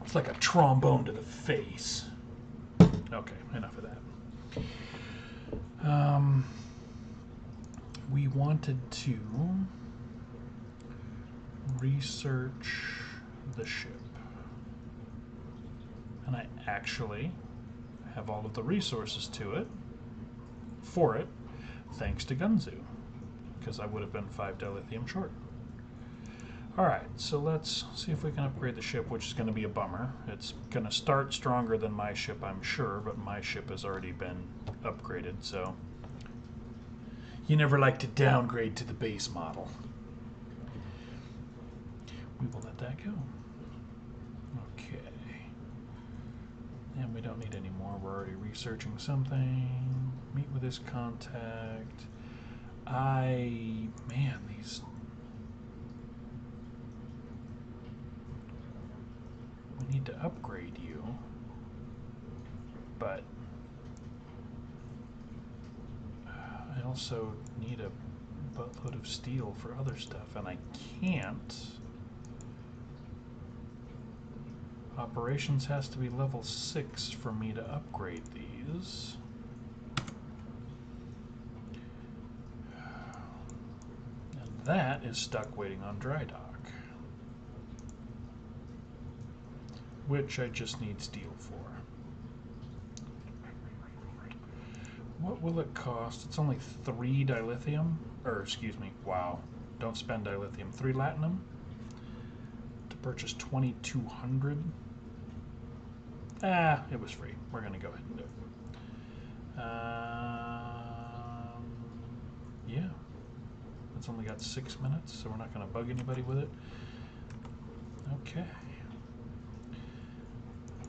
It's like a trombone to the face. Okay, enough of that. We wanted to research the ship. And I actually have all of the resources for it, thanks to Gunzu, because I would have been 5 dilithium short. Alright, so let's see if we can upgrade the ship, which is going to be a bummer. It's going to start stronger than my ship, I'm sure, but my ship has already been upgraded, so you never like to downgrade to the base model. We will let that go. Okay. And we don't need any more. We're already researching something. Meet with his contact. Man, these... We need to upgrade you. But... I also need a buttload of steel for other stuff, and I can't. Operations has to be level 6 for me to upgrade these. And that is stuck waiting on dry dock, which I just need steel for. What will it cost? It's only 3 dilithium, or excuse me, wow, don't spend dilithium, 3 latinum to purchase 2200. It was free. We're going to go ahead and do it. Yeah. It's only got 6 minutes, so we're not going to bug anybody with it. Okay.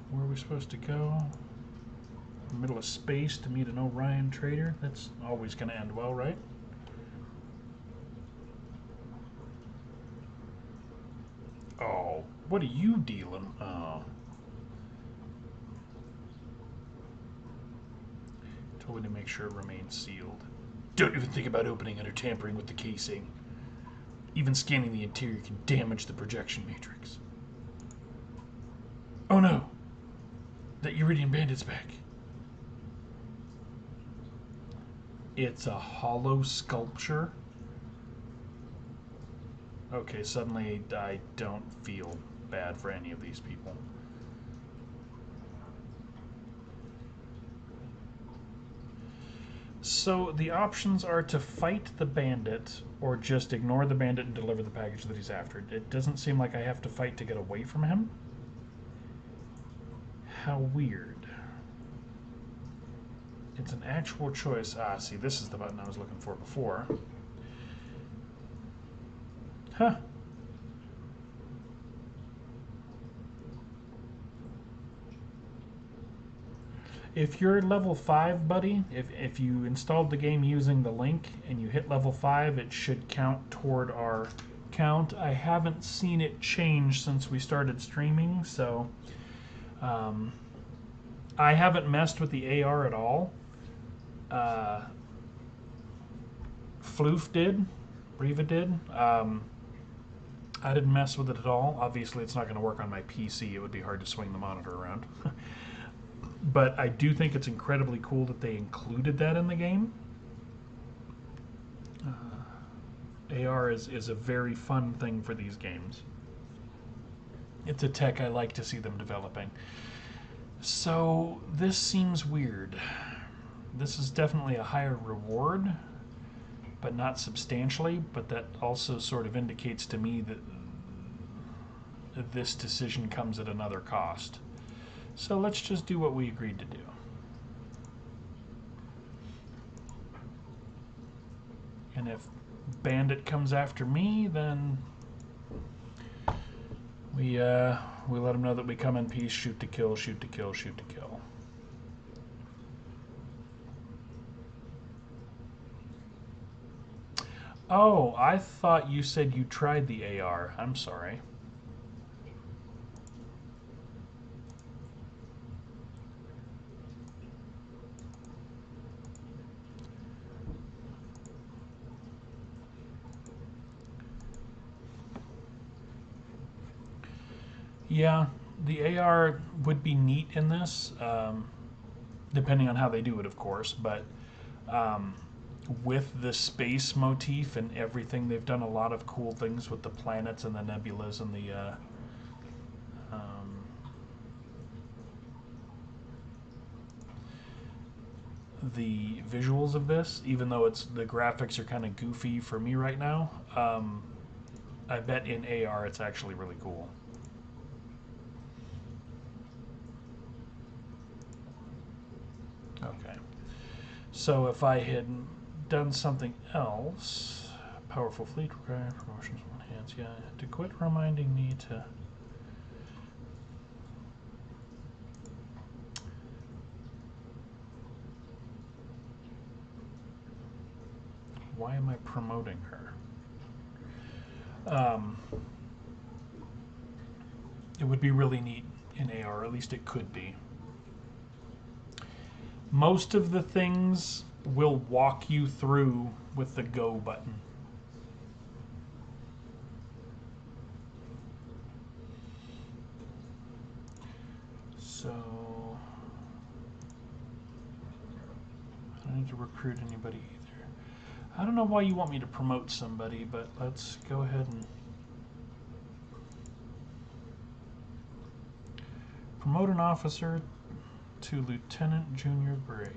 Where are we supposed to go? Middle of space to meet an Orion trader. That's always going to end well, right? Oh, what are you dealing? Oh. Told me to make sure it remains sealed. Don't even think about opening it or tampering with the casing. Even scanning the interior can damage the projection matrix. Oh no! That Uridian bandit's back. It's a hollow sculpture. Okay, suddenly I don't feel bad for any of these people. So the options are to fight the bandit or just ignore the bandit and deliver the package that he's after. It doesn't seem like I have to fight to get away from him. How weird. It's an actual choice. See, this is the button I was looking for before. Huh. If you're level 5, buddy, if you installed the game using the link and you hit level 5, it should count toward our count. I haven't seen it change since we started streaming, so I haven't messed with the AR at all. Floof did. Riva did. I didn't mess with it at all. Obviously, it's not going to work on my PC. It would be hard to swing the monitor around. But I do think it's incredibly cool that they included that in the game. AR is a very fun thing for these games. It's a tech I like to see them developing. So this seems weird. This is definitely a higher reward, but not substantially, but that also sort of indicates to me that this decision comes at another cost. So let's just do what we agreed to do. And if Bandit comes after me, then we let him know that we come in peace, shoot to kill, shoot to kill, shoot to kill. Oh, I thought you said you tried the AR. I'm sorry. Yeah, the AR would be neat in this, depending on how they do it, of course, but with the space motif and everything, they've done a lot of cool things with the planets and the nebulas and the visuals of this, even though the graphics are kind of goofy for me right now. I bet in AR it's actually really cool. Okay, so if I had done something else, powerful fleet promotions will enhance. Yeah, to quit reminding me to. Why am I promoting her? It would be really neat in AR, at least it could be. Most of the things will walk you through with the go button. So I don't need to recruit anybody either. I don't know why you want me to promote somebody, but let's go ahead and promote an officer to Lieutenant Junior grade.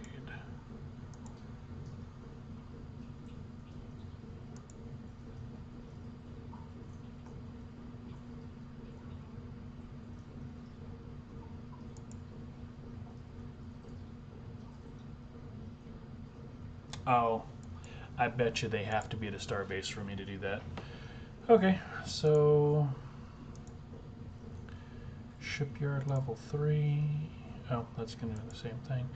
Oh, I bet you they have to be at a starbase for me to do that. Okay, so shipyard level 3. Oh, that's going to do the same thing.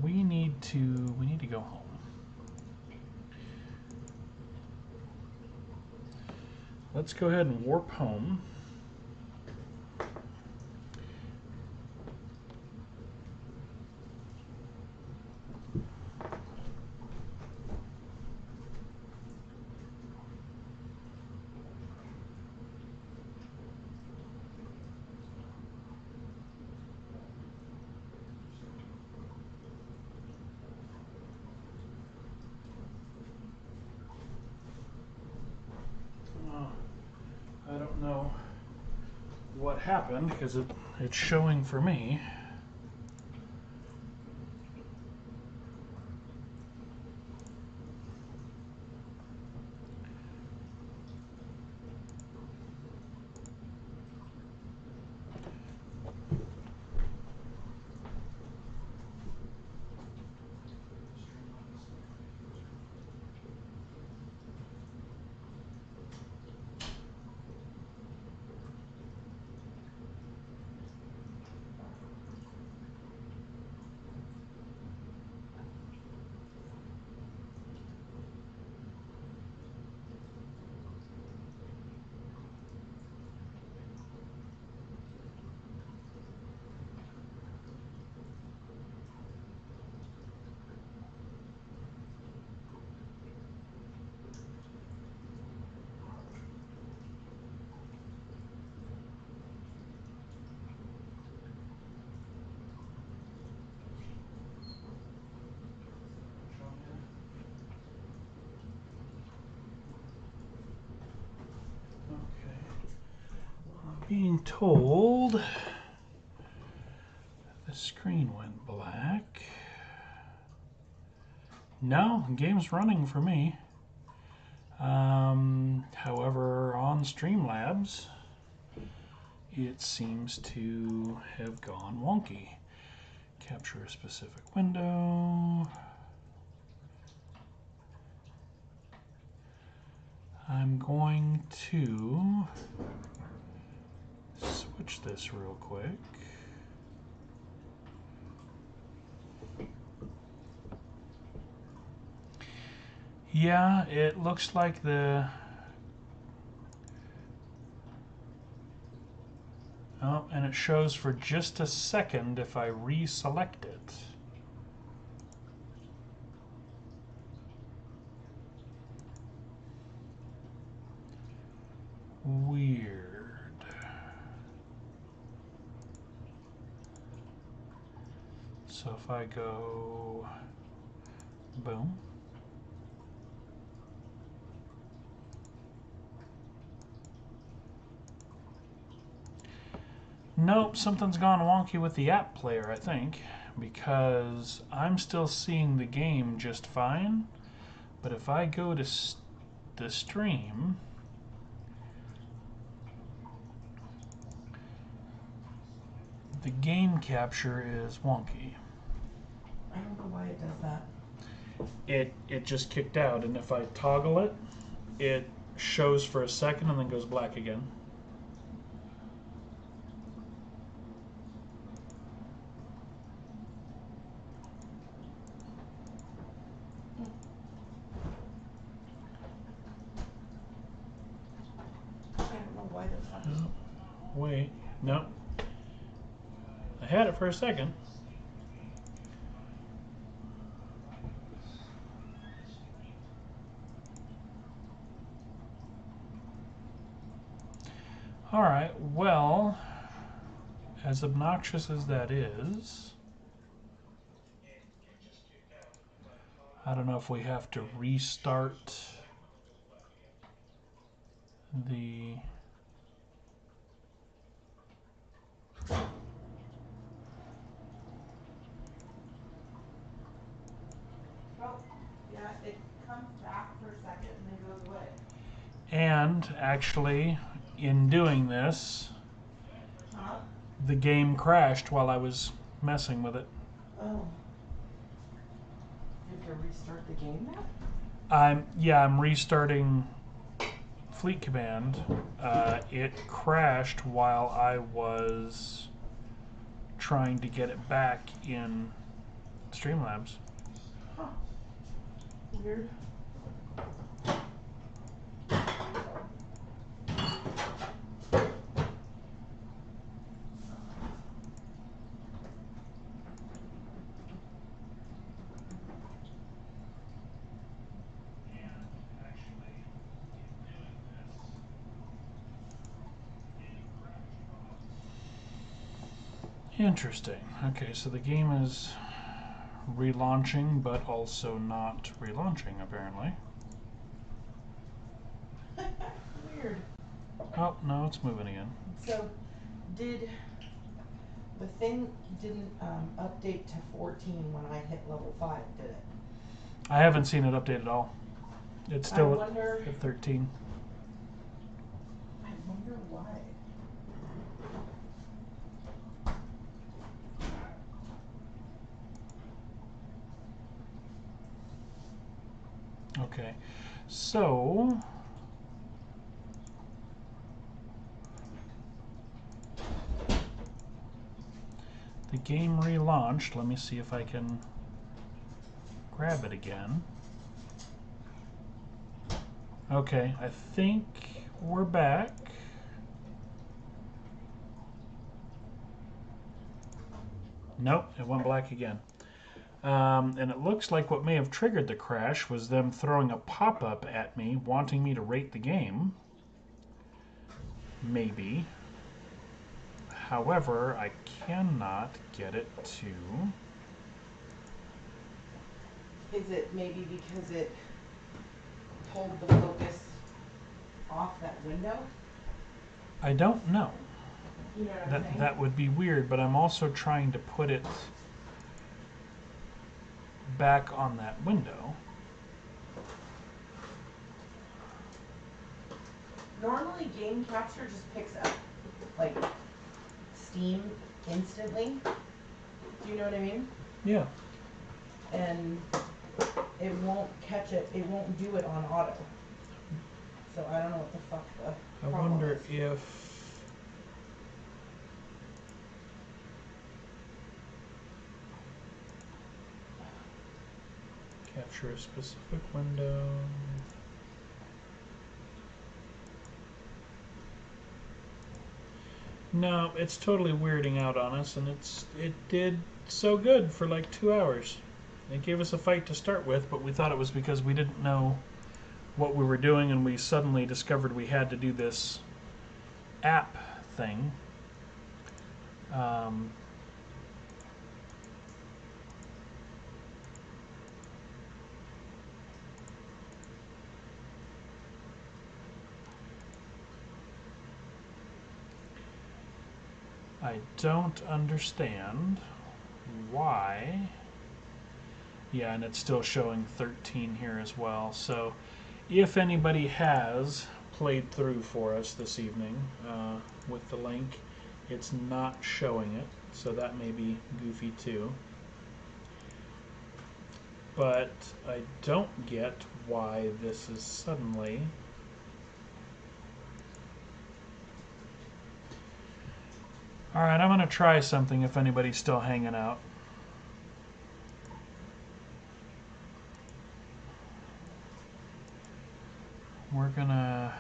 We need to go home. Let's go ahead and warp home. I don't know what happened because it's showing for me. being told the screen went black. No, the game's running for me. However, on Streamlabs, it seems to have gone wonky. Capture a specific window. I'm going to switch this real quick. Yeah, it looks like the... Oh, and it shows for just a second if I reselect it. Weird. So if I go... Boom. Nope, something's gone wonky with the app player, I think, because I'm still seeing the game just fine, but if I go to the stream, the game capture is wonky. I don't know why it does that. It just kicked out, and if I toggle it, it shows for a second and then goes black again. I don't know why that's happening. Wait, no. I had it for a second. Alright, well, as obnoxious as that is, I don't know if we have to restart the... Oh, yeah, it comes back for a second and then goes away. And actually, in doing this, Huh? the game crashed while I was messing with it. Oh. You have to restart the game now? I'm restarting Fleet Command. It crashed while I was trying to get it back in Streamlabs. Huh. Weird. Interesting. Okay, so the game is relaunching, but also not relaunching, apparently. Weird. Oh, no, it's moving again. So, did the thing didn't update to 14 when I hit level 5, did it? I haven't seen it update at all. It's I still wonder. at 13. I wonder why. Okay, so the game relaunched. Let me see if I can grab it again. Okay, I think we're back. Nope, it went black again. And it looks like what may have triggered the crash was them throwing a pop-up at me, wanting me to rate the game. Maybe. However, I cannot get it to... Is it maybe because it pulled the focus off that window? I don't know. You know what I'm saying? That would be weird, but I'm also trying to put it back on that window. Normally, Game Capture just picks up like Steam instantly. Do you know what I mean? Yeah. And it won't catch it. It won't do it on auto. So I don't know what the fuck the I problem wonder is. if capture a specific window. No, it's totally weirding out on us, and it did so good for like 2 hours. It gave us a fight to start with, but we thought it was because we didn't know what we were doing, and we suddenly discovered we had to do this app thing. I don't understand why. Yeah, and it's still showing 13 here as well. So if anybody has played through for us this evening with the link, it's not showing it. So that may be goofy too. But I don't get why this is suddenly... Alright, I'm going to try something if anybody's still hanging out. We're going to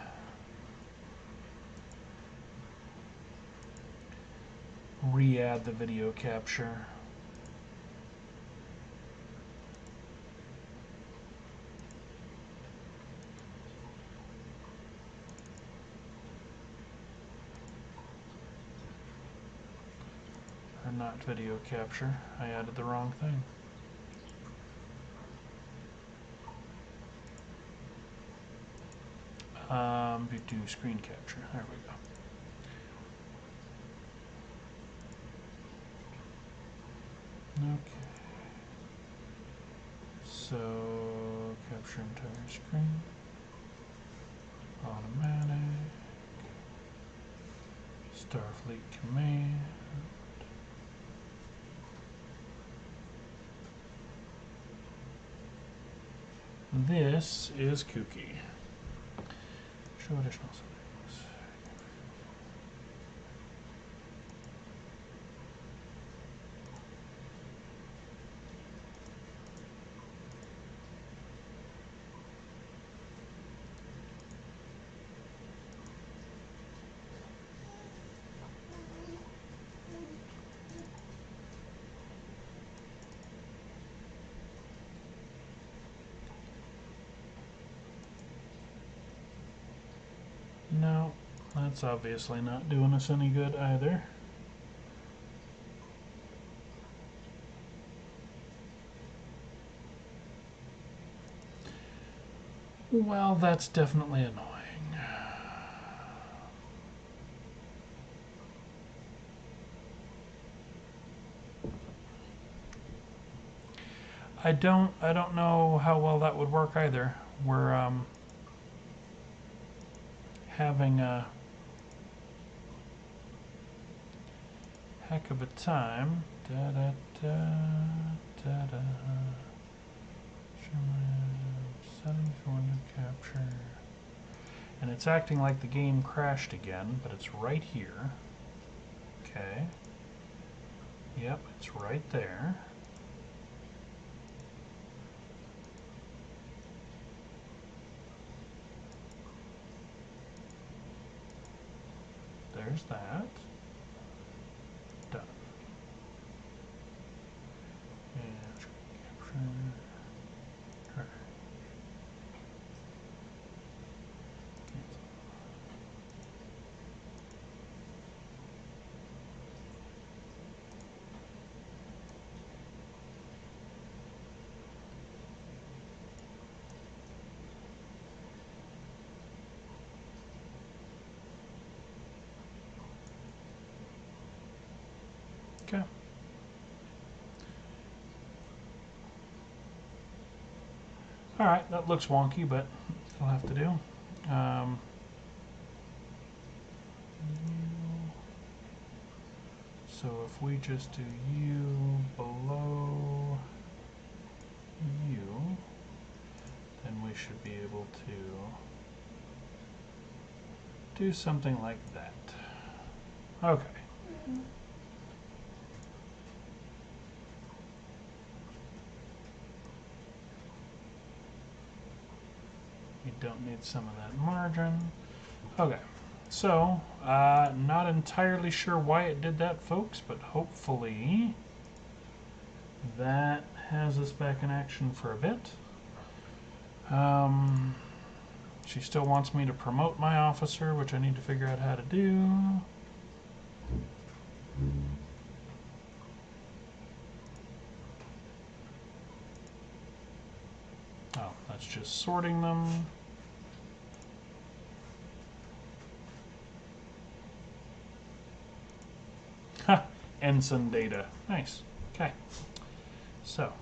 re-add the video capture. Or not video capture. I added the wrong thing. Do screen capture. There we go. Okay. So capture entire screen. Automatic. Starfleet command. This is kooky. Show additional settings. No, that's obviously not doing us any good either. Well, that's definitely annoying. I don't know how well that would work either. We're having a heck of a time. Da da da da da. Settings for window capture. And it's acting like the game crashed again, but it's right here. Okay. Yep, it's right there. There's that. Done. And screen capture. Right. Okay. All right, that looks wonky, but it'll have to do. So if we just do U below U, then we should be able to do something like that. Okay. You don't need some of that margin. Okay. So, not entirely sure why it did that, folks, but hopefully that has us back in action for a bit. She still wants me to promote my officer, which I need to figure out how to do. Oh, that's just sorting them. Ha! Ensign data. Nice. Okay. So.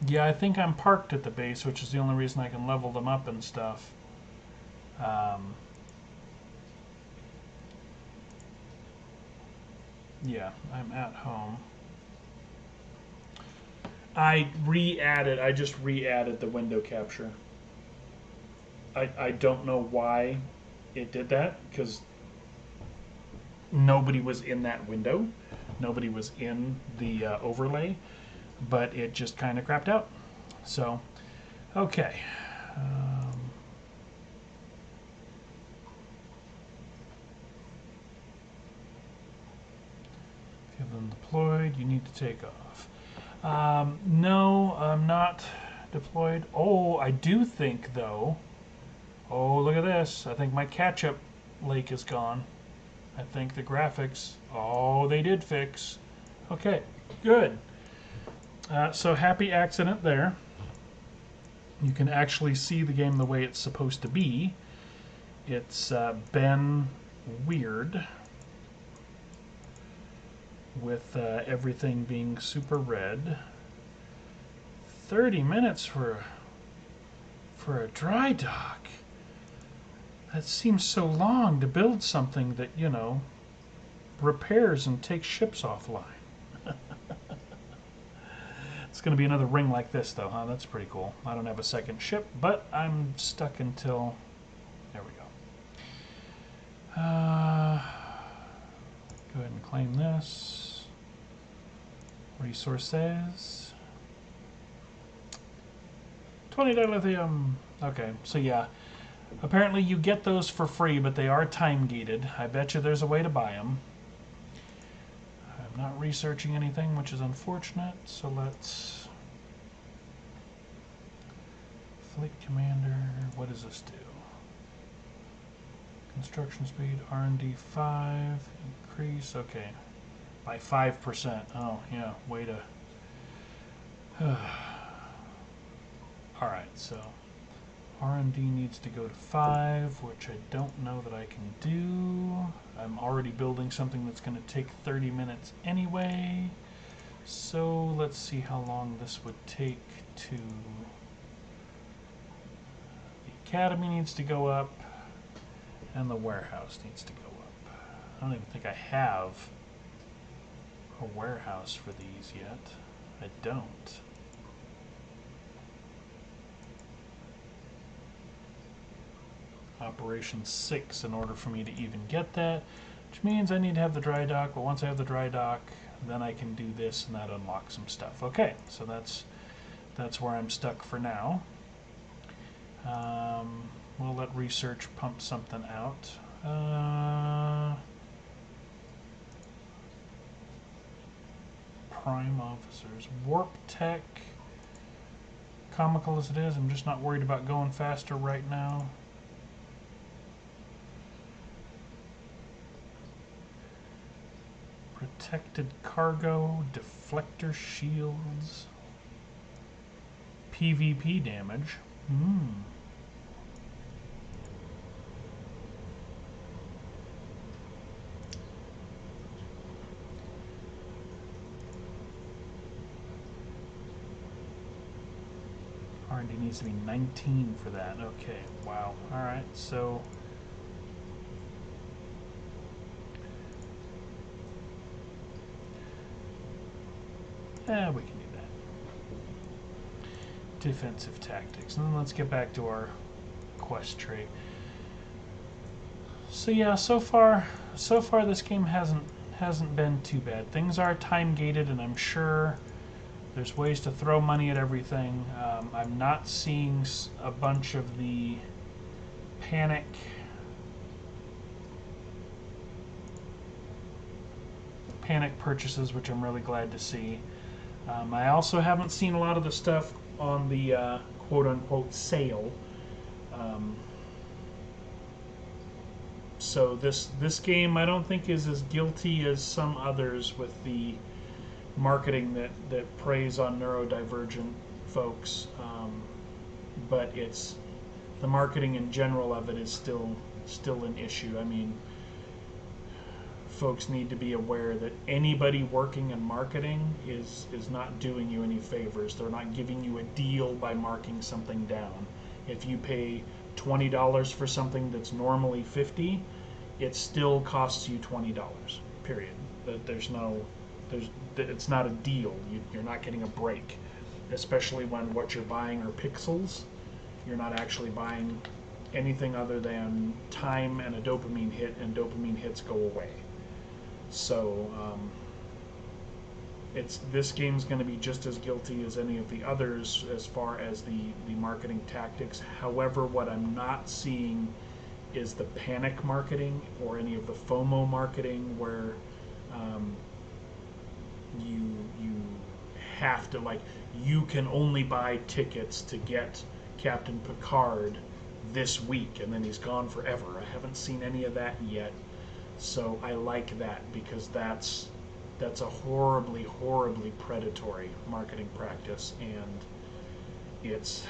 Yeah, I think I'm parked at the base, which is the only reason I can level them up and stuff. Yeah, I'm at home. I just re-added the window capture. I don't know why it did that, because nobody was in that window. Nobody was in the overlay, but it just kind of crapped out. So, okay. Give them deployed. You need to take off. No, I'm not deployed. Oh, I do think, though. Oh, look at this. I think my catch-up lake is gone. I think the graphics... Oh, they did fix. Okay, good. So happy accident there. You can actually see the game the way it's supposed to be. It's been weird with everything being super red. 30 minutes for a dry dock. That seems so long to build something that, you know, repairs and takes ships offline. It's going to be another ring like this, though, huh? That's pretty cool. I don't have a second ship, but I'm stuck until... There we go. Go ahead and claim this. Resources. 20 dilithium. Okay, so yeah. Apparently you get those for free, but they are time-gated. I bet you there's a way to buy them. I'm not researching anything, which is unfortunate, so let's... Fleet Commander, what does this do? Construction speed, R&D 5, increase, okay. By 5%. Oh, yeah, way to... Alright, so... R&D needs to go to 5, which I don't know that I can do. I'm already building something that's going to take 30 minutes anyway. So let's see how long this would take to... The Academy needs to go up, and the warehouse needs to go up. I don't even think I have a warehouse for these yet. I don't. Operation 6 in order for me to even get that, which means I need to have the dry dock, but once I have the dry dock, then I can do this and that unlocks some stuff. Okay, so that's where I'm stuck for now. We'll let research pump something out. Prime officers. Warp tech. Comical as it is, I'm just not worried about going faster right now. Protected cargo, deflector shields. PvP damage. Hmm. R&D needs to be 19 for that. Okay, wow. Alright, so... yeah, we can do that. Defensive tactics. And then let's get back to our quest tree. So yeah, so far this game hasn't been too bad. Things are time gated, and I'm sure there's ways to throw money at everything. I'm not seeing a bunch of the panic purchases, which I'm really glad to see. I also haven't seen a lot of the stuff on the quote-unquote sale. So this game I don't think is as guilty as some others with the marketing that preys on neurodivergent folks, but it's the marketing in general of it is still an issue. I mean, folks need to be aware that anybody working in marketing is not doing you any favors. They're not giving you a deal by marking something down. If you pay $20 for something that's normally $50, it still costs you $20. Period. It's not a deal. You're not getting a break, especially when what you're buying are pixels. You're not actually buying anything other than time and a dopamine hit, and dopamine hits go away. So this game's going to be just as guilty as any of the others as far as the marketing tactics. However, what I'm not seeing is the panic marketing or any of the FOMO marketing where you have to, like, you can only buy tickets to get Captain Picard this week and then he's gone forever. I haven't seen any of that yet. So I like that, because that's a horribly predatory marketing practice, and it's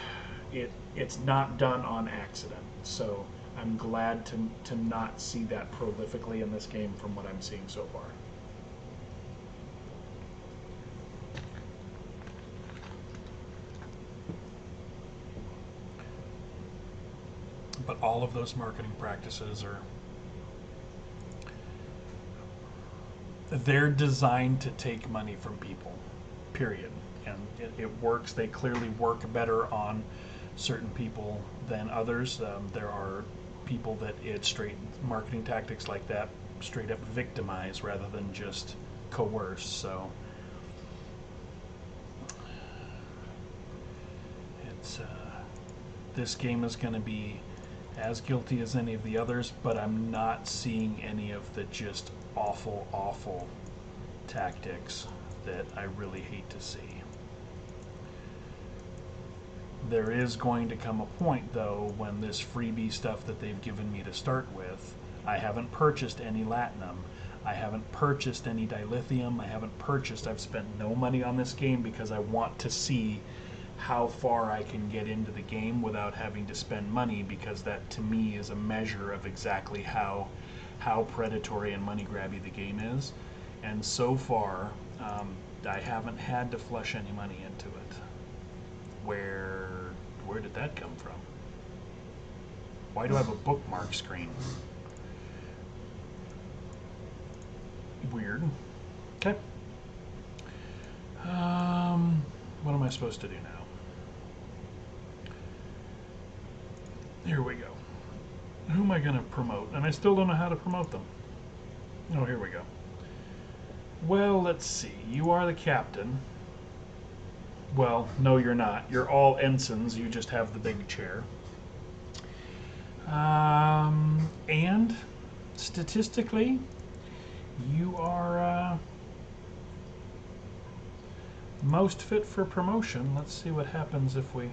not done on accident. So I'm glad to not see that prolifically in this game from what I'm seeing so far. But all of those marketing practices they're designed to take money from people, period. And it works. They clearly work better on certain people than others. There are people that marketing tactics like that straight up victimize rather than just coerce. So it's this game is going to be as guilty as any of the others, but I'm not seeing any of the just awful tactics that I really hate to see. There is going to come a point, though, when this freebie stuff that they've given me to start with, I haven't purchased any Latinum, I haven't purchased any dilithium, I've spent no money on this game because I want to see how far I can get into the game without having to spend money, because that to me is a measure of exactly how predatory and money grabby the game is. And so far I haven't had to flush any money into it. Where did that come from? Why do I have a bookmark screen? Weird. Okay. What am I supposed to do now? Here we go. Who am I going to promote? And I still don't know how to promote them. Oh, here we go. Well, let's see. You are the captain. Well, no, you're not. You're all ensigns. You just have the big chair. And statistically, you are most fit for promotion. Let's see what happens if we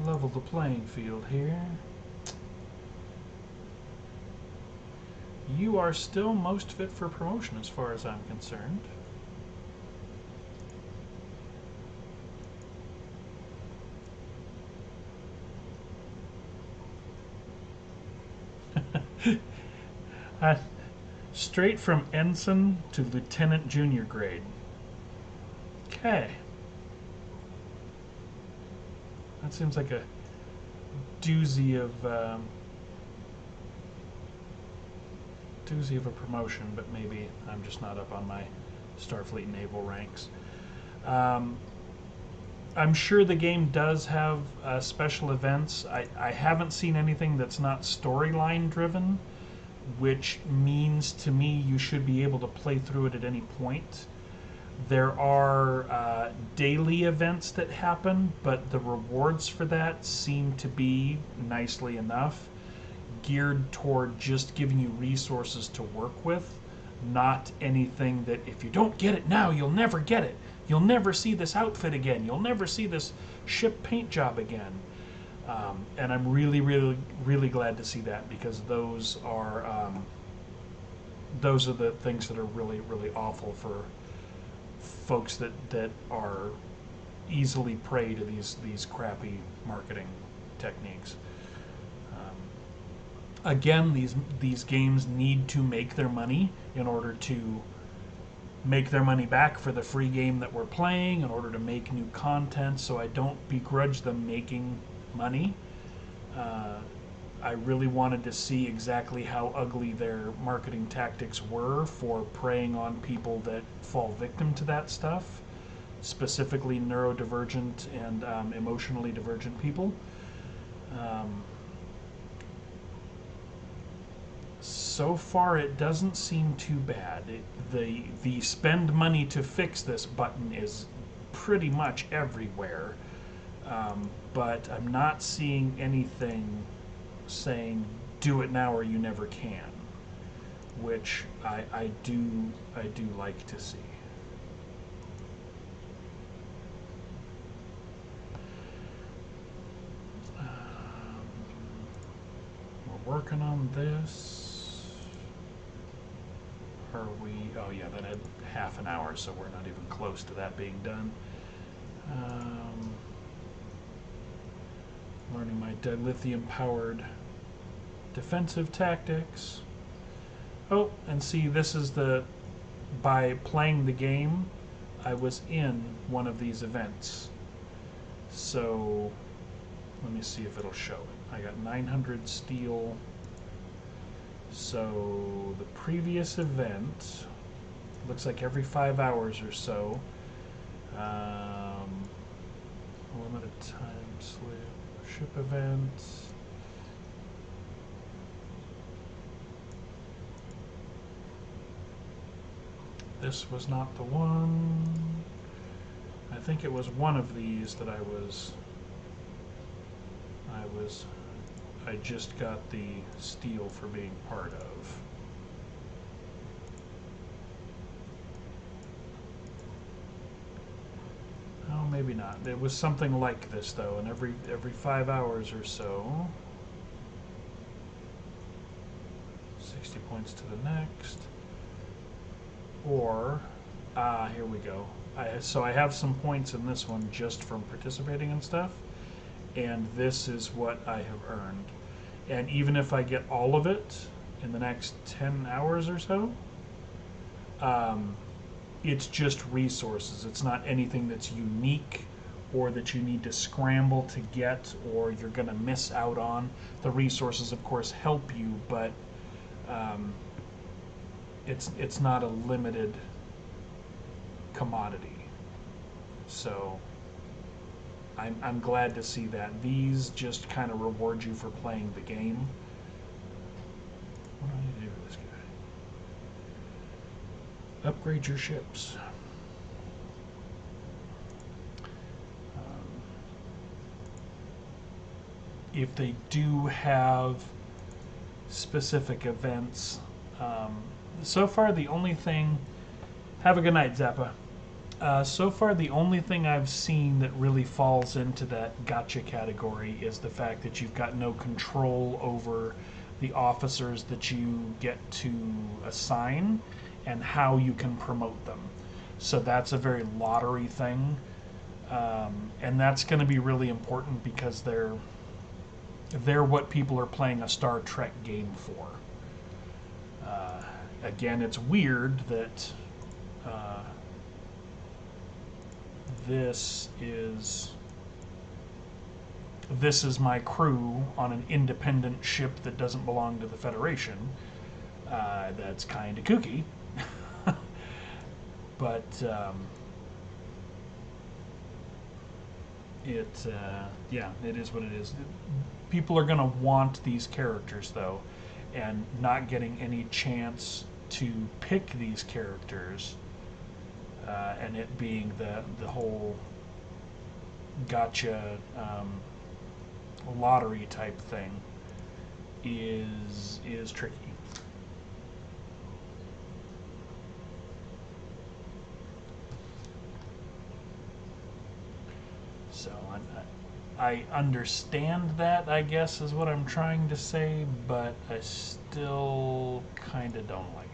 level the playing field here. You are still most fit for promotion as far as I'm concerned. Uh, straight from ensign to lieutenant junior grade. Okay. That seems like a doozy of a promotion, but maybe I'm just not up on my Starfleet naval ranks. I'm sure the game does have special events. I haven't seen anything that's not storyline driven, which means to me you should be able to play through it at any point. There are daily events that happen, but the rewards for that seem to be, nicely enough, geared toward just giving you resources to work with, not anything that if you don't get it now, you'll never get it. You'll never see this outfit again. You'll never see this ship paint job again. And I'm really, really, really glad to see that, because those are the things that are really, really awful for folks that are easily prey to these crappy marketing techniques. Again, these games need to make their money in order to make their money back for the free game that we're playing, in order to make new content, so I don't begrudge them making money. I really wanted to see exactly how ugly their marketing tactics were for preying on people that fall victim to that stuff, specifically neurodivergent and emotionally divergent people. So far, it doesn't seem too bad. The spend money to fix this button is pretty much everywhere, but I'm not seeing anything saying do it now or you never can, which I do like to see. We're working on this. Are we? Oh yeah, that had half an hour, so we're not even close to that being done. Learning my dilithium-powered defensive tactics. Oh, and see, this is by playing the game, I was in one of these events. So, let me see if it'll show it. I got 900 steel. So, the previous event, looks like every 5 hours or so, limited time slip, ship event. This was not the one. I think it was one of these that I just got the steel for being part of. Oh, maybe not. It was something like this though, and every 5 hours or so. 60 points to the next. Or, here we go. So I have some points in this one just from participating in stuff, and this is what I have earned. And even if I get all of it in the next 10 hours or so, it's just resources. It's not anything that's unique or that you need to scramble to get or you're going to miss out on. The resources, of course, help you, but it's not a limited commodity. So I'm glad to see that. These just kind of reward you for playing the game. What do I need to do with this guy? Upgrade your ships. If they do have specific events, so far the only thing. Have a good night, Zappa. So far, the only thing I've seen that really falls into that gotcha category is the fact that you've got no control over the officers that you get to assign and how you can promote them. So that's a very lottery thing, and that's going to be really important because they're what people are playing a Star Trek game for. Again, it's weird that uh, this is my crew on an independent ship that doesn't belong to the Federation. That's kind of kooky. But yeah, it is what it is. People are going to want these characters, though, and not getting any chance to pick these characters, and it being the whole gotcha lottery type thing is tricky. So I understand that, I guess, is what I'm trying to say, but I still kind of don't like it.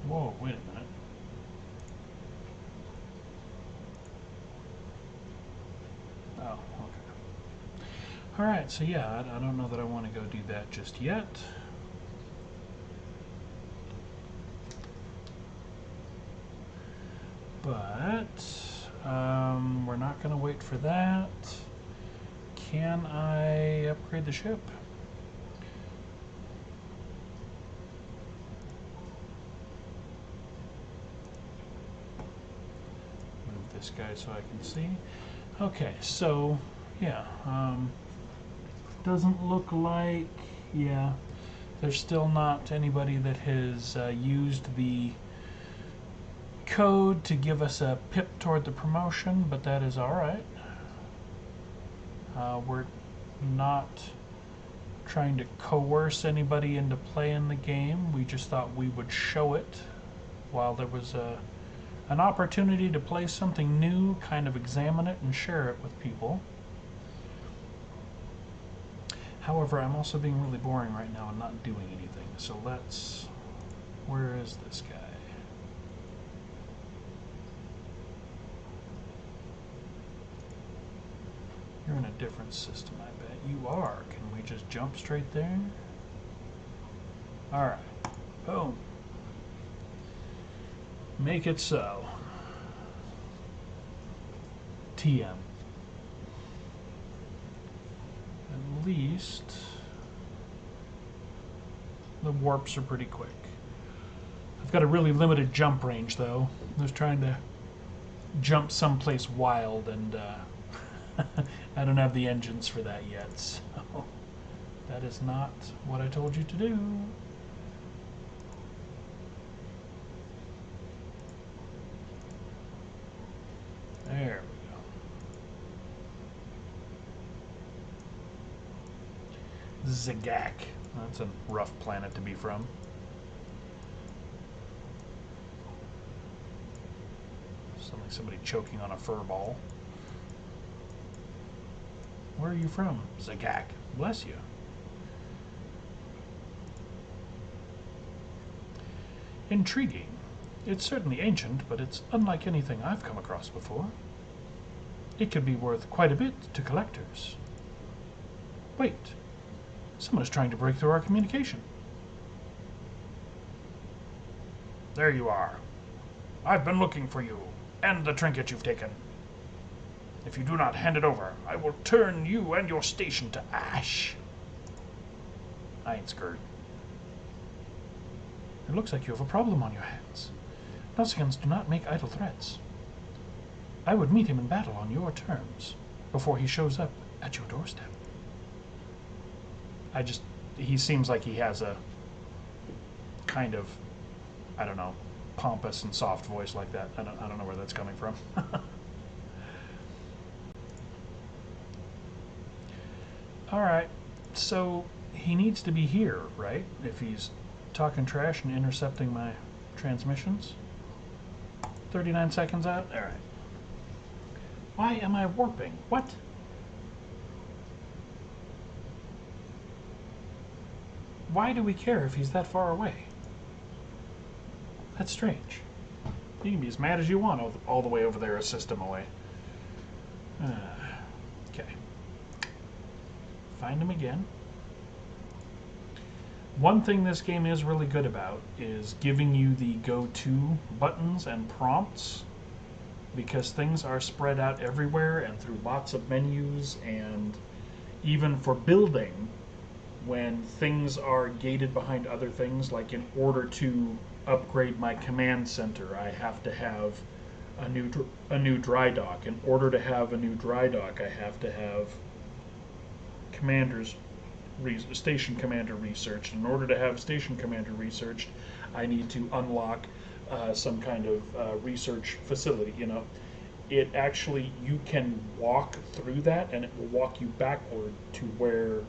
Whoa, wait a minute. Oh, okay. Alright, so yeah, I don't know that I want to go do that just yet. But, we're not going to wait for that. Can I upgrade the ship? This guy so I can see. Okay, so yeah, doesn't look like, yeah, there's still not anybody that has used the code to give us a pip toward the promotion, but that is alright. We're not trying to coerce anybody into playing the game. We just thought we would show it while there was an opportunity to play something new, kind of examine it and share it with people. However, I'm also being really boring right now and not doing anything. So let's... Where is this guy? You're in a different system, I bet. You are. Can we just jump straight there? Alright. Boom. Make it so. TM. At least the warps are pretty quick. I've got a really limited jump range, though. I was trying to jump someplace wild, and I don't have the engines for that yet, so that is not what I told you to do. There we go. Zagak. That's a rough planet to be from. Sounds like somebody choking on a fur ball. Where are you from? Zagak. Bless you. Intriguing. It's certainly ancient, but it's unlike anything I've come across before. It could be worth quite a bit to collectors. Wait. Someone is trying to break through our communication. There you are. I've been looking for you, and the trinket you've taken. If you do not hand it over, I will turn you and your station to ash. I ain't scared. It looks like you have a problem on your hands. Nausicaans do not make idle threats. I would meet him in battle on your terms, before he shows up at your doorstep. He seems like he has kind of, I don't know, pompous and soft voice like that. I don't know where that's coming from. All right, so he needs to be here, right? If he's talking trash and intercepting my transmissions. 39 seconds out? All right. Why am I warping? What? Why do we care if he's that far away? That's strange. You can be as mad as you want all the way over there a system away. Okay. Find him again. One thing this game is really good about is giving you the go-to buttons and prompts, because things are spread out everywhere and through lots of menus, and even for building, when things are gated behind other things, like in order to upgrade my command center, I have to have a new dry dock. In order to have a new dry dock, I have to have station commander researched. In order to have station commander researched, I need to unlock some kind of research facility. You know, it actually, you can walk through that, and it will walk you backward to where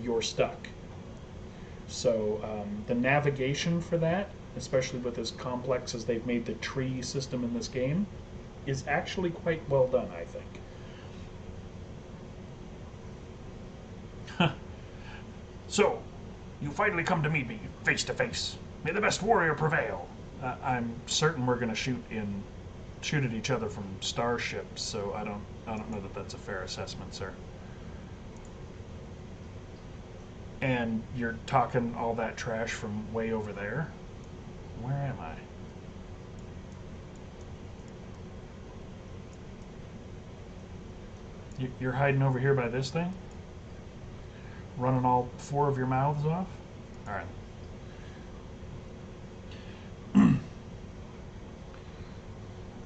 you're stuck. So the navigation for that, especially with as complex as they've made the tree system in this game, is actually quite well done, I think. So, you finally come to meet me face to face. May the best warrior prevail. I'm certain we're going to shoot at each other from starships, so I don't know that that's a fair assessment, sir. And you're talking all that trash from way over there? Where am I? You're hiding over here by this thing? Running all 4 of your mouths off? Alright.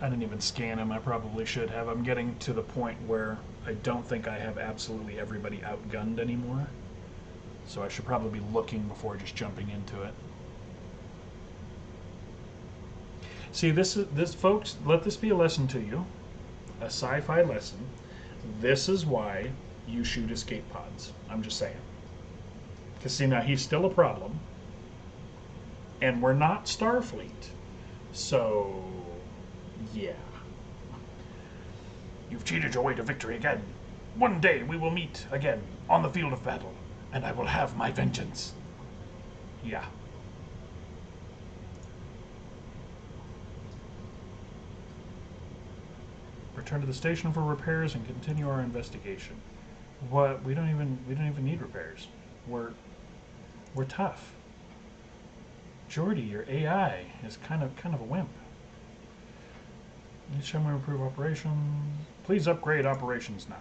I didn't even scan him. I probably should have. I'm getting to the point where I don't think I have absolutely everybody outgunned anymore. So I should probably be looking before just jumping into it. See, this folks, let this be a lesson to you. A sci-fi lesson. This is why you shoot escape pods. I'm just saying. Because see, now he's still a problem. And we're not Starfleet. So, yeah. You've cheated your way to victory again. One day we will meet again on the field of battle, and I will have my vengeance. Yeah. Return to the station for repairs and continue our investigation. What? We don't even need repairs. We're tough. Geordi, your AI is kind of a wimp. Each time we improve operations, please upgrade operations now.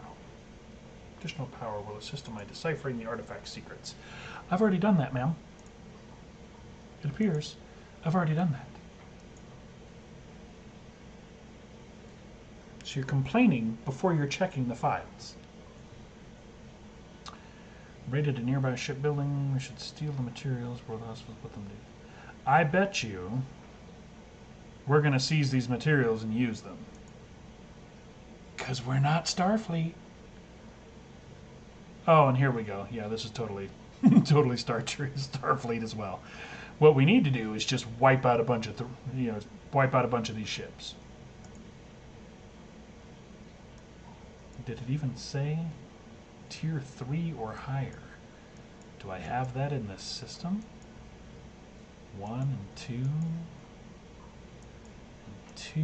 Additional power will assist in my deciphering the artifact secrets. I've already done that, ma'am. It appears I've already done that. So you're complaining before you're checking the files. Raided a nearby shipbuilding. We should steal the materials. Where else will put them to? I bet you we're going to seize these materials and use them. Because we're not Starfleet. Oh, and here we go. Yeah, this is totally totally Starfleet as well. What we need to do is just wipe out a bunch of wipe out a bunch of these ships. Did it even say tier 3 or higher? Do I have that in this system? 1 and 2 and 2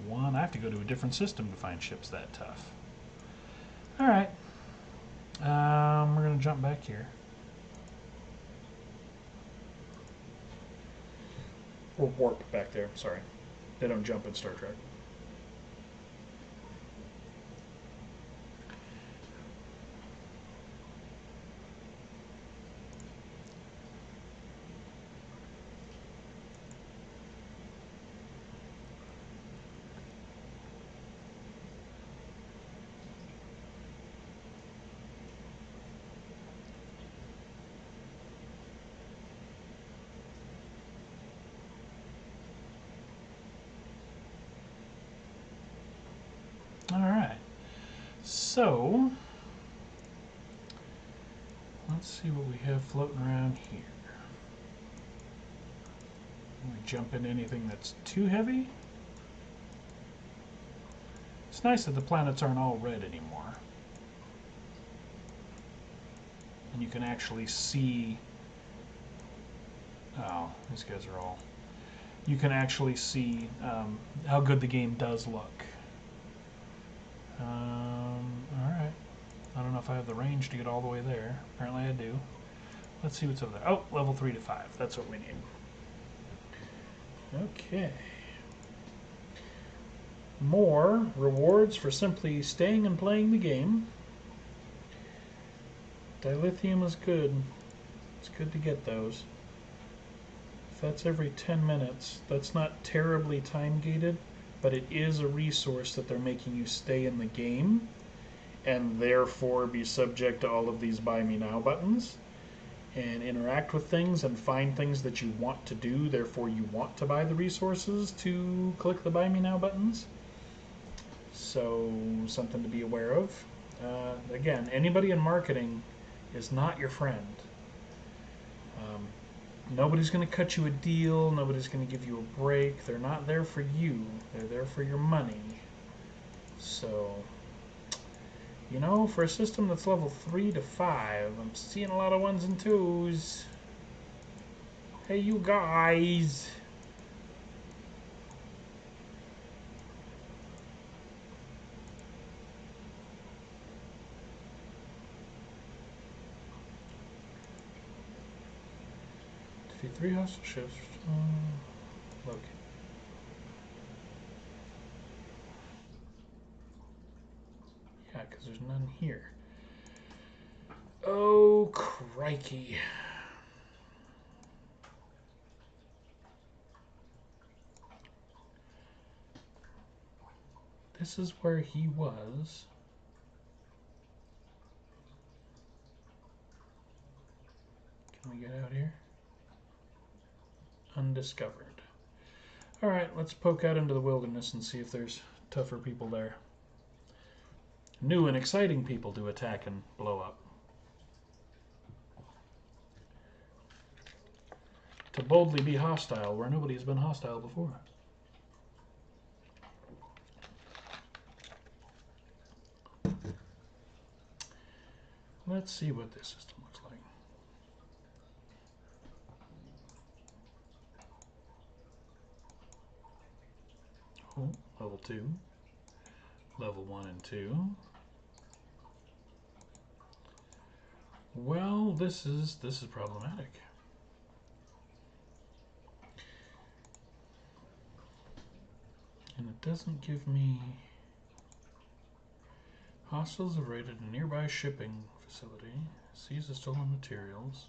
1. I have to go to a different system to find ships that tough. Alright. We're going to jump back here. Or warp back there, sorry. They don't jump in Star Trek. So, let's see what we have floating around here. Can we jump into anything that's too heavy? It's nice that the planets aren't all red anymore. And you can actually see... Oh, these guys are all... You can actually see how good the game does look. Alright. I don't know if I have the range to get all the way there. Apparently I do. Let's see what's over there. Oh, level 3 to 5. That's what we need. Okay. More rewards for simply staying and playing the game. Dilithium is good. It's good to get those. If that's every 10 minutes, that's not terribly time gated, but it is a resource that they're making you stay in the game and therefore be subject to all of these buy me now buttons and interact with things and find things that you want to do, therefore you want to buy the resources to click the buy me now buttons. So something to be aware of. Again, anybody in marketing is not your friend. Nobody's going to cut you a deal. Nobody's going to give you a break. They're not there for you. They're there for your money. So, you know, for a system that's level 3 to 5, I'm seeing a lot of 1s and 2s. Hey, you guys. Defeat 3 hostile ships. Locate. Yeah, because there's none here. Oh, crikey. This is where he was. Can we get out here? Undiscovered. Alright, let's poke out into the wilderness and see if there's tougher people there. New and exciting people to attack and blow up. To boldly be hostile where nobody has been hostile before. Let's see what this system looks like. Oh, level 2. Level 1 and 2. Well, this is problematic. And it doesn't give me... Hostiles have raided a nearby shipping facility, seize the stolen materials,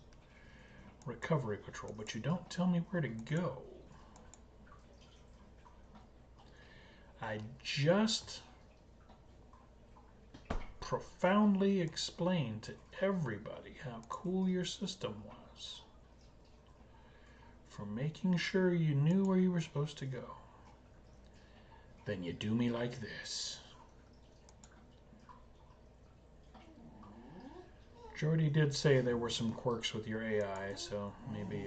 recovery patrol, but you don't tell me where to go. I just profoundly explained to everybody how cool your system was for making sure you knew where you were supposed to go. Then you do me like this. Jordy did say there were some quirks with your AI, so maybe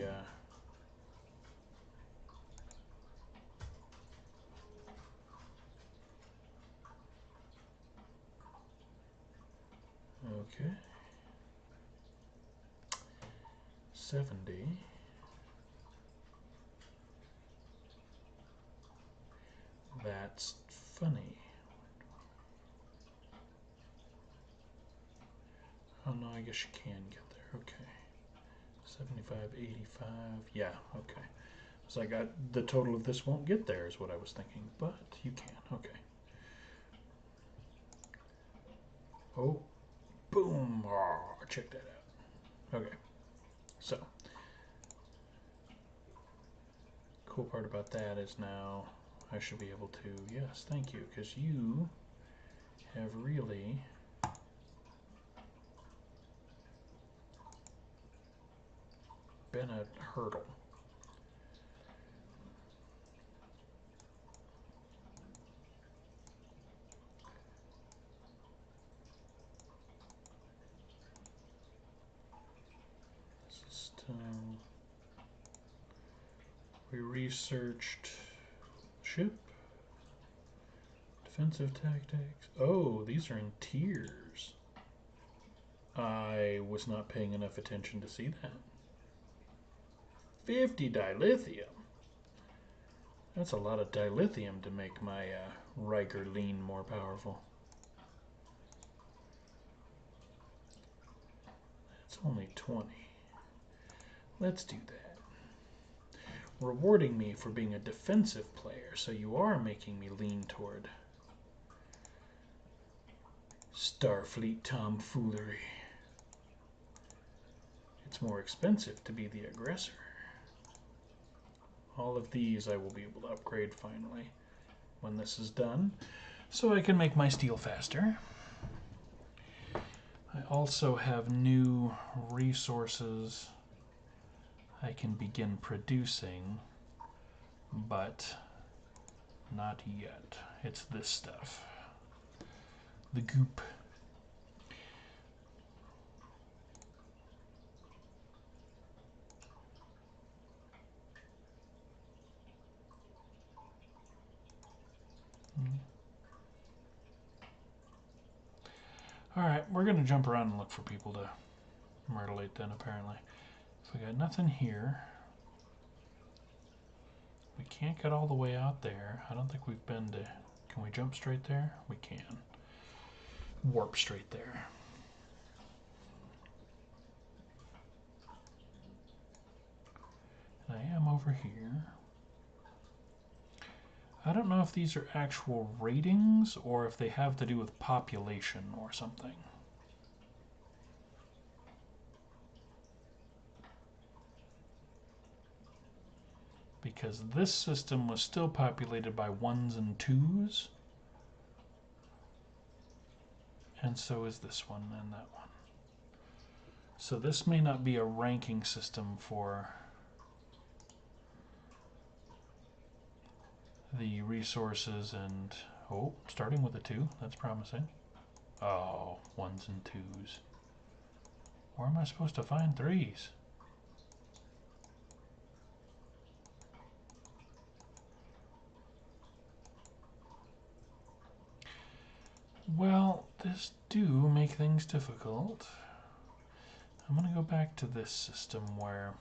okay. 70. That's funny. Oh no, I guess you can get there. Okay. 75, 85. Yeah, okay. So I got the total of this won't get there is what I was thinking, but you can. Okay. Oh, boom. Oh, check that out. Okay. So, cool part about that is now I should be able to, yes, thank you, because you have really been a hurdle. We researched ship, defensive tactics. Oh, these are in tiers. I was not paying enough attention to see that. 50 dilithium. That's a lot of dilithium to make my Riker lean more powerful. It's only 20. Let's do that. Rewarding me for being a defensive player, so you are making me lean toward Starfleet tomfoolery. It's more expensive to be the aggressor. All of these I will be able to upgrade finally when this is done, so I can make my steel faster. I also have new resources I can begin producing, but not yet. It's this stuff. The goop. Alright, we're going to jump around and look for people to myrtilate then, apparently. If we got nothing here, we can't get all the way out there. I don't think we've been to... Can we jump straight there? We can. Warp straight there. And I am over here. I don't know if these are actual ratings or if they have to do with population or something. Because this system was still populated by 1s and 2s. And so is this one and that one. So this may not be a ranking system for the resources and... Oh, starting with a 2. That's promising. Oh, 1s and 2s. Where am I supposed to find 3s? Well, this do make things difficult. I'm going to go back to this system where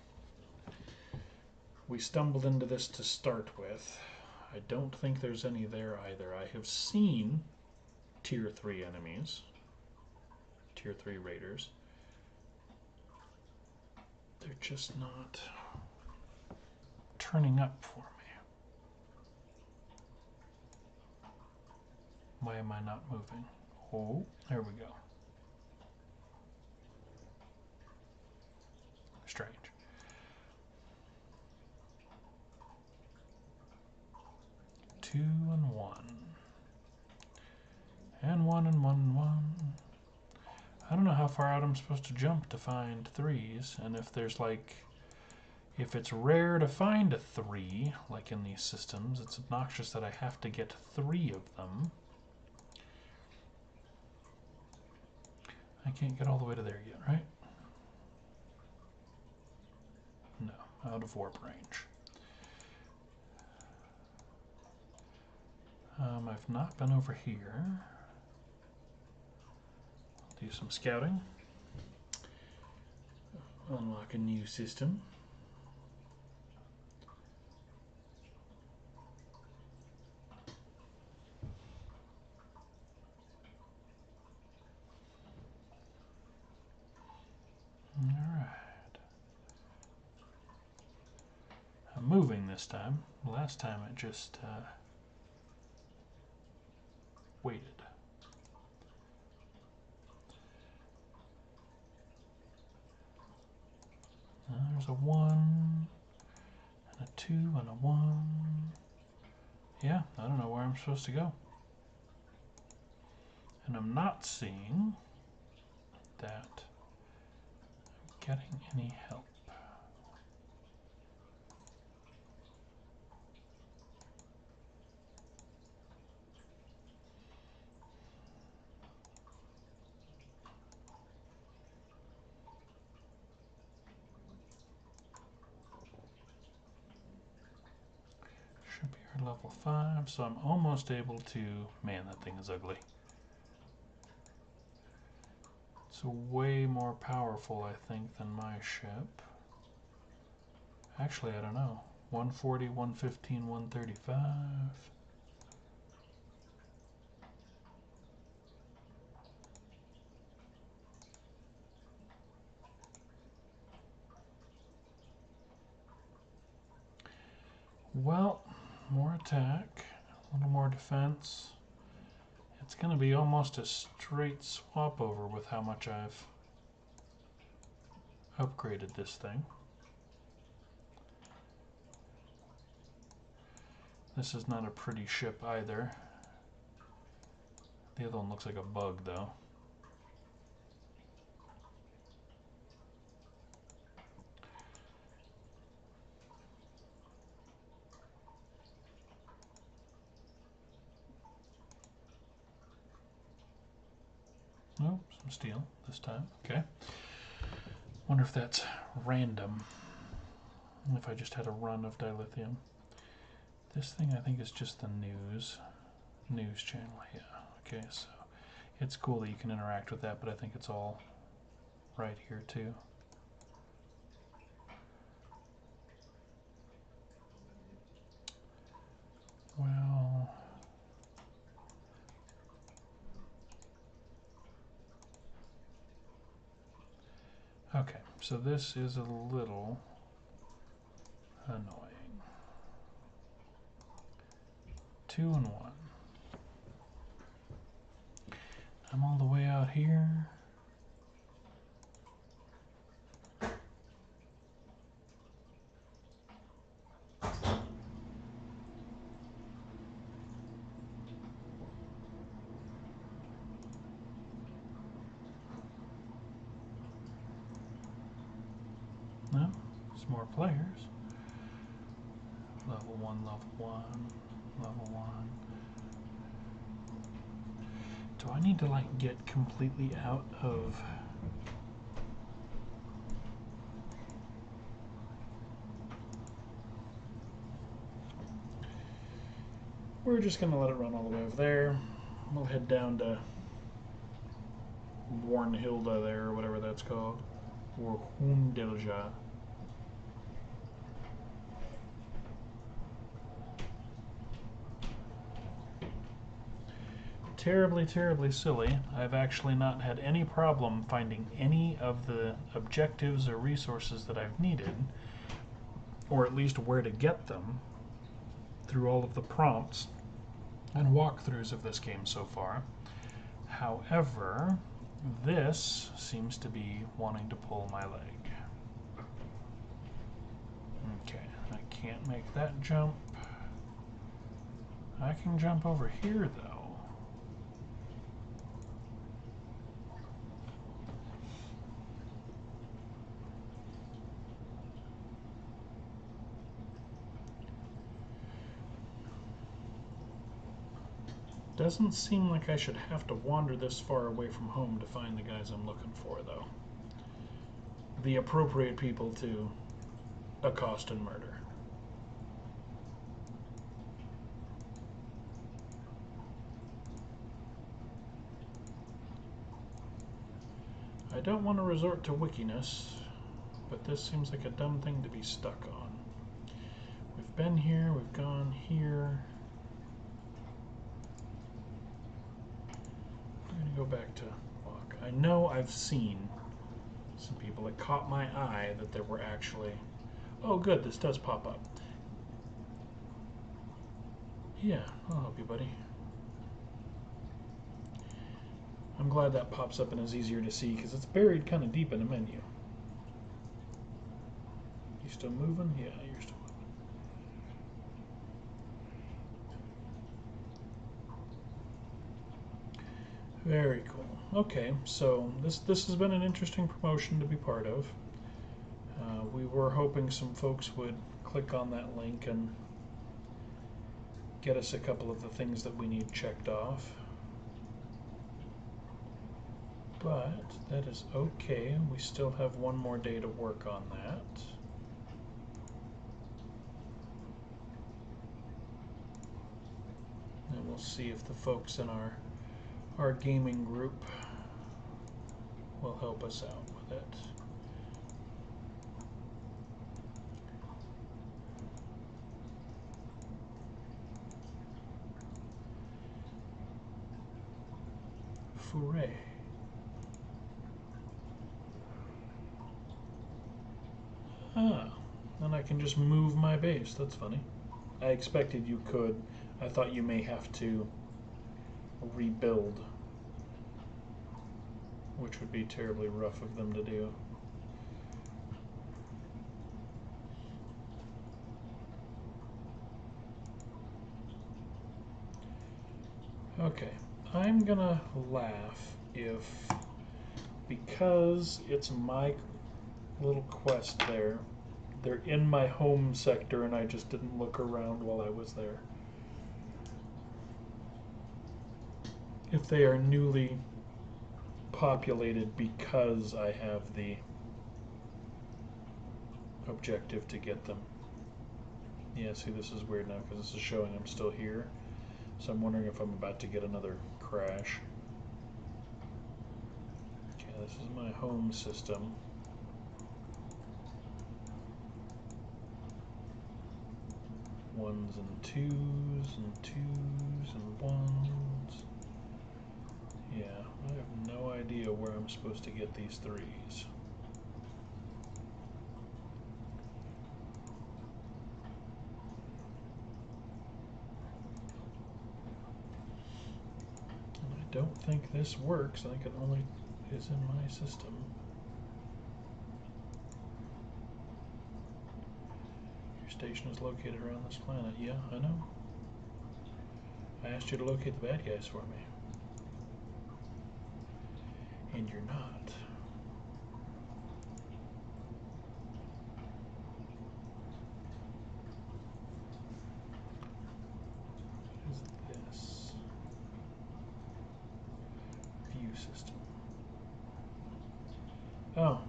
we stumbled into this to start with. I don't think there's any there either. I have seen Tier 3 enemies, Tier 3 raiders. They're just not turning up for me. Why am I not moving? Oh, there we go. Strange. Two and one. And one and one and one. I don't know how far out I'm supposed to jump to find 3s, and if there's like... If it's rare to find a 3, like in these systems, it's obnoxious that I have to get 3 of them. I can't get all the way to there yet, right? No, out of warp range. I've not been over here. Do some scouting. Unlock a new system. Alright. I'm moving this time. Last time it just waited. There's a 1, and a 2, and a 1. Yeah, I don't know where I'm supposed to go. And I'm not seeing that I'm getting any help. level 5, so I'm almost able to... Man, that thing is ugly. It's way more powerful, I think, than my ship. Actually, I don't know. 140, 115, 135. Well, more attack, a little more defense. It's going to be almost a straight swap over with how much I've upgraded this thing. This is not a pretty ship either. The other one looks like a bug, though. Nope, some steel this time. Okay. Wonder if that's random. If I just had a run of dilithium. This thing I think is just the news channel. Yeah. Okay, so it's cool that you can interact with that, but I think it's all right here too. Well, okay, so this is a little annoying. 2 and 1. I'm all the way out here. No, there's more players. Level 1, level 1, level 1. Do I need to like get completely out of... We're just going to let it run all the way over there. We'll head down to Warnhilda there, or whatever that's called. Or Hundelja. Terribly, terribly silly. I've actually not had any problem finding any of the objectives or resources that I've needed, or at least where to get them, through all of the prompts and walkthroughs of this game so far. However, this seems to be wanting to pull my leg. Okay, I can't make that jump. I can jump over here, though. Doesn't seem like I should have to wander this far away from home to find the guys I'm looking for, though. The appropriate people to accost and murder. I don't want to resort to wickiness, but this seems like a dumb thing to be stuck on. We've been here, we've gone here. I'm going to go back to walk. I know I've seen some people that caught my eye that there were actually... Oh good, this does pop up. Yeah, I'll help you, buddy. I'm glad that pops up and is easier to see because it's buried kind of deep in the menu. You still moving? Yeah, you're still moving. Very cool. Okay, so this has been an interesting promotion to be part of. We were hoping some folks would click on that link and get us a couple of the things that we need checked off. But that is okay. We still have one more day to work on that. We'll see if the folks in our gaming group will help us out with it. Foray. Ah, then I can just move my base. That's funny. I expected you could. I thought you may have to rebuild, which would be terribly rough of them to do. Okay, I'm gonna laugh if, because it's my little quest there, they're in my home sector and I just didn't look around while I was there. If they are newly populated because I have the objective to get them. Yeah, see, this is weird now because this is showing I'm still here. So I'm wondering if I'm about to get another crash. Okay, this is my home system. Ones and twos and twos and ones. Yeah, I have no idea where I'm supposed to get these threes. And I don't think this works. I think it only is in my system. Your station is located around this planet. Yeah, I know. I asked you to locate the bad guys for me. And you're not. What is this? View system. Oh,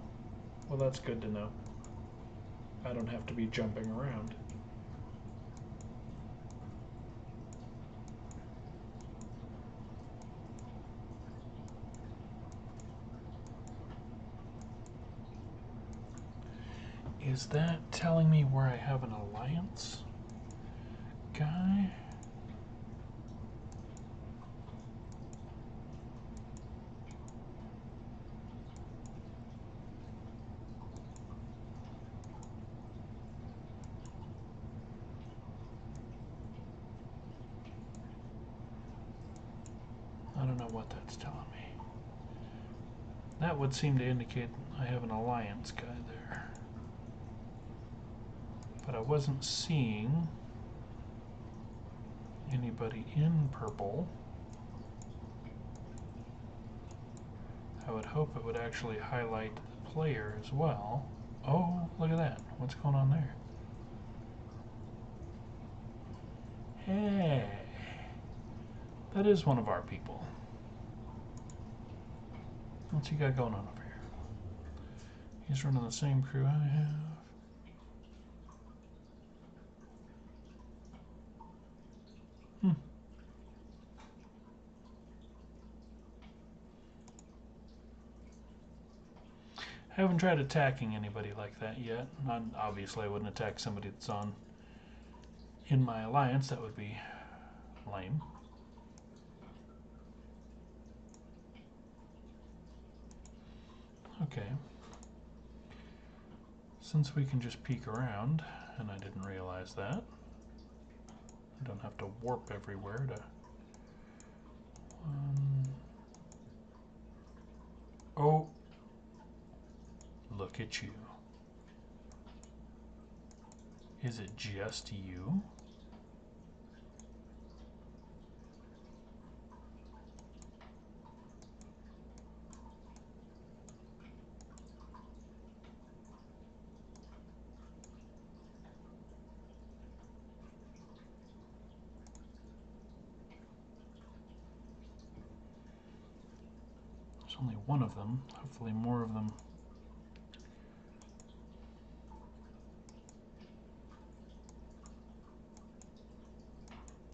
well, that's good to know. I don't have to be jumping around. Is that telling me where I have an alliance guy? I don't know what that's telling me. That would seem to indicate I have an alliance guy there. But I wasn't seeing anybody in purple. I would hope it would actually highlight the player as well. Oh, look at that. What's going on there? Hey, that is one of our people. What's he got going on over here? He's running the same crew I have. I haven't tried attacking anybody like that yet. Obviously, I wouldn't attack somebody that's in my alliance. That would be lame. Okay. Since we can just peek around, and I didn't realize that, I don't have to warp everywhere to... Oh! Look at you. Is it just you? There's only one of them. Hopefully more of them.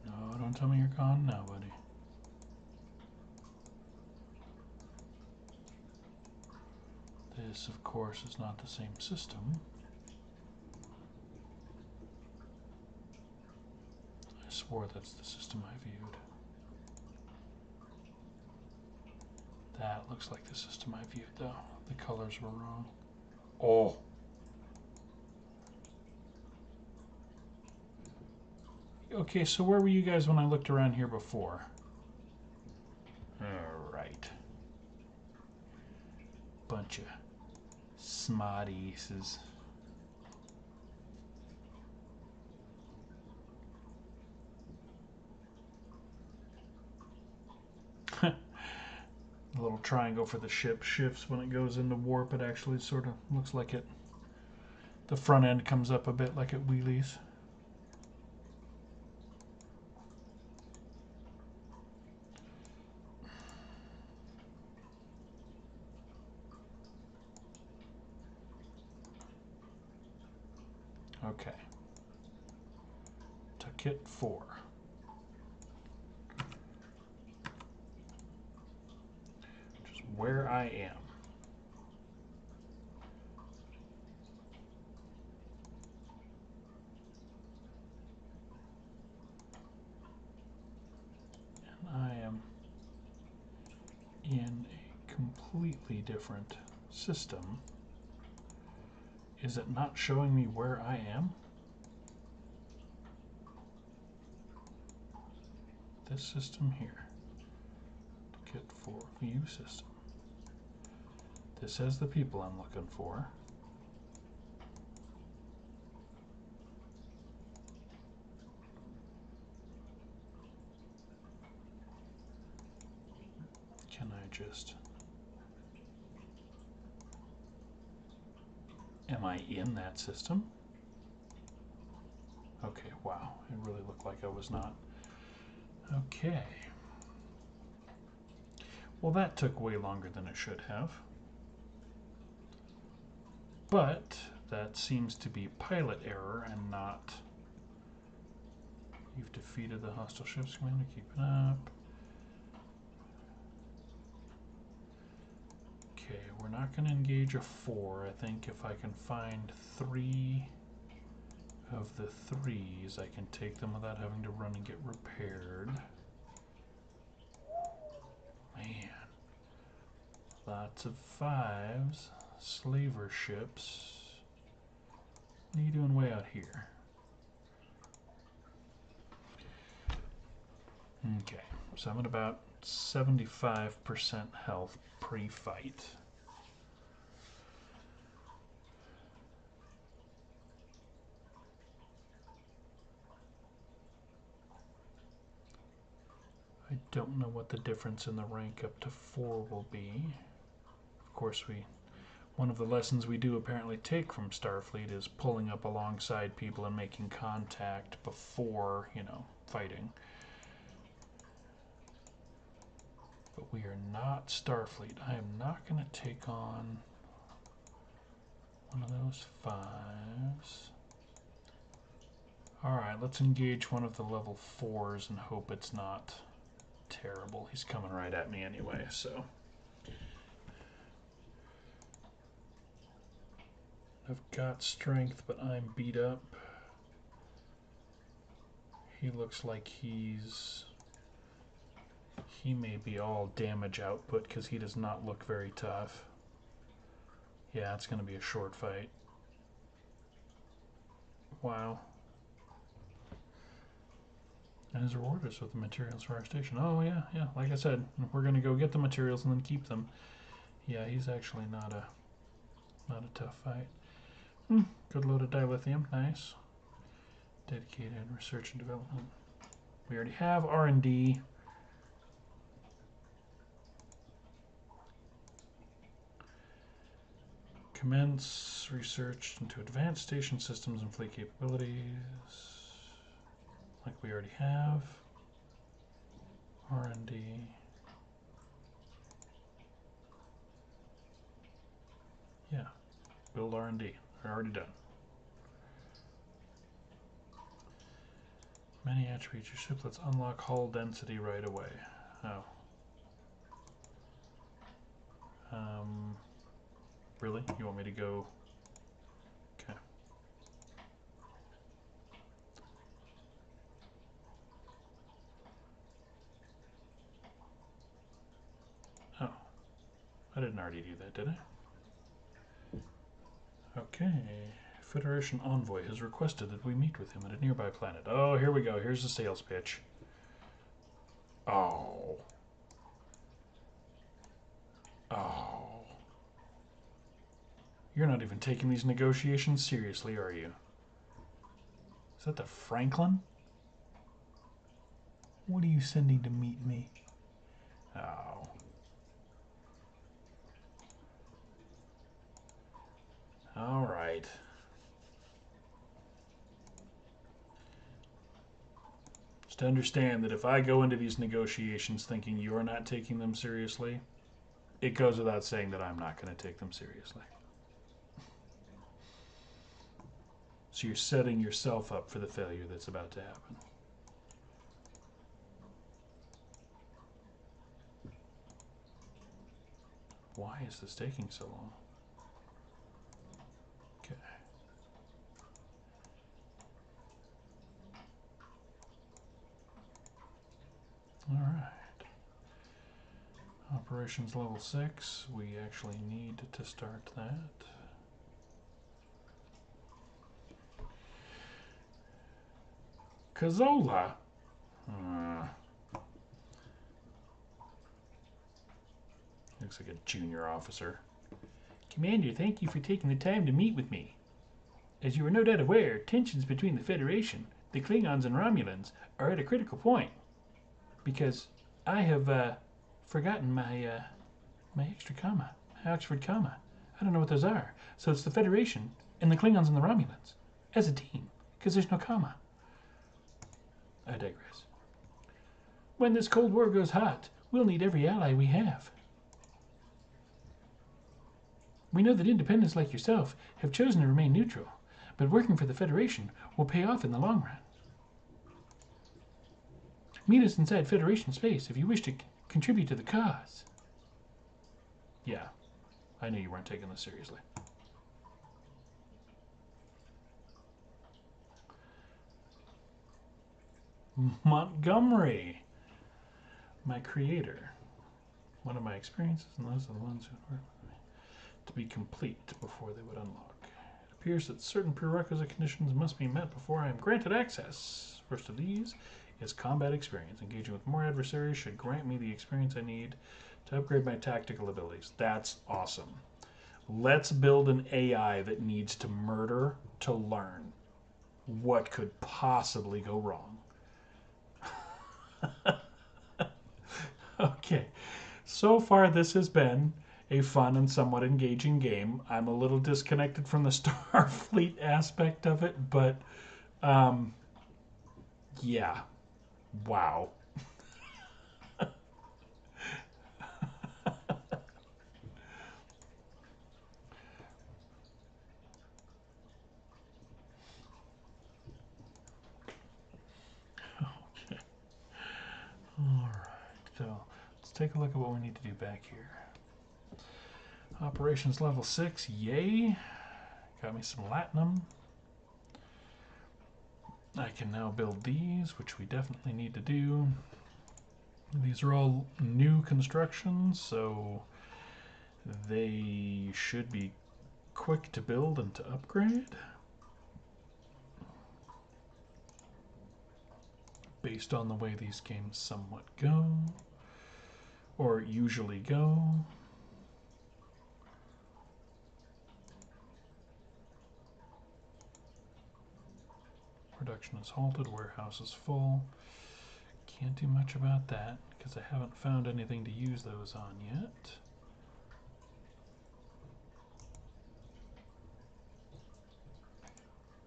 No, don't tell me you're gone now, buddy. This, of course, is not the same system. I swore that's the system I viewed. That looks like the system I viewed, though. The colors were wrong. Oh. Okay, so where were you guys when I looked around here before? Alright. Bunch of smarties. The little triangle for the ship shifts when it goes into warp. It actually sort of looks like it. The front end comes up a bit like it wheelies. Okay. To kit 4. Which is where I am. And I am in a completely different system. Is it not showing me where I am? This system here. Kit 4 view system. This has the people I'm looking for. Can I just... Am I in that system? Okay, wow. It really looked like I was not. Okay. Well, that took way longer than it should have. But that seems to be pilot error and not... You've defeated the hostile ships. Commander, keep it up. Okay, we're not going to engage a 4. I think if I can find 3 of the 3s, I can take them without having to run and get repaired. Man. Lots of 5s. Slaver ships. What are you doing way out here? Okay, so I'm at about 75% health pre-fight. I don't know what the difference in the rank up to 4 will be. Of course, one of the lessons we do apparently take from Starfleet is pulling up alongside people and making contact before, fighting. But we are not Starfleet. I am not going to take on one of those 5s. Alright, let's engage one of the level 4s and hope it's not terrible. He's coming right at me anyway, so... I've got strength, but I'm beat up. He looks like he may be all damage output because he does not look very tough. Yeah, it's going to be a short fight. Wow. And his reward is with the materials for our station. Oh, yeah, like I said, we're going to go get the materials and then keep them. Yeah, he's actually not a tough fight. Good load of dilithium, nice. Dedicated research and development. We already have R&D. Commence research into advanced station systems and fleet capabilities. Like we already have. R&D. Yeah. Build R&D. They're already done. Many attributes. Your ship lets unlock hull density right away. Oh. Really? You want me to go? Okay. Oh. I didn't already do that, did I? Okay. Federation envoy has requested that we meet with him at a nearby planet. Oh, here we go. Here's the sales pitch. Oh. Oh. You're not even taking these negotiations seriously, are you? Is that the Franklin? What are you sending to meet me? Oh. All right. Just understand that if I go into these negotiations thinking you're not taking them seriously, it goes without saying that I'm not going to take them seriously. So you're setting yourself up for the failure that's about to happen. Why is this taking so long? Okay. All right. Operations level 6. We actually need to start that. Kazola. Looks like a junior officer. Commander, thank you for taking the time to meet with me. As you are no doubt aware, tensions between the Federation, the Klingons, and Romulans are at a critical point. Because I have forgotten my extra comma, my Oxford comma. I don't know what those are. So it's the Federation and the Klingons and the Romulans as a team, because there's no comma. I digress. When this Cold War goes hot, we'll need every ally we have. We know that independents like yourself have chosen to remain neutral, but working for the Federation will pay off in the long run. Meet us inside Federation space if you wish to contribute to the cause. Yeah, I knew you weren't taking this seriously. Montgomery, my creator. One of my experiences, and those are the ones who work with me, to be complete before they would unlock. It appears that certain prerequisite conditions must be met before I am granted access. First of these is combat experience. Engaging with more adversaries should grant me the experience I need to upgrade my tactical abilities. That's awesome. Let's build an AI that needs to murder to learn. What could possibly go wrong? Okay, so far this has been a fun and somewhat engaging game. I'm a little disconnected from the Starfleet aspect of it, but yeah, wow. Okay. All right, so let's take a look at what we need to do back here. Operations level 6, yay. Got me some latinum. I can now build these, which we definitely need to do. These are all new constructions, so they should be quick to build and to upgrade. Based on the way these games somewhat go, or usually go. Production is halted, warehouse is full. Can't do much about that because I haven't found anything to use those on yet.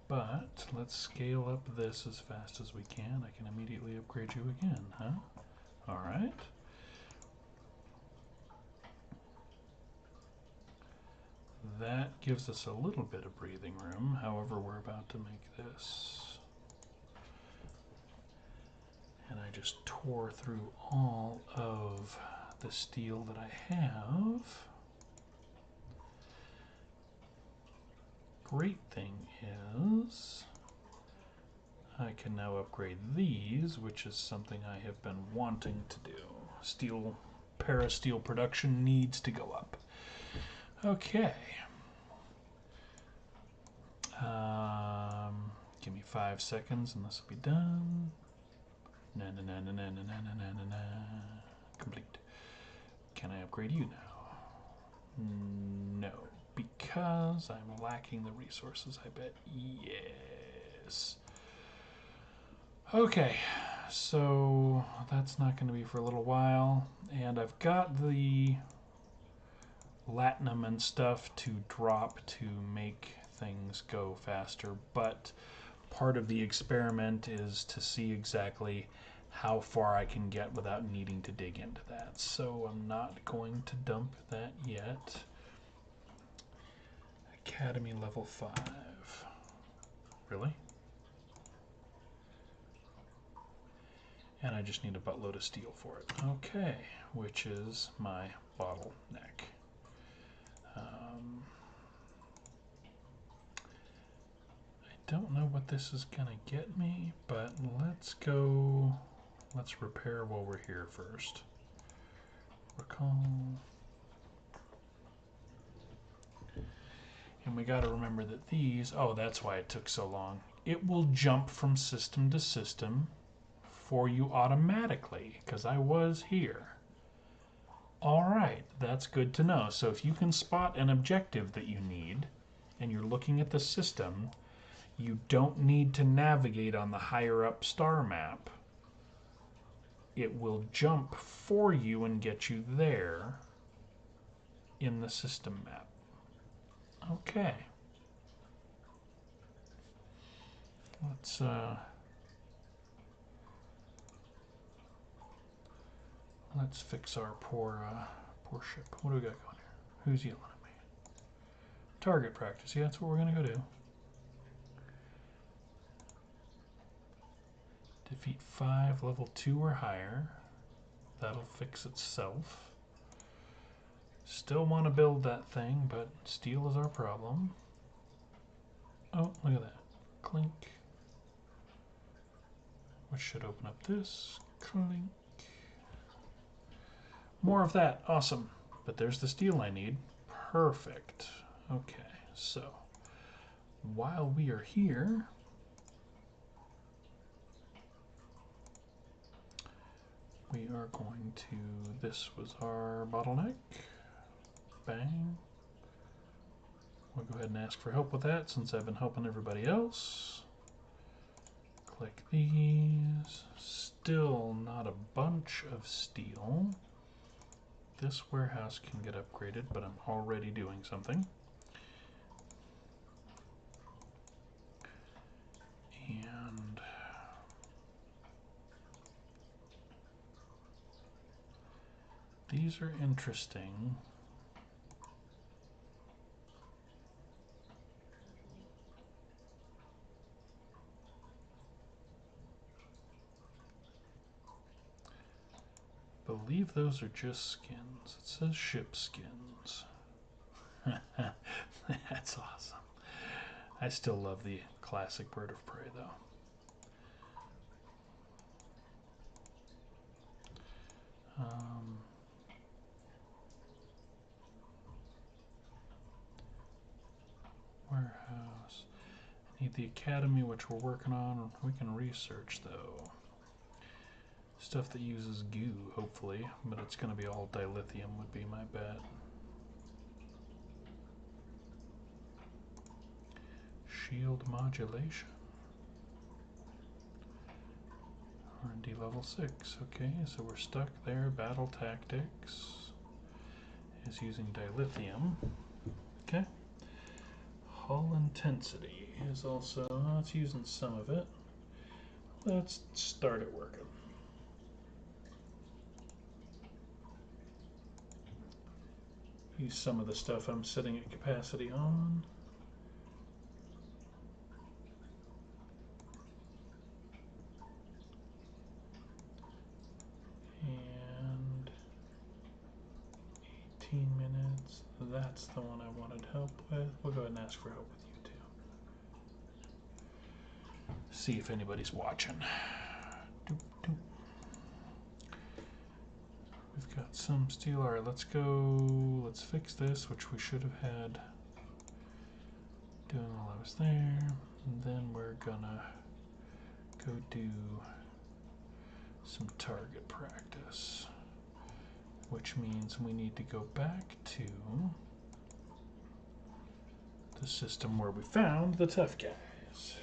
But let's scale up this as fast as we can. I can immediately upgrade you again, huh? All right. That gives us a little bit of breathing room. However, we're about to make this just tore through all of the steel that I have. Great thing is I can now upgrade these, which is something I have been wanting to do. Steel, parasteel production needs to go up. Okay. Give me 5 seconds and this will be done. Na na na na na na na na na na. Complete. Can I upgrade you now? No, because I'm lacking the resources, I bet. Yes. Okay, so that's not going to be for a little while, and I've got the latinum and stuff to drop to make things go faster, but part of the experiment is to see exactly how far I can get without needing to dig into that. So I'm not going to dump that yet. Academy level 5. Really? And I just need a buttload of steel for it. Okay, which is my bottleneck. I don't know what this is gonna get me, but let's repair while we're here first. Recall. And we gotta remember that these, oh, that's why it took so long. It will jump from system to system for you automatically, because I was here. Alright, that's good to know. So if you can spot an objective that you need, and you're looking at the system, you don't need to navigate on the higher up star map. It will jump for you and get you there in the system map. Okay. Let's fix our poor ship. What do we got going here? Who's yelling at me? Target practice. Yeah, that's what we're gonna go do. Defeat 5 level 2 or higher. That'll fix itself. Still want to build that thing, but steel is our problem. Oh, look at that. Clink. Which should open up this. Clink. More of that. Awesome. But there's the steel I need. Perfect. Okay, so while we are here, we are going to, this was our bottleneck. Bang. We'll go ahead and ask for help with that since I've been helping everybody else. Click these. Still not a bunch of steel. This warehouse can get upgraded, but I'm already doing something. And these are interesting. I believe those are just skins. It says ship skins. That's awesome. I still love the classic Bird of Prey though. Warehouse. Need the academy, which we're working on. We can research though. Stuff that uses goo, hopefully, but it's going to be all dilithium would be my bet. Shield modulation. R&D level 6. Okay, so we're stuck there. Battle tactics is using dilithium. Okay. Hull intensity is also, it's using some of it. Let's start it working. Use some of the stuff I'm sitting at capacity on. 15 minutes. That's the one I wanted help with. We'll go ahead and ask for help with you too. See if anybody's watching. Doop, doop. We've got some steel. All right, let's go. Let's fix this, which we should have had doing while I was there. And then we're gonna go do some target practice, which means we need to go back to the system where we found the tough guys.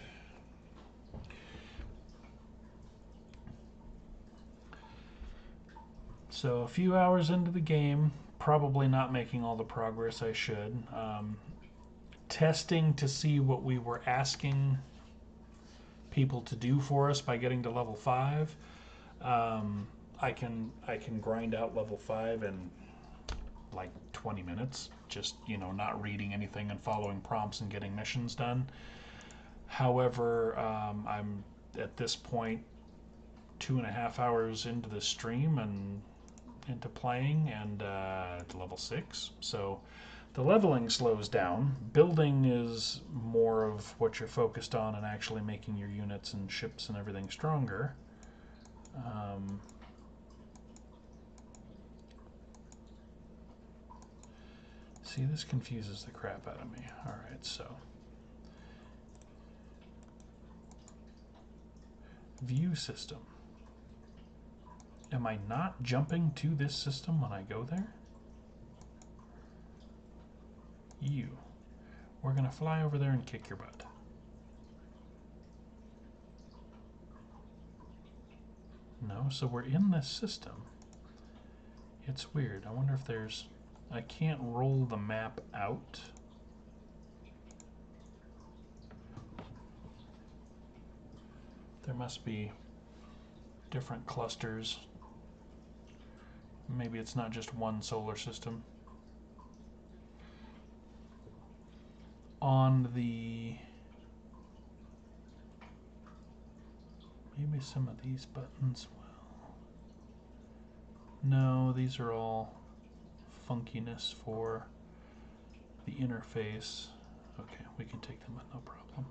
So a few hours into the game, probably not making all the progress I should. Testing to see what we were asking people to do for us by getting to level 5. I can grind out level 5 in like 20 minutes, just not reading anything and following prompts and getting missions done. However, I'm at this point 2.5 hours into the stream and into playing, and at level 6, so the leveling slows down. Building is more of what you're focused on and actually making your units and ships and everything stronger. See, this confuses the crap out of me. Alright, so view system. Am I not jumping to this system when I go there? You. We're going to fly over there and kick your butt. No, so we're in this system. It's weird. I wonder if there's... I can't roll the map out. There must be different clusters. Maybe it's not just one solar system. On the... Maybe some of these buttons will... No, these are all funkiness for the interface. Okay, we can take them with no problem.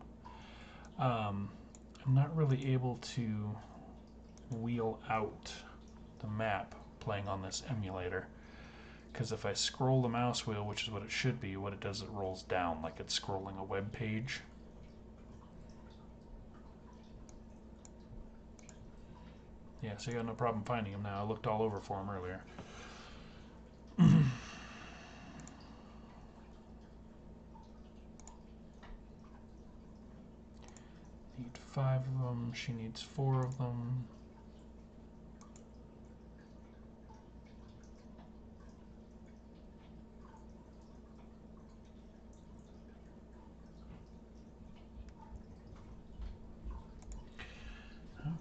I'm not really able to wheel out the map playing on this emulator, because if I scroll the mouse wheel, which is what it should be, what it does, it rolls down like it's scrolling a web page. Yeah, so you got no problem finding him now. I looked all over for him earlier. Need 5 of them. She needs 4 of them.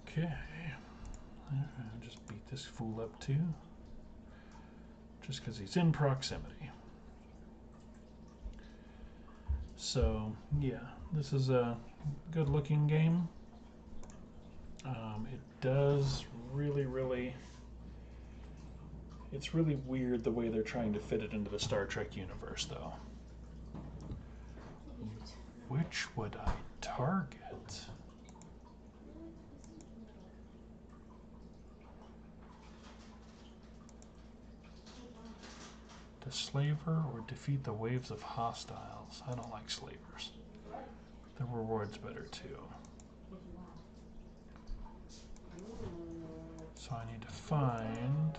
Okay. I'll just beat this fool up too. Just because he's in proximity. So, yeah, this is a good looking game. It does really... It's really weird the way they're trying to fit it into the Star Trek universe, though. Which would I target? The slaver or defeat the waves of hostiles? I don't like slavers. The reward's better too. So I need to find...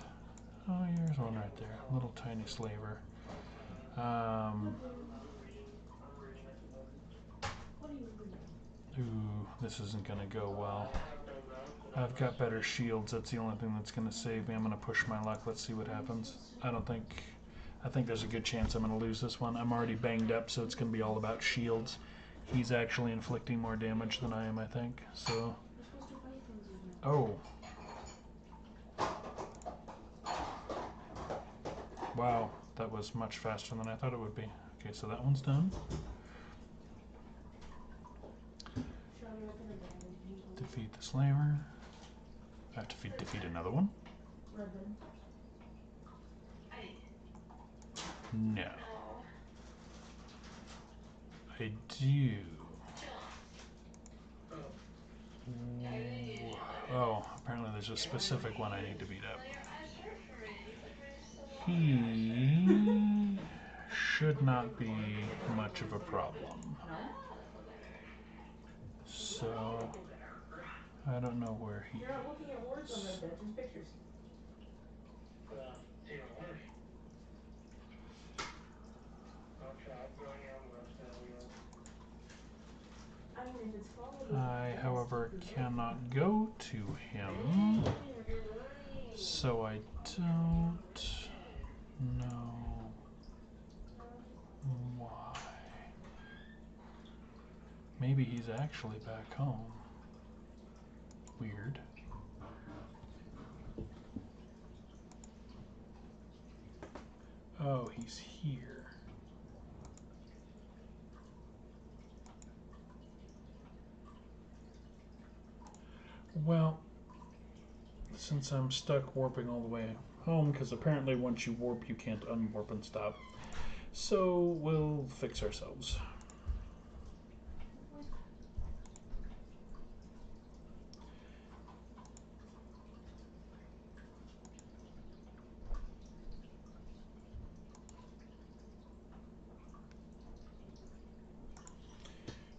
Oh, here's one right there. Little tiny slaver. Ooh, this isn't going to go well. I've got better shields. That's the only thing that's going to save me. I'm going to push my luck. Let's see what happens. I think there's a good chance I'm going to lose this one. I'm already banged up, so it's going to be all about shields. He's actually inflicting more damage than I am, I think. So, oh. Wow, that was much faster than I thought it would be. Okay, so that one's done. Defeat the slaver. I have to defeat another one. No. I do. Oh, apparently there's a specific one I need to beat up. He should not be much of a problem. So, I don't know where he You're not looking at words on is. the bed, just pictures. I mean, if it's followed. I, however, cannot go to him, so I don't know why. Maybe he's actually back home. Weird. Oh, he's here. Well, since I'm stuck warping all the way home, because apparently once you warp you can't unwarp and stop, so we'll fix ourselves.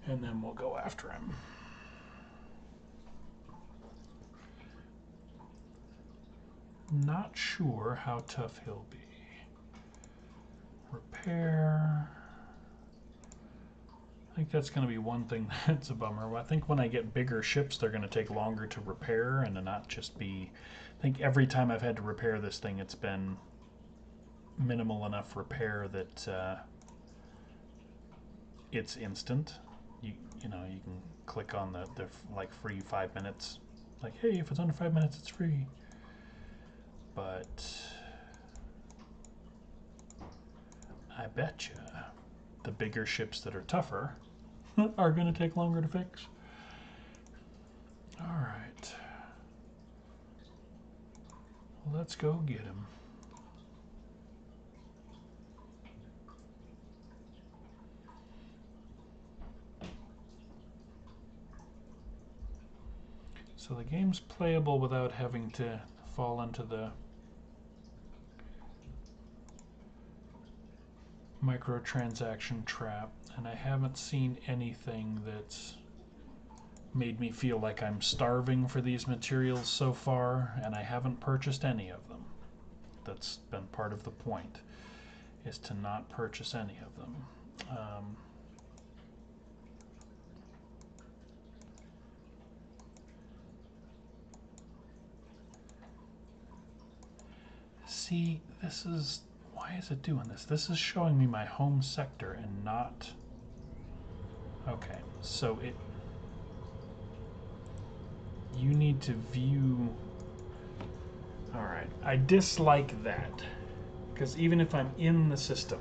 And then we'll go after him. Not sure how tough he'll be. Repair. I think that's going to be one thing that's a bummer. I think when I get bigger ships, they're going to take longer to repair and to not just be... I think every time I've had to repair this thing, it's been minimal enough repair that it's instant. You know, you can click on the like free 5 minutes. Like, hey, if it's under 5 minutes, it's free. But I bet you the bigger ships that are tougher are going to take longer to fix. All right. Let's go get him. So the game's playable without having to fall into the microtransaction trap, and I haven't seen anything that's made me feel like I'm starving for these materials so far, and I haven't purchased any of them. That's been part of the point, is to not purchase any of them. See, this is... Why is it doing this? This is showing me my home sector and not... Okay, so it... You need to view... Alright, I dislike that. Because even if I'm in the system,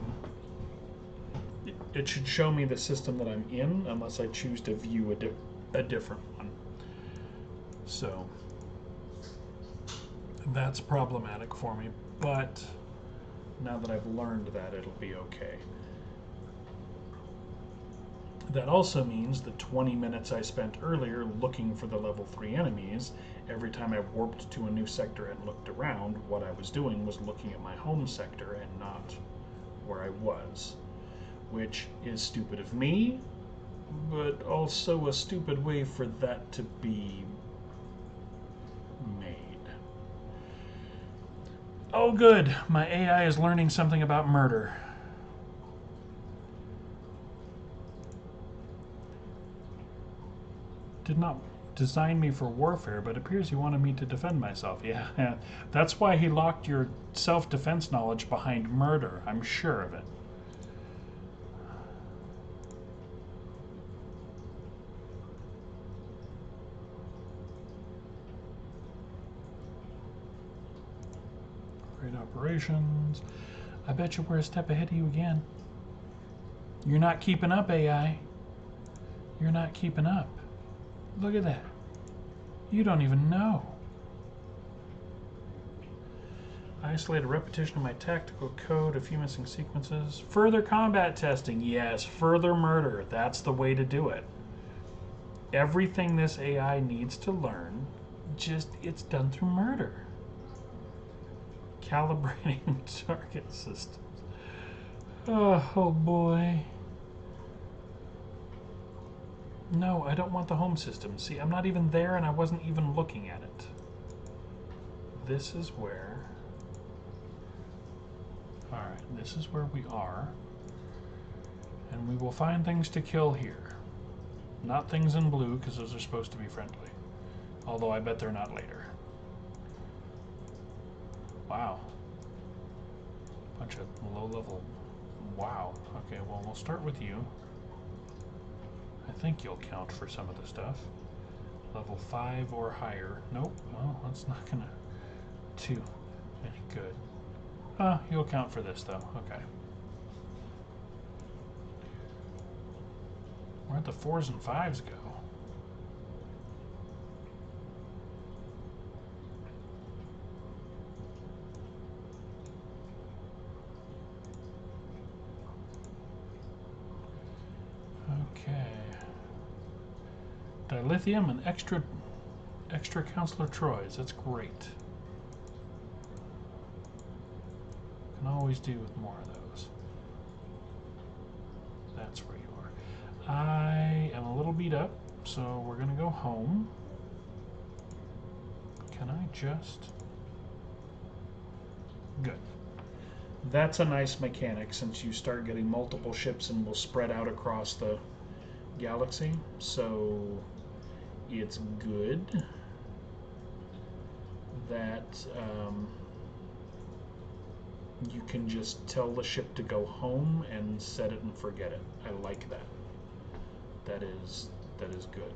it should show me the system that I'm in unless I choose to view a different one. So... That's problematic for me, but now that I've learned that, it'll be okay. That also means the 20 minutes I spent earlier looking for the level 3 enemies, every time I warped to a new sector and looked around, what I was doing was looking at my home sector and not where I was. Which is stupid of me, but also a stupid way for that to be made. Oh good, my AI is learning something about murder. Did not design me for warfare, but appears he wanted me to defend myself. Yeah, that's why he locked your self-defense knowledge behind murder. I'm sure of it. Great operations. I bet you we're a step ahead of you again. You're not keeping up, AI. You're not keeping up. Look at that. You don't even know. Isolate a repetition of my tactical code, a few missing sequences. Further combat testing. Yes, further murder. That's the way to do it. Everything this AI needs to learn, just it's done through murder. Calibrating target systems. Oh boy. No, I don't want the home system. See, I'm not even there and I wasn't even looking at it. This is where... Alright, this is where we are. And we will find things to kill here. Not things in blue, because those are supposed to be friendly. Although I bet they're not later. Wow. Bunch of low-level... Wow. Okay, well, we'll start with you. I think you'll count for some of the stuff. Level 5 or higher. Nope. Well, that's not gonna do any good. You'll count for this, though. Okay. Where'd the 4s and 5s go? Okay. Dilithium and extra Counselor Troy's. That's great. Can always do with more of those. That's where you are. I am a little beat up, so we're gonna go home. Can I just... Good. That's a nice mechanic since you start getting multiple ships and will spread out across the galaxy. So it's good that you can just tell the ship to go home and set it and forget it. I like that. That is good.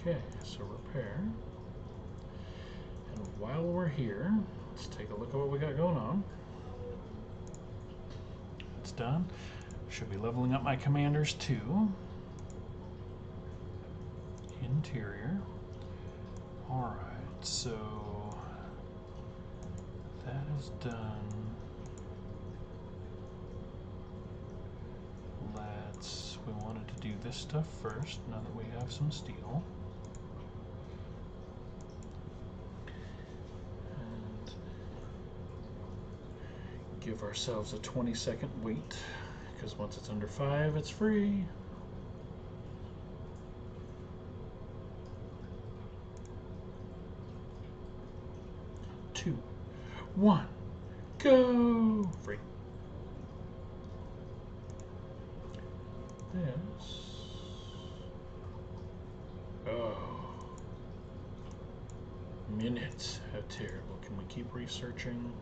Okay, so repair. And while we're here, let's take a look at what we got going on. It's done. Should be leveling up my commanders too. Interior. Alright, so that is done. We wanted to do this stuff first, now that we have some steel. And give ourselves a 20-second wait, because once it's under 5, it's free. Two, 1, go! Free. This. Oh. Minutes. How terrible. Can we keep researching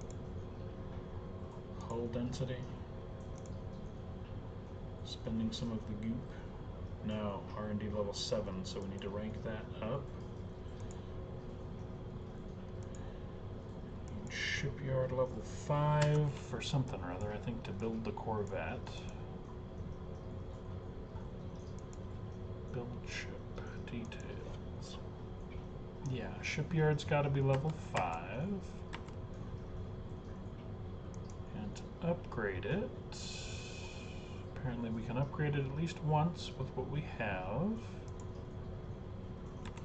hull density? Spending some of the goop? No. R&D level 7, so we need to rank that up. Shipyard level 5 for something or other, I think, to build the Corvette. Build ship details. Yeah, shipyard's got to be level 5. And to upgrade it, apparently we can upgrade it at least once with what we have.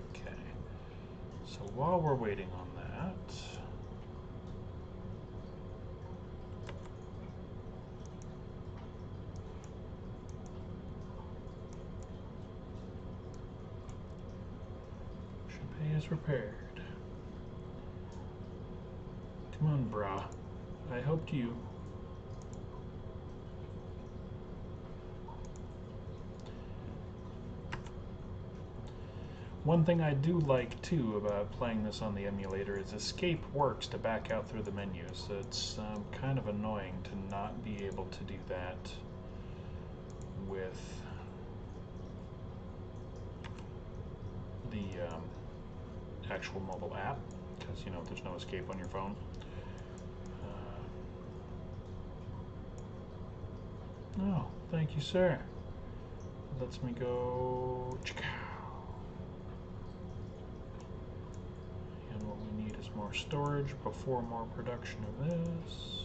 Okay, so while we're waiting on that, is repaired. Come on, brah. I helped you. One thing I do like too about playing this on the emulator is escape works to back out through the menus. So it's kind of annoying to not be able to do that with the actual mobile app, because, you know, there's no escape on your phone. Oh, thank you, sir. lets me go. And what we need is more storage before more production of this.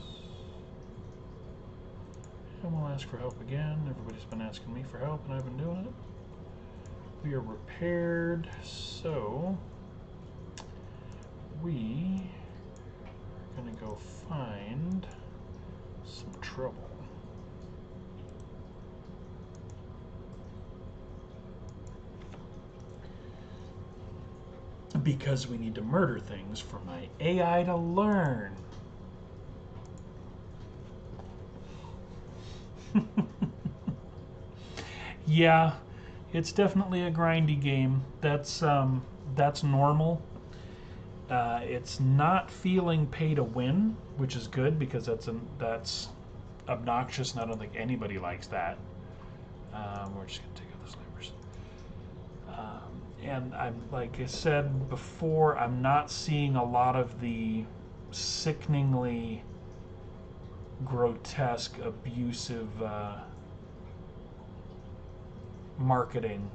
And we'll ask for help again. Everybody's been asking me for help and I've been doing it. We are repaired, so we are gonna go find some trouble. Because we need to murder things for my AI to learn. Yeah, it's definitely a grindy game. That's normal. It's not feeling pay to win, which is good because that's obnoxious, and I don't think anybody likes that. We're just gonna take out the slavers. And I'm, like I said before, I'm not seeing a lot of the sickeningly grotesque, abusive marketing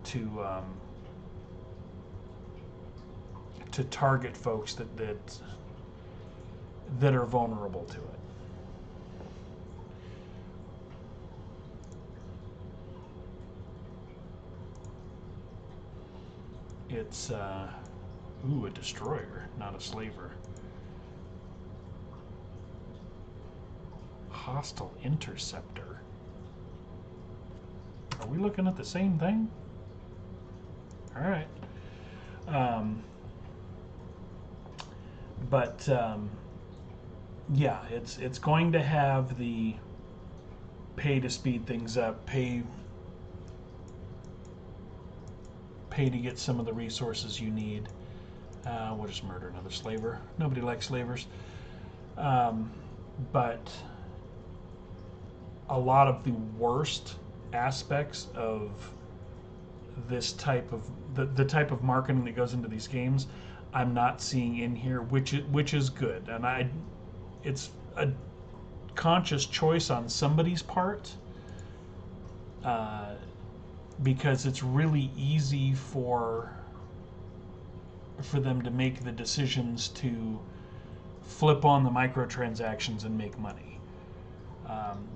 to target folks that are vulnerable to it. It's ooh, a destroyer, not a slaver. Hostile interceptor. Are we looking at the same thing? All right. But yeah, it's going to have the pay to speed things up, pay to get some of the resources you need. We'll just murder another slaver. Nobody likes slavers. But a lot of the worst aspects of this type of the type of marketing that goes into these games, I'm not seeing in here, which is good, and it's a conscious choice on somebody's part, because it's really easy for them to make the decisions to flip on the microtransactions and make money.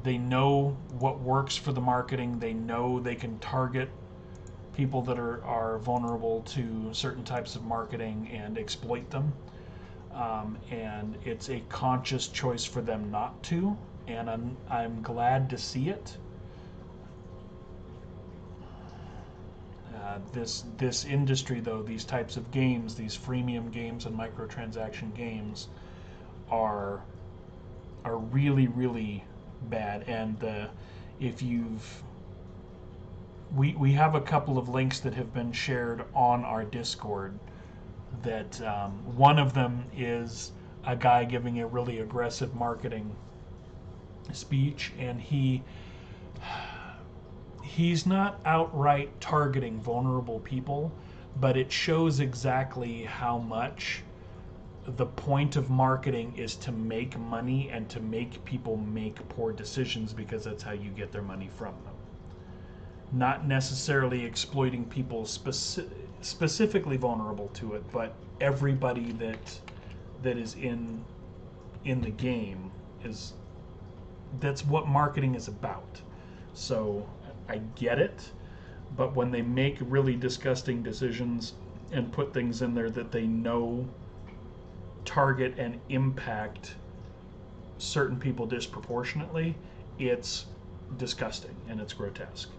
They know what works for the marketing. They know they can target people that are vulnerable to certain types of marketing and exploit them. And it's a conscious choice for them not to, and I'm glad to see it. This industry, though, these types of games, these freemium games and microtransaction games, are really, really bad. And if you've we have a couple of links that have been shared on our Discord. That one of them is a guy giving a really aggressive marketing speech, and he's not outright targeting vulnerable people, but it shows exactly how much the point of marketing is to make money and to make people make poor decisions, because that's how you get their money from them. Not necessarily exploiting people specifically vulnerable to it, but everybody that is in the game that's what marketing is about. So I get it, but when they make really disgusting decisions and put things in there that they know target and impact certain people disproportionately, it's disgusting and it's grotesque.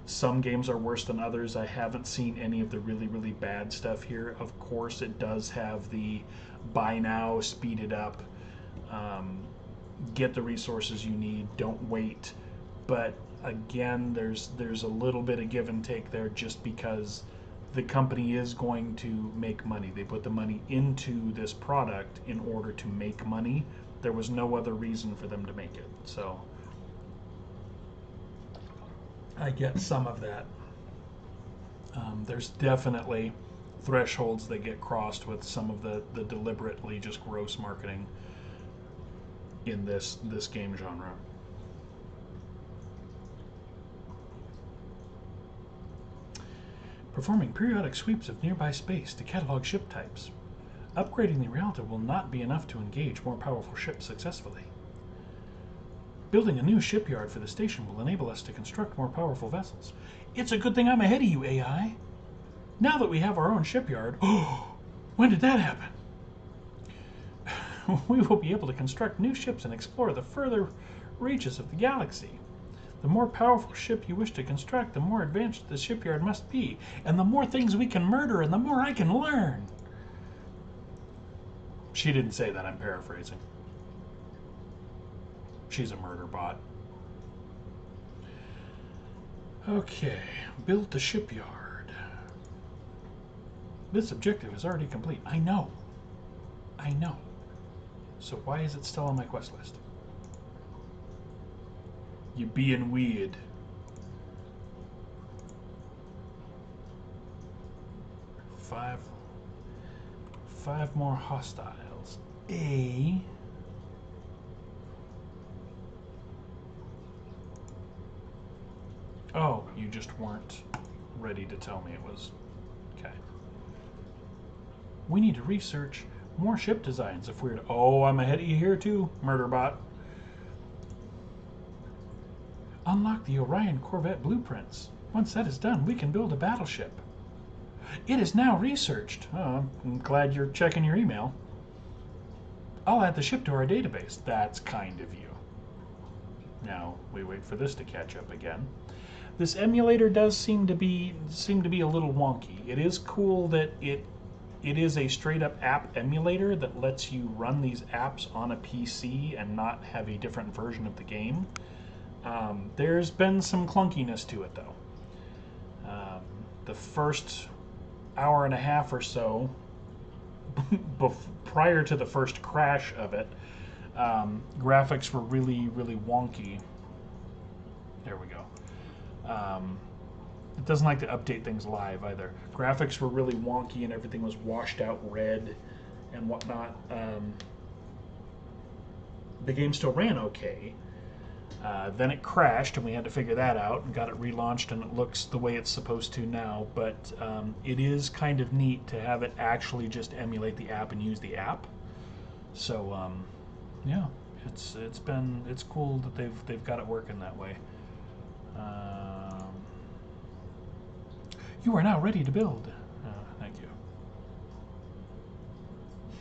Some games are worse than others. I haven't seen any of the really, really bad stuff here. Of course, it does have the buy now, speed it up, get the resources you need, don't wait. But again, there's a little bit of give and take there, just because the company is going to make money. They put the money into this product in order to make money. There was no other reason for them to make it. So I get some of that. There's definitely thresholds that get crossed with some of the deliberately just gross marketing in this game genre. performing periodic sweeps of nearby space to catalog ship types. Upgrading the Rialto will not be enough to engage more powerful ships successfully. Building a new shipyard for the station will enable us to construct more powerful vessels. It's a good thing I'm ahead of you, AI. Now that we have our own shipyard... Oh, when did that happen? We will be able to construct new ships and explore the further reaches of the galaxy. The more powerful ship you wish to construct, the more advanced the shipyard must be, and the more things we can murder, and the more I can learn. She didn't say that, I'm paraphrasing. She's a murder bot. Okay, build the shipyard. This objective is already complete. I know. I know. So why is it still on my quest list? You being weird. Five more hostiles. Oh, you just weren't ready to tell me it was. Okay. We need to research more ship designs if we're to... Oh, I'm ahead of you here too, Murderbot. Unlock the Orion Corvette blueprints. Once that is done, we can build a battleship. It is now researched. Oh, I'm glad you're checking your email. I'll add the ship to our database. That's kind of you. Now, we wait for this to catch up again. This emulator does seem to be a little wonky. It is cool that it is a straight-up app emulator that lets you run these apps on a PC and not have a different version of the game. There's been some clunkiness to it, though. The first hour and a half or so, prior to the first crash of it, graphics were really, really wonky. There we go. It doesn't like to update things live either. Graphics were really wonky and everything was washed out red and whatnot. The game still ran okay. Then it crashed and we had to figure that out and got it relaunched and it looks the way it's supposed to now. But it is kind of neat to have it actually just emulate the app and use the app. So yeah, it's cool that they've got it working that way. You are now ready to build. Thank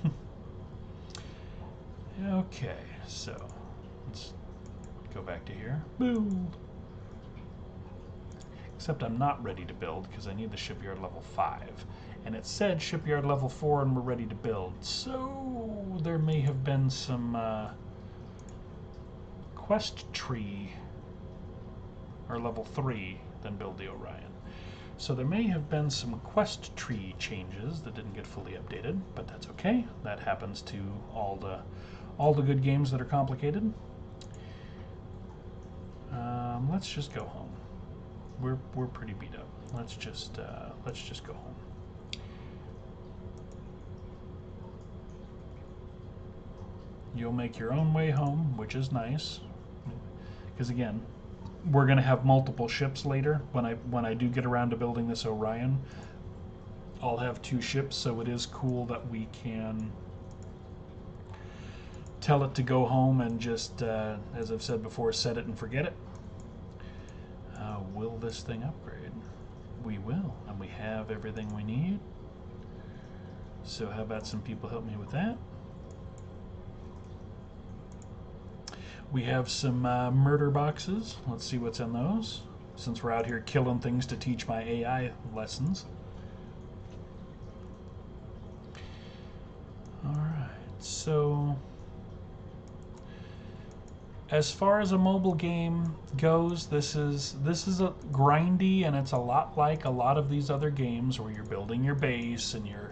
you. Okay, so let's go back to here. Build. Except I'm not ready to build because I need the shipyard level 5. And it said shipyard level 4 and we're ready to build. So there may have been some quest tree or level 3 than build the Orion. So there may have been some quest tree changes that didn't get fully updated, but that's okay. That happens to all the good games that are complicated. Let's just go home. We're pretty beat up. Let's just go home. You'll make your own way home, which is nice, because again, we're going to have multiple ships later. When I do get around to building this Orion, I'll have 2 ships, so it is cool that we can tell it to go home and just, as I've said before, set it and forget it. Will this thing upgrade? We will, and we have everything we need. So how about some people help me with that? We have some murder boxes. Let's see what's in those, since we're out here killing things to teach my AI lessons. Alright, so as far as a mobile game goes, this is a grindy, and it's a lot like a lot of these other games where you're building your base and you're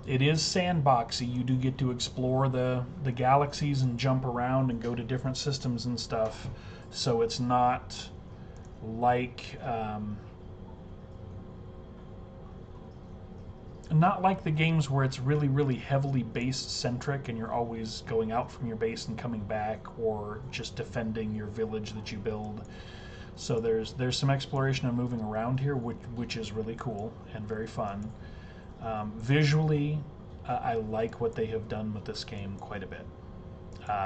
it is sandboxy. You do get to explore the galaxies and jump around and go to different systems and stuff. So it's not like the games where it's really, really heavily base-centric and you're always going out from your base and coming back or just defending your village that you build. So there's some exploration and moving around here, which is really cool and very fun. Visually, I like what they have done with this game quite a bit.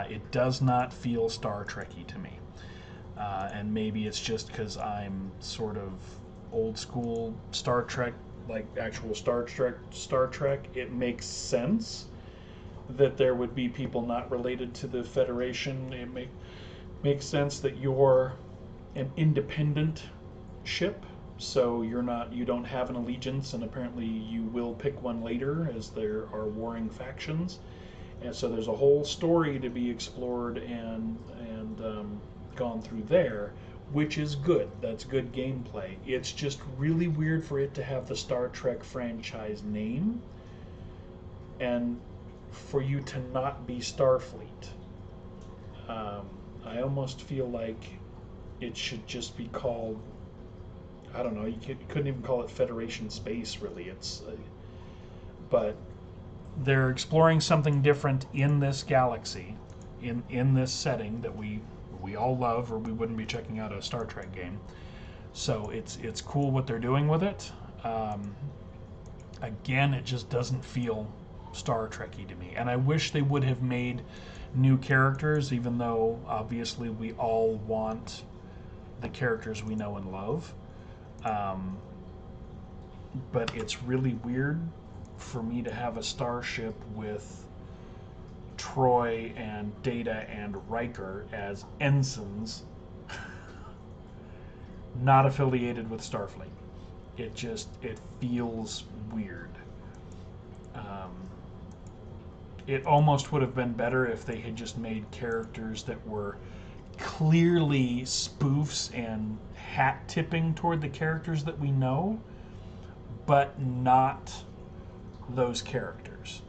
It does not feel Star Trek-y to me. And maybe it's just because I'm sort of old school Star Trek, like actual Star Trek. It makes sense that there would be people not related to the Federation. It makes sense that you're an independent ship, so you don't have an allegiance, and apparently you will pick one later as there are warring factions. And so there's a whole story to be explored and gone through there, which is good. That's good gameplay. It's just really weird for it to have the Star Trek franchise name and for you to not be Starfleet. I almost feel like it should just be called, I don't know, you couldn't even call it Federation Space, really. But they're exploring something different in this galaxy, in this setting that we all love, or we wouldn't be checking out a Star Trek game. So it's cool what they're doing with it. Again, it just doesn't feel Star Trek-y to me. And I wish they would have made new characters, even though obviously we all want the characters we know and love. But it's really weird for me to have a starship with Troy and Data and Riker as ensigns, not affiliated with Starfleet. It feels weird. It almost would have been better if they had just made characters that were clearly spoofs and hat tipping toward the characters that we know, but not those characters.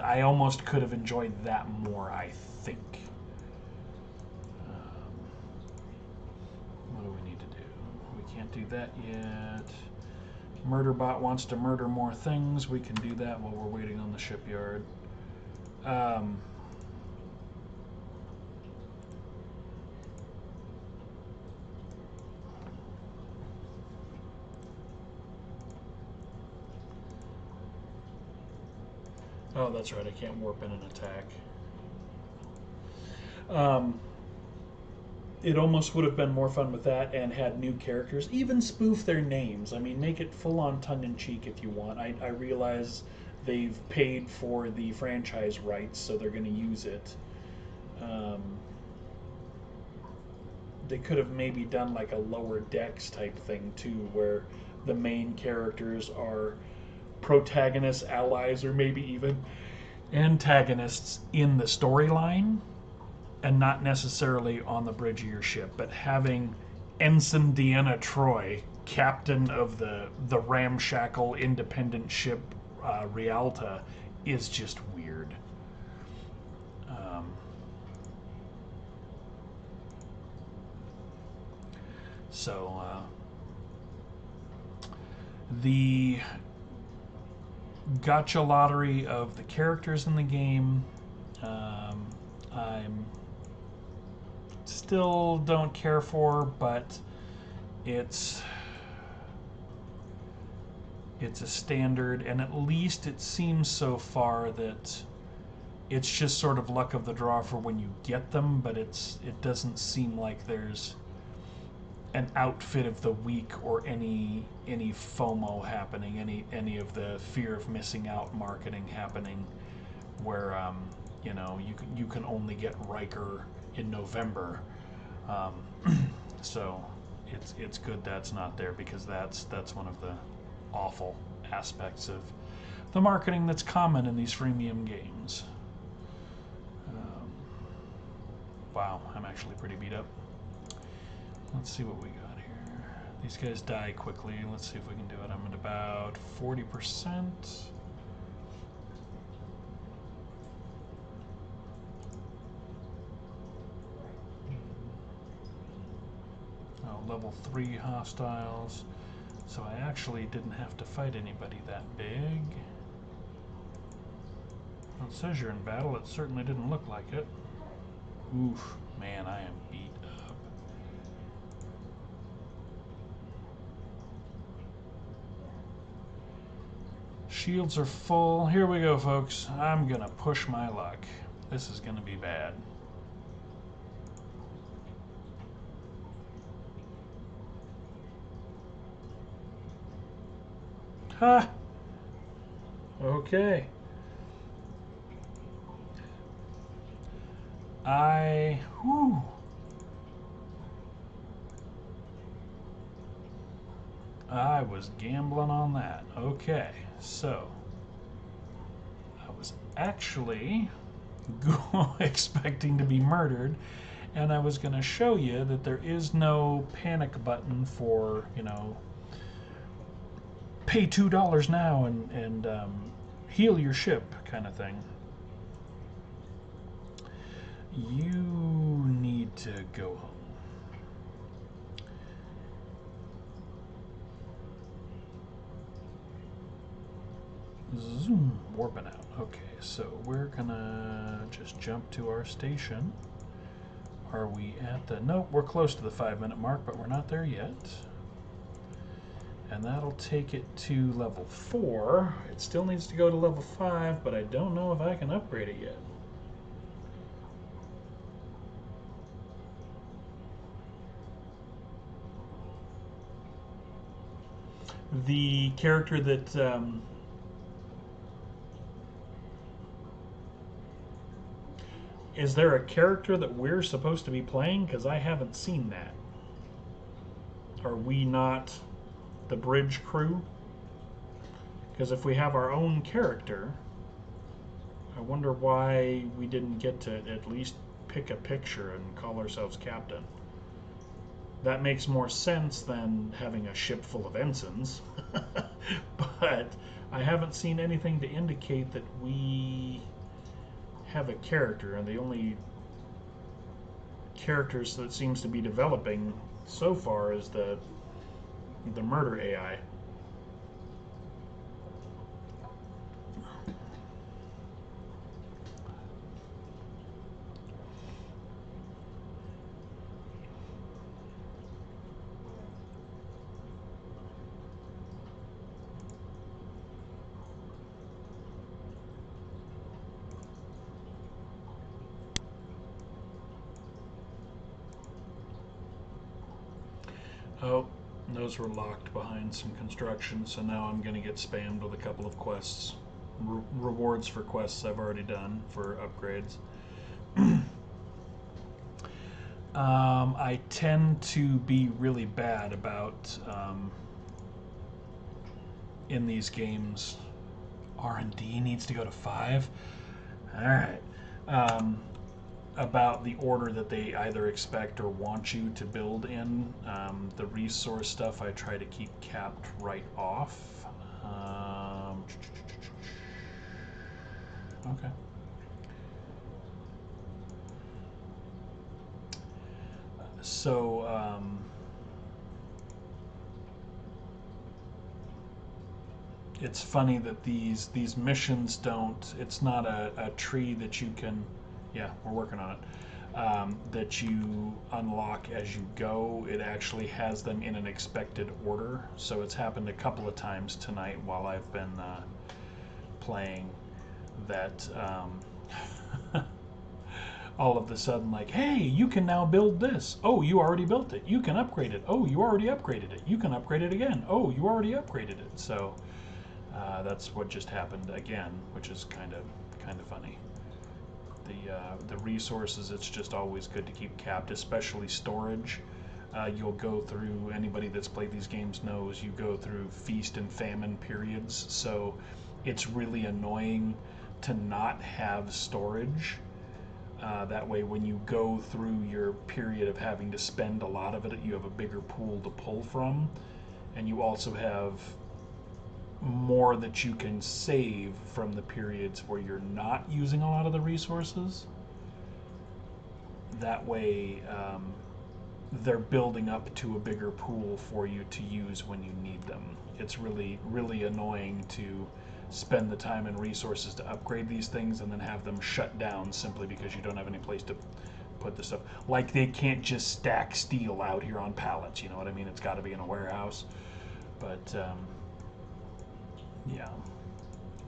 I almost could have enjoyed that more, I think. What do we need to do? We can't do that yet. Murderbot wants to murder more things. We can do that while we're waiting on the shipyard. Oh, that's right. I can't warp in an attack. It almost would have been more fun with that and had new characters. Even spoof their names. I mean, make it full-on tongue-in-cheek if you want. I realize they've paid for the franchise rights, so they're going to use it. They could have maybe done like a Lower Decks type thing, too, where the main characters are protagonists, allies, or maybe even antagonists in the storyline, and not necessarily on the bridge of your ship, but having Ensign Deanna Troi, captain of the ramshackle independent ship Rialta, is just weird. The gacha lottery of the characters in the game, I'm still don't care for, but it's a standard, and at least it seems so far that it's just sort of luck of the draw for when you get them, but it doesn't seem like there's an outfit of the week or any FOMO happening, any of the fear of missing out marketing happening, where you can only get Riker in November. So it's good that's not there, because that's one of the awful aspects of the marketing that's common in these freemium games. Wow, I'm actually pretty beat up. Let's see what we got here. These guys die quickly. Let's see if we can do it. I'm at about 40%. Oh, level 3 hostiles. So I actually didn't have to fight anybody that big. Well, it says you're in battle. It certainly didn't look like it. Oof, man, I am beat up. Shields are full. Here we go, folks. I'm gonna push my luck. This is gonna be bad. Ha! Okay. Whew. I was gambling on that. Okay, so I was actually expecting to be murdered, and I was going to show you that there is no panic button for, you know, pay $2 now and heal your ship kind of thing. You need to go home. Zoom, warping out. Okay, so we're gonna just jump to our station. Are we at the... Nope, we're close to the 5-minute mark, but we're not there yet. And that'll take it to level 4. It still needs to go to level 5, but I don't know if I can upgrade it yet. The character that... Is there a character that we're supposed to be playing? Because I haven't seen that. Are we not the bridge crew? Because if we have our own character, I wonder why we didn't get to at least pick a picture and call ourselves captain. That makes more sense than having a ship full of ensigns. But I haven't seen anything to indicate that we have a character, and the only characters that seems to be developing so far is the murder AI. Oh, those were locked behind some construction, so now I'm going to get spammed with a couple of quests. Rewards for quests I've already done for upgrades. I tend to be really bad about, in these games, R&D needs to go to 5. Alright. About the order that they either expect or want you to build in. The resource stuff I try to keep capped right off. Okay. So, it's funny that these missions don't, it's not a tree that you can, yeah, we're working on it, that you unlock as you go. It actually has them in an expected order. So it's happened a couple of times tonight while I've been playing that all of a sudden, like, hey, you can now build this. Oh, you already built it. You can upgrade it. Oh, you already upgraded it. You can upgrade it again. Oh, you already upgraded it. So that's what just happened again, which is kind of funny. The resources, it's just always good to keep capped, especially storage. You'll go through, anybody that's played these games knows, you go through feast and famine periods, so it's really annoying to not have storage. That way when you go through your period of having to spend a lot of it, you have a bigger pool to pull from, and you also have more that you can save from the periods where you're not using a lot of the resources. That way they're building up to a bigger pool for you to use when you need them. It's really, really annoying to spend the time and resources to upgrade these things and then have them shut down simply because you don't have any place to put this stuff. Like they can't just stack steel out here on pallets. You know what I mean? It's got to be in a warehouse. But yeah.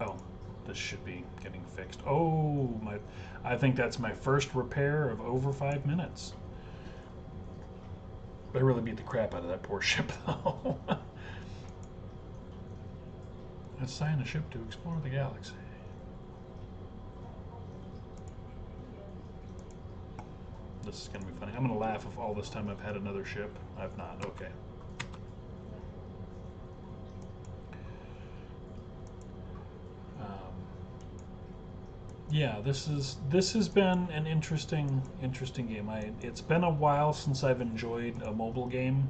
Oh, this should be getting fixed. Oh my! I think that's my first repair of over 5 minutes. I really beat the crap out of that poor ship, though. Assign a ship to explore the galaxy. This is going to be funny. I'm going to laugh if all this time I've had another ship. I've not. Okay. Yeah, this has been an interesting game. It's been a while since I've enjoyed a mobile game.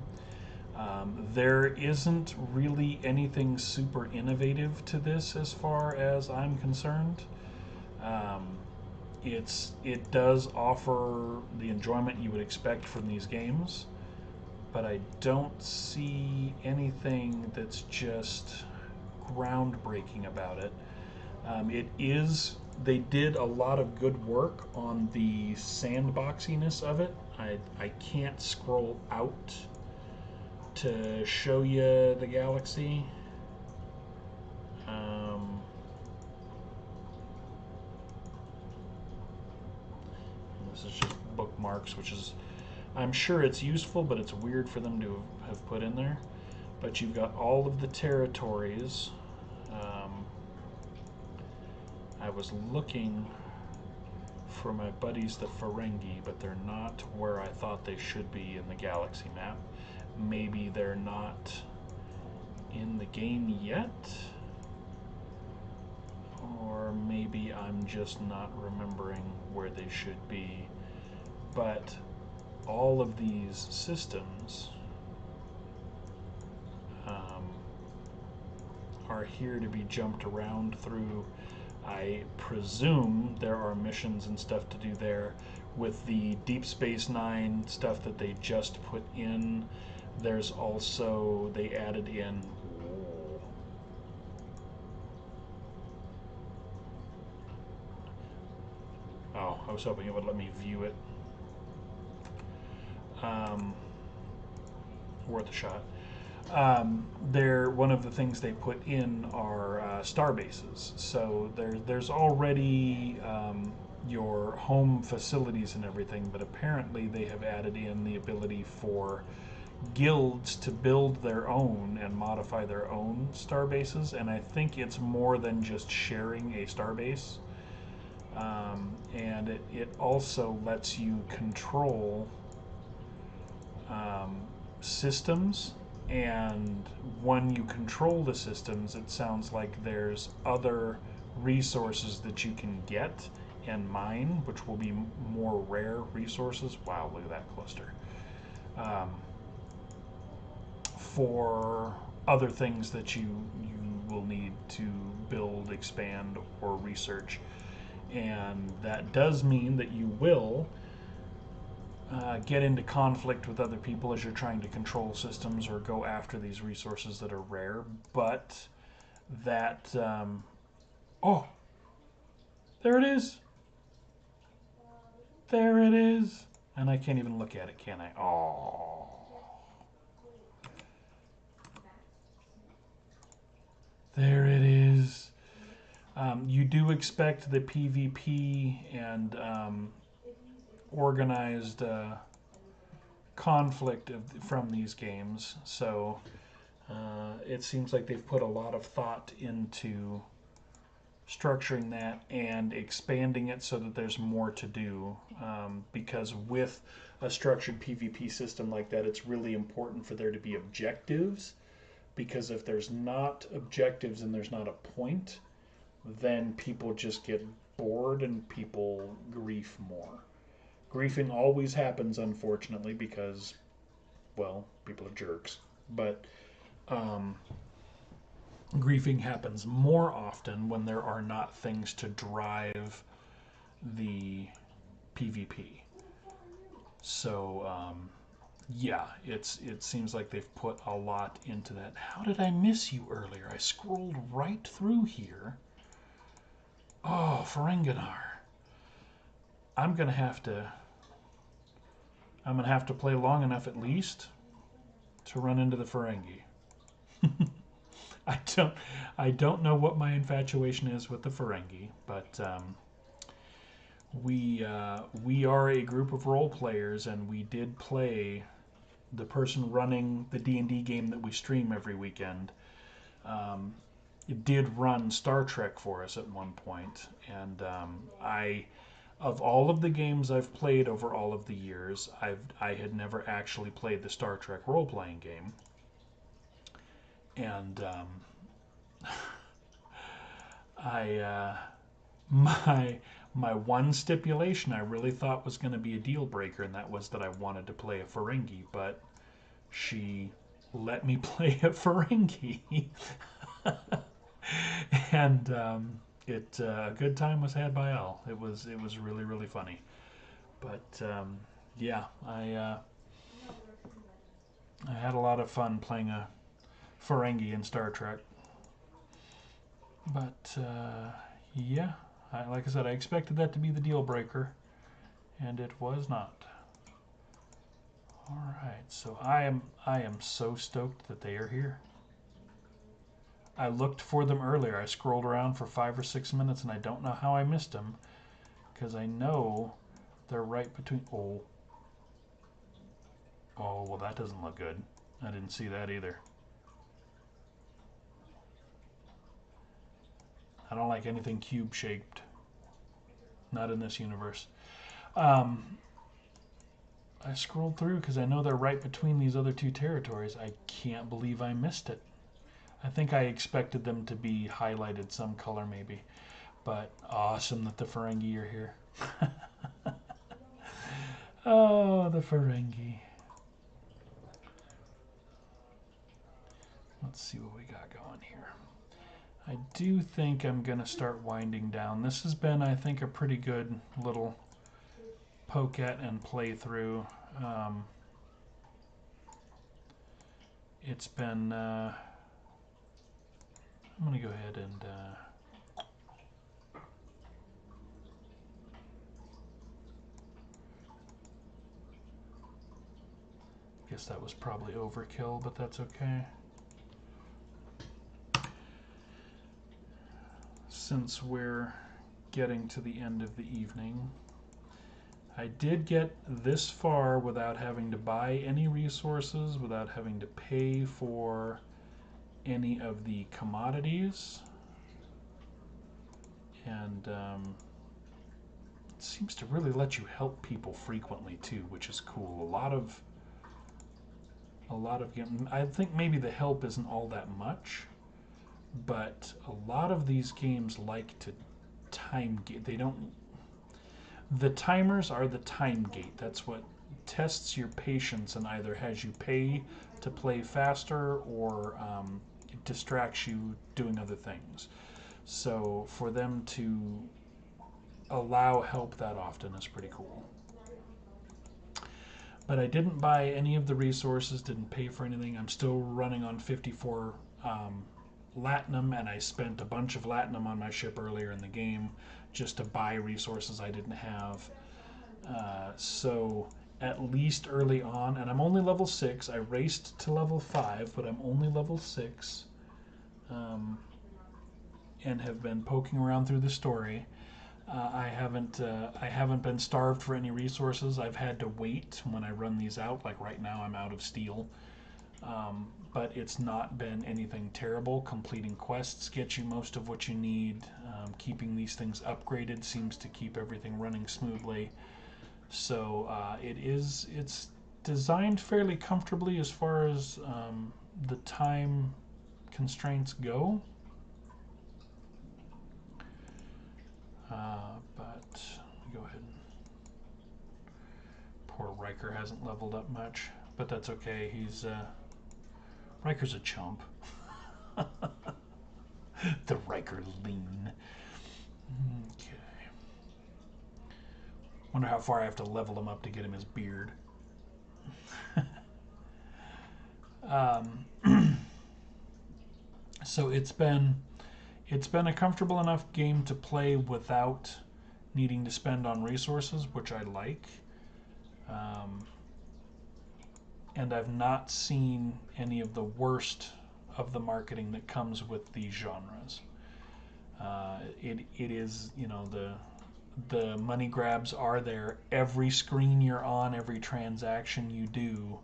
There isn't really anything super innovative to this as far as I'm concerned. It does offer the enjoyment you would expect from these games, but I don't see anything that's just groundbreaking about it. They did a lot of good work on the sandboxiness of it. I can't scroll out to show you the galaxy. This is just bookmarks, which is, I'm sure it's useful, but it's weird for them to have put in there. But you've got all of the territories. I was looking for my buddies the Ferengi, but they're not where I thought they should be in the galaxy map. Maybe they're not in the game yet, or maybe I'm just not remembering where they should be. But all of these systems are here to be jumped around through. I presume there are missions and stuff to do there. With the Deep Space Nine stuff that they just put in, there's also, they added in, oh, I was hoping it would let me view it. Worth a shot. One of the things they put in are star bases. So there's already your home facilities and everything, but apparently they have added in the ability for guilds to build their own and modify their own star bases, and I think it's more than just sharing a star base. And it also lets you control systems, and when you control the systems, it sounds like there's other resources that you can get and mine, which will be more rare resources. Wow, look at that cluster. For other things that you will need to build, expand, or research. And that does mean that you will get into conflict with other people as you're trying to control systems or go after these resources that are rare. But that, oh, there it is. There it is. And I can't even look at it, can I? Oh. There it is. You do expect the PvP and organized conflict from these games, so it seems like they've put a lot of thought into structuring that and expanding it so that there's more to do, because with a structured PvP system like that, it's really important for there to be objectives, because if there's not objectives and there's not a point, then people just get bored and people grief more. Griefing always happens, unfortunately, because, well, people are jerks. But griefing happens more often when there are not things to drive the PvP. So, yeah, it seems like they've put a lot into that. How did I miss you earlier? I scrolled right through here. Oh, Ferenginar. I'm going to have to I'm gonna have to play long enough at least to run into the Ferengi. I don't know what my infatuation is with the Ferengi, but we are a group of role players, and we did play. The person running the D&D game that we stream every weekend, it did run Star Trek for us at one point, and of all of the games I've played over all of the years, I had never actually played the Star Trek role-playing game, and my one stipulation I really thought was going to be a deal breaker, and that was that I wanted to play a Ferengi, but she let me play a Ferengi. And a good time was had by all. It was really, really funny. But yeah, I had a lot of fun playing a Ferengi in Star Trek. But yeah, like I said, I expected that to be the deal breaker, and it was not. All right, so I am so stoked that they are here. I looked for them earlier. I scrolled around for 5 or 6 minutes, and I don't know how I missed them, because I know they're right between. Oh, well, that doesn't look good. I didn't see that either. I don't like anything cube-shaped. Not in this universe. I scrolled through because I know they're right between these other two territories. I can't believe I missed it. I think I expected them to be highlighted some color maybe. But awesome that the Ferengi are here. Oh, the Ferengi. Let's see what we got going here. I do think I'm going to start winding down. This has been, I think, a pretty good little poke at and playthrough. It's been... I'm going to go ahead and... guess that was probably overkill, but that's okay. Since we're getting to the end of the evening, I did get this far without having to buy any resources, without having to pay for any of the commodities, and it seems to really let you help people frequently too, which is cool. A lot of I think maybe the help isn't all that much, but a lot of these games like to time gate. They don't. The timers are the time gate. That's what tests your patience and either has you pay to play faster or it distracts you doing other things. So for them to allow help that often is pretty cool. But I didn't buy any of the resources, didn't pay for anything. I'm still running on 54 Latinum, and I spent a bunch of Latinum on my ship earlier in the game just to buy resources I didn't have. So at least early on, and I'm only level 6. I raced to level 5, but I'm only level 6, and have been poking around through the story. I haven't been starved for any resources. I've had to wait when I run these out. Like right now, I'm out of steel. But it's not been anything terrible. Completing quests get you most of what you need. Keeping these things upgraded seems to keep everything running smoothly. So it's designed fairly comfortably as far as the time constraints go. But let me go ahead and... Poor Riker hasn't leveled up much, but that's okay. He's Riker's a chump. The Riker lean. Okay. Wonder how far I have to level him up to get him his beard. So it's been a comfortable enough game to play without needing to spend on resources, which I like. and I've not seen any of the worst of the marketing that comes with these genres. It is, you know, the money grabs are there. Every screen you're on, every transaction you do,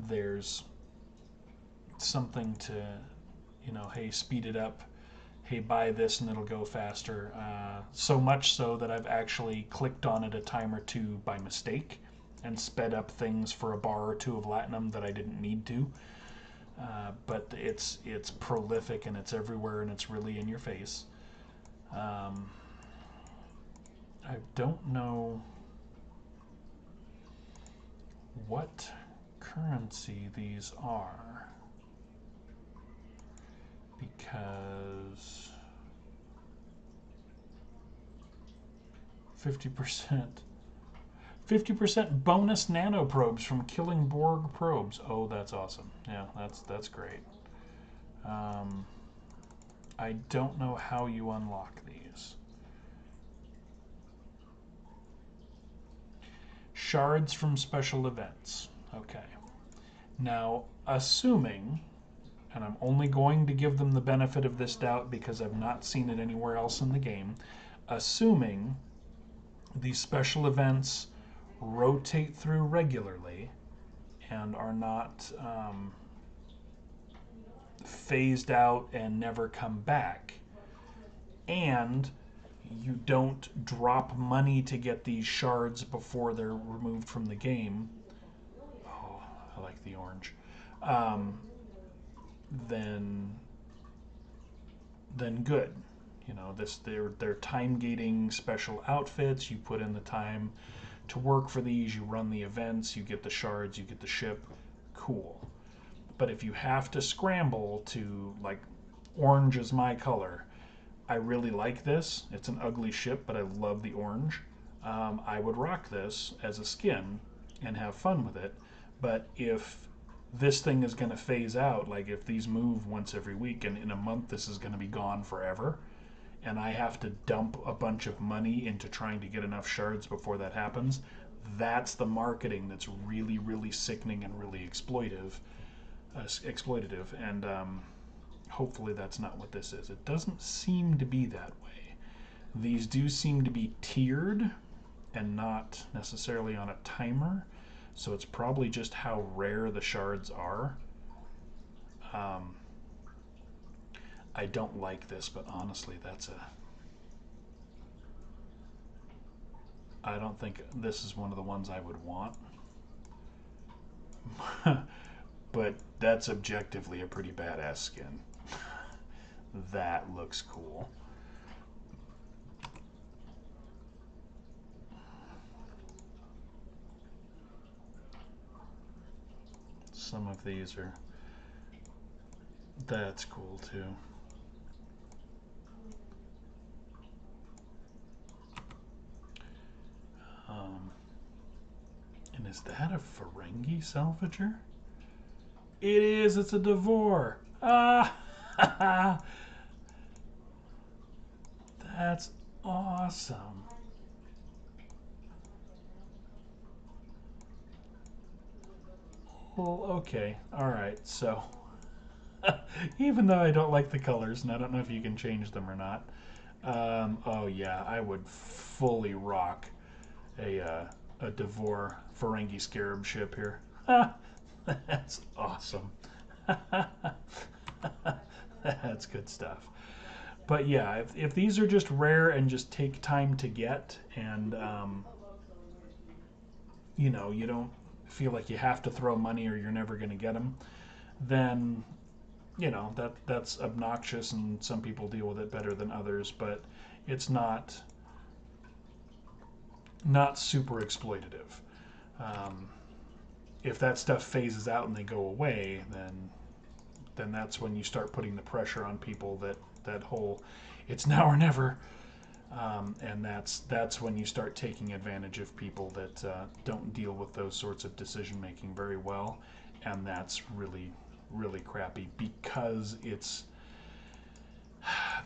there's something to, you know, hey, speed it up. Hey, buy this and it'll go faster. So much so that I've actually clicked on it a time or two by mistake and sped up things for a bar or two of Latinum that I didn't need to. But it's prolific and it's everywhere and it's really in your face. I don't know what currency these are, because 50% bonus nanoprobes from killing Borg probes. Oh, that's awesome. Yeah, that's great. I don't know how you unlock these. Shards from special events. Okay. Now, assuming, and I'm only going to give them the benefit of this doubt because I've not seen it anywhere else in the game, assuming these special events rotate through regularly and are not phased out and never come back, and you don't drop money to get these shards before they're removed from the game. Oh, I like the orange. Then good. You know, they're time gating special outfits. You put in the time to work for these, you run the events, you get the shards, you get the ship. Cool. But if you have to scramble to, like, orange is my color. I really like this. It's an ugly ship, but I love the orange. I would rock this as a skin and have fun with it. But if this thing is going to phase out, like if these move once every week and in a month this is going to be gone forever, and I have to dump a bunch of money into trying to get enough shards before that happens, that's the marketing that's really, really sickening and really exploitative. And hopefully that's not what this is. It doesn't seem to be that way. These do seem to be tiered and not necessarily on a timer, so it's probably just how rare the shards are. I don't like this, but honestly, I don't think this is one of the ones I would want. But that's objectively a pretty badass skin. That looks cool. Some of these are... That's cool too. And is that a Ferengi salvager? It is. It's a Devore. Ah, that's awesome. Well, okay. All right. So, even though I don't like the colors, and I don't know if you can change them or not. Oh yeah, I would fully rock a Devore Ferengi Scarab ship here. That's awesome. That's good stuff. But yeah, if these are just rare and just take time to get, and you know, you don't feel like you have to throw money or you're never going to get them, then you know that's obnoxious, and some people deal with it better than others. But it's not super exploitative. If that stuff phases out and they go away, then that's when you start putting the pressure on people that whole it's now or never, and that's when you start taking advantage of people that don't deal with those sorts of decision making very well, and that's really, really crappy because it's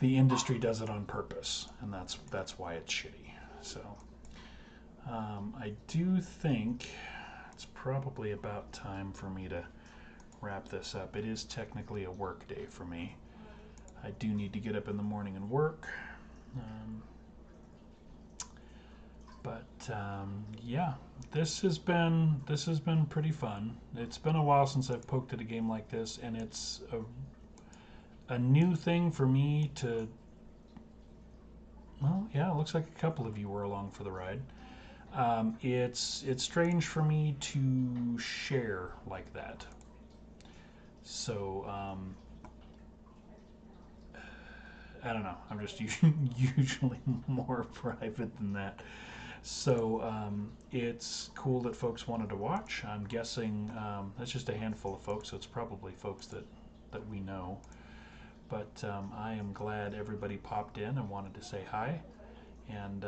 the industry does it on purpose, and that's why it's shitty. So I do think it's probably about time for me to wrap this up. It is technically a work day for me. I do need to get up in the morning and work. Yeah, this has been pretty fun. It's been a while since I've poked at a game like this, and it's a new thing for me to. Well, yeah, it looks like a couple of you were along for the ride. It's strange for me to share like that. So I don't know. I'm just usually more private than that. So it's cool that folks wanted to watch. I'm guessing that's just a handful of folks, so it's probably folks that we know. But I am glad everybody popped in and wanted to say hi. And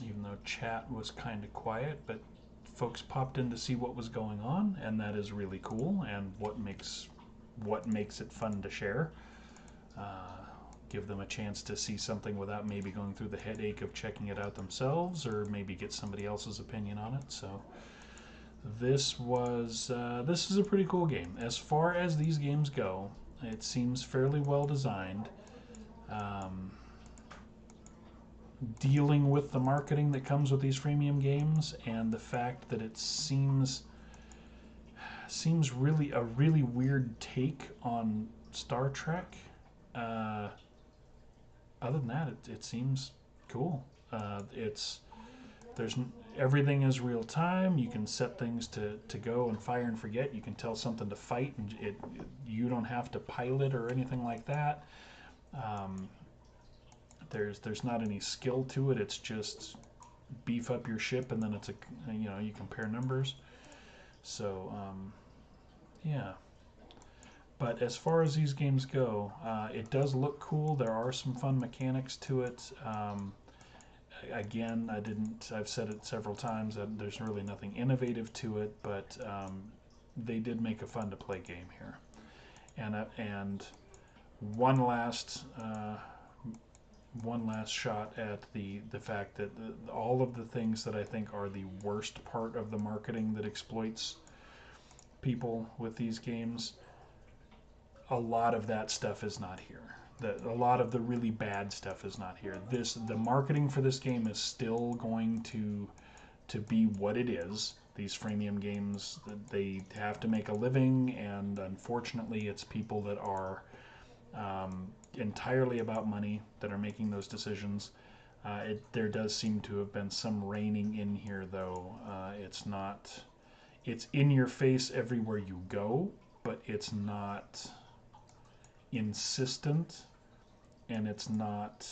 even though chat was kind of quiet, but folks popped in to see what was going on, and that is really cool. And what makes it fun to share. Give them a chance to see something without maybe going through the headache of checking it out themselves, or maybe get somebody else's opinion on it. So this is a pretty cool game. As far as these games go, it seems fairly well designed. Dealing with the marketing that comes with these freemium games, and the fact that it seems really a really weird take on Star Trek. Other than that, it seems cool. Everything is real time. You can set things to go and fire and forget. You can tell something to fight, and you don't have to pilot or anything like that. There's not any skill to it. It's just beef up your ship, and then you compare numbers. So yeah. But as far as these games go, it does look cool. There are some fun mechanics to it. Again, I've said it several times that there's really nothing innovative to it, but they did make a fun to play game here. And one last shot at the fact that all of the things that I think are the worst part of the marketing that exploits people with these games, a lot of that stuff is not here. A lot of the really bad stuff is not here. The marketing for this game is still going to be what it is. These freemium games, they have to make a living, and unfortunately, it's people that are entirely about money that are making those decisions. There does seem to have been some reining in here, though. It's in your face everywhere you go, but it's not insistent, and it's not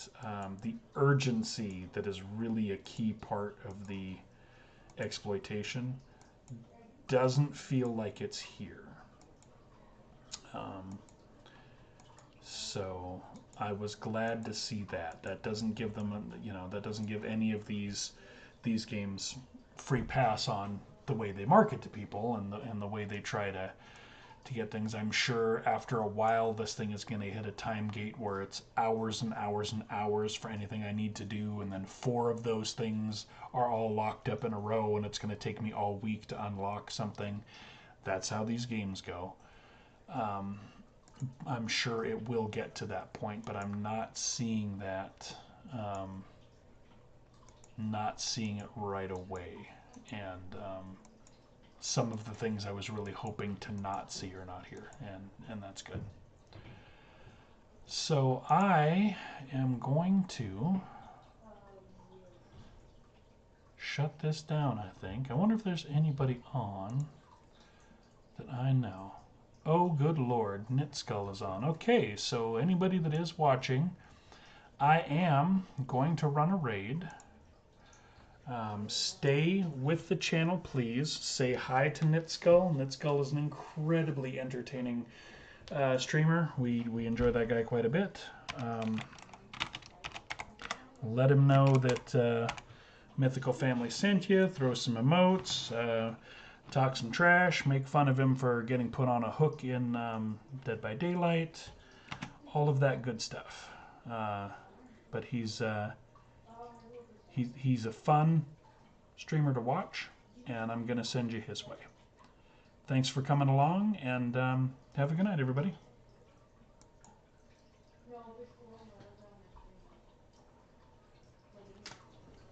the urgency that is really a key part of the exploitation doesn't feel like it's here. So I was glad to see that. That doesn't give them, that doesn't give any of these games free pass on the way they market to people and the way they try to get things. I'm sure after a while this thing is going to hit a time gate where it's hours and hours and hours for anything I need to do, and then 4 of those things are all locked up in a row, and it's going to take me all week to unlock something. That's how these games go. I'm sure it will get to that point, but I'm not seeing that. Not seeing it right away, and some of the things I was really hoping to not see are not here, and that's good. So I am going to shut this down, I think. I wonder if there's anybody on that I know. Oh, good Lord, Knitskull is on. Okay, so anybody that is watching, I am going to run a raid. Stay with the channel, please. Say hi to Knitskull. Knitskull is an incredibly entertaining streamer. We enjoy that guy quite a bit. Let him know that Mythical Family sent you. Throw some emotes. Talk some trash. Make fun of him for getting put on a hook in Dead by Daylight. All of that good stuff. But he's a fun streamer to watch, and I'm going to send you his way. Thanks for coming along, and have a good night, everybody.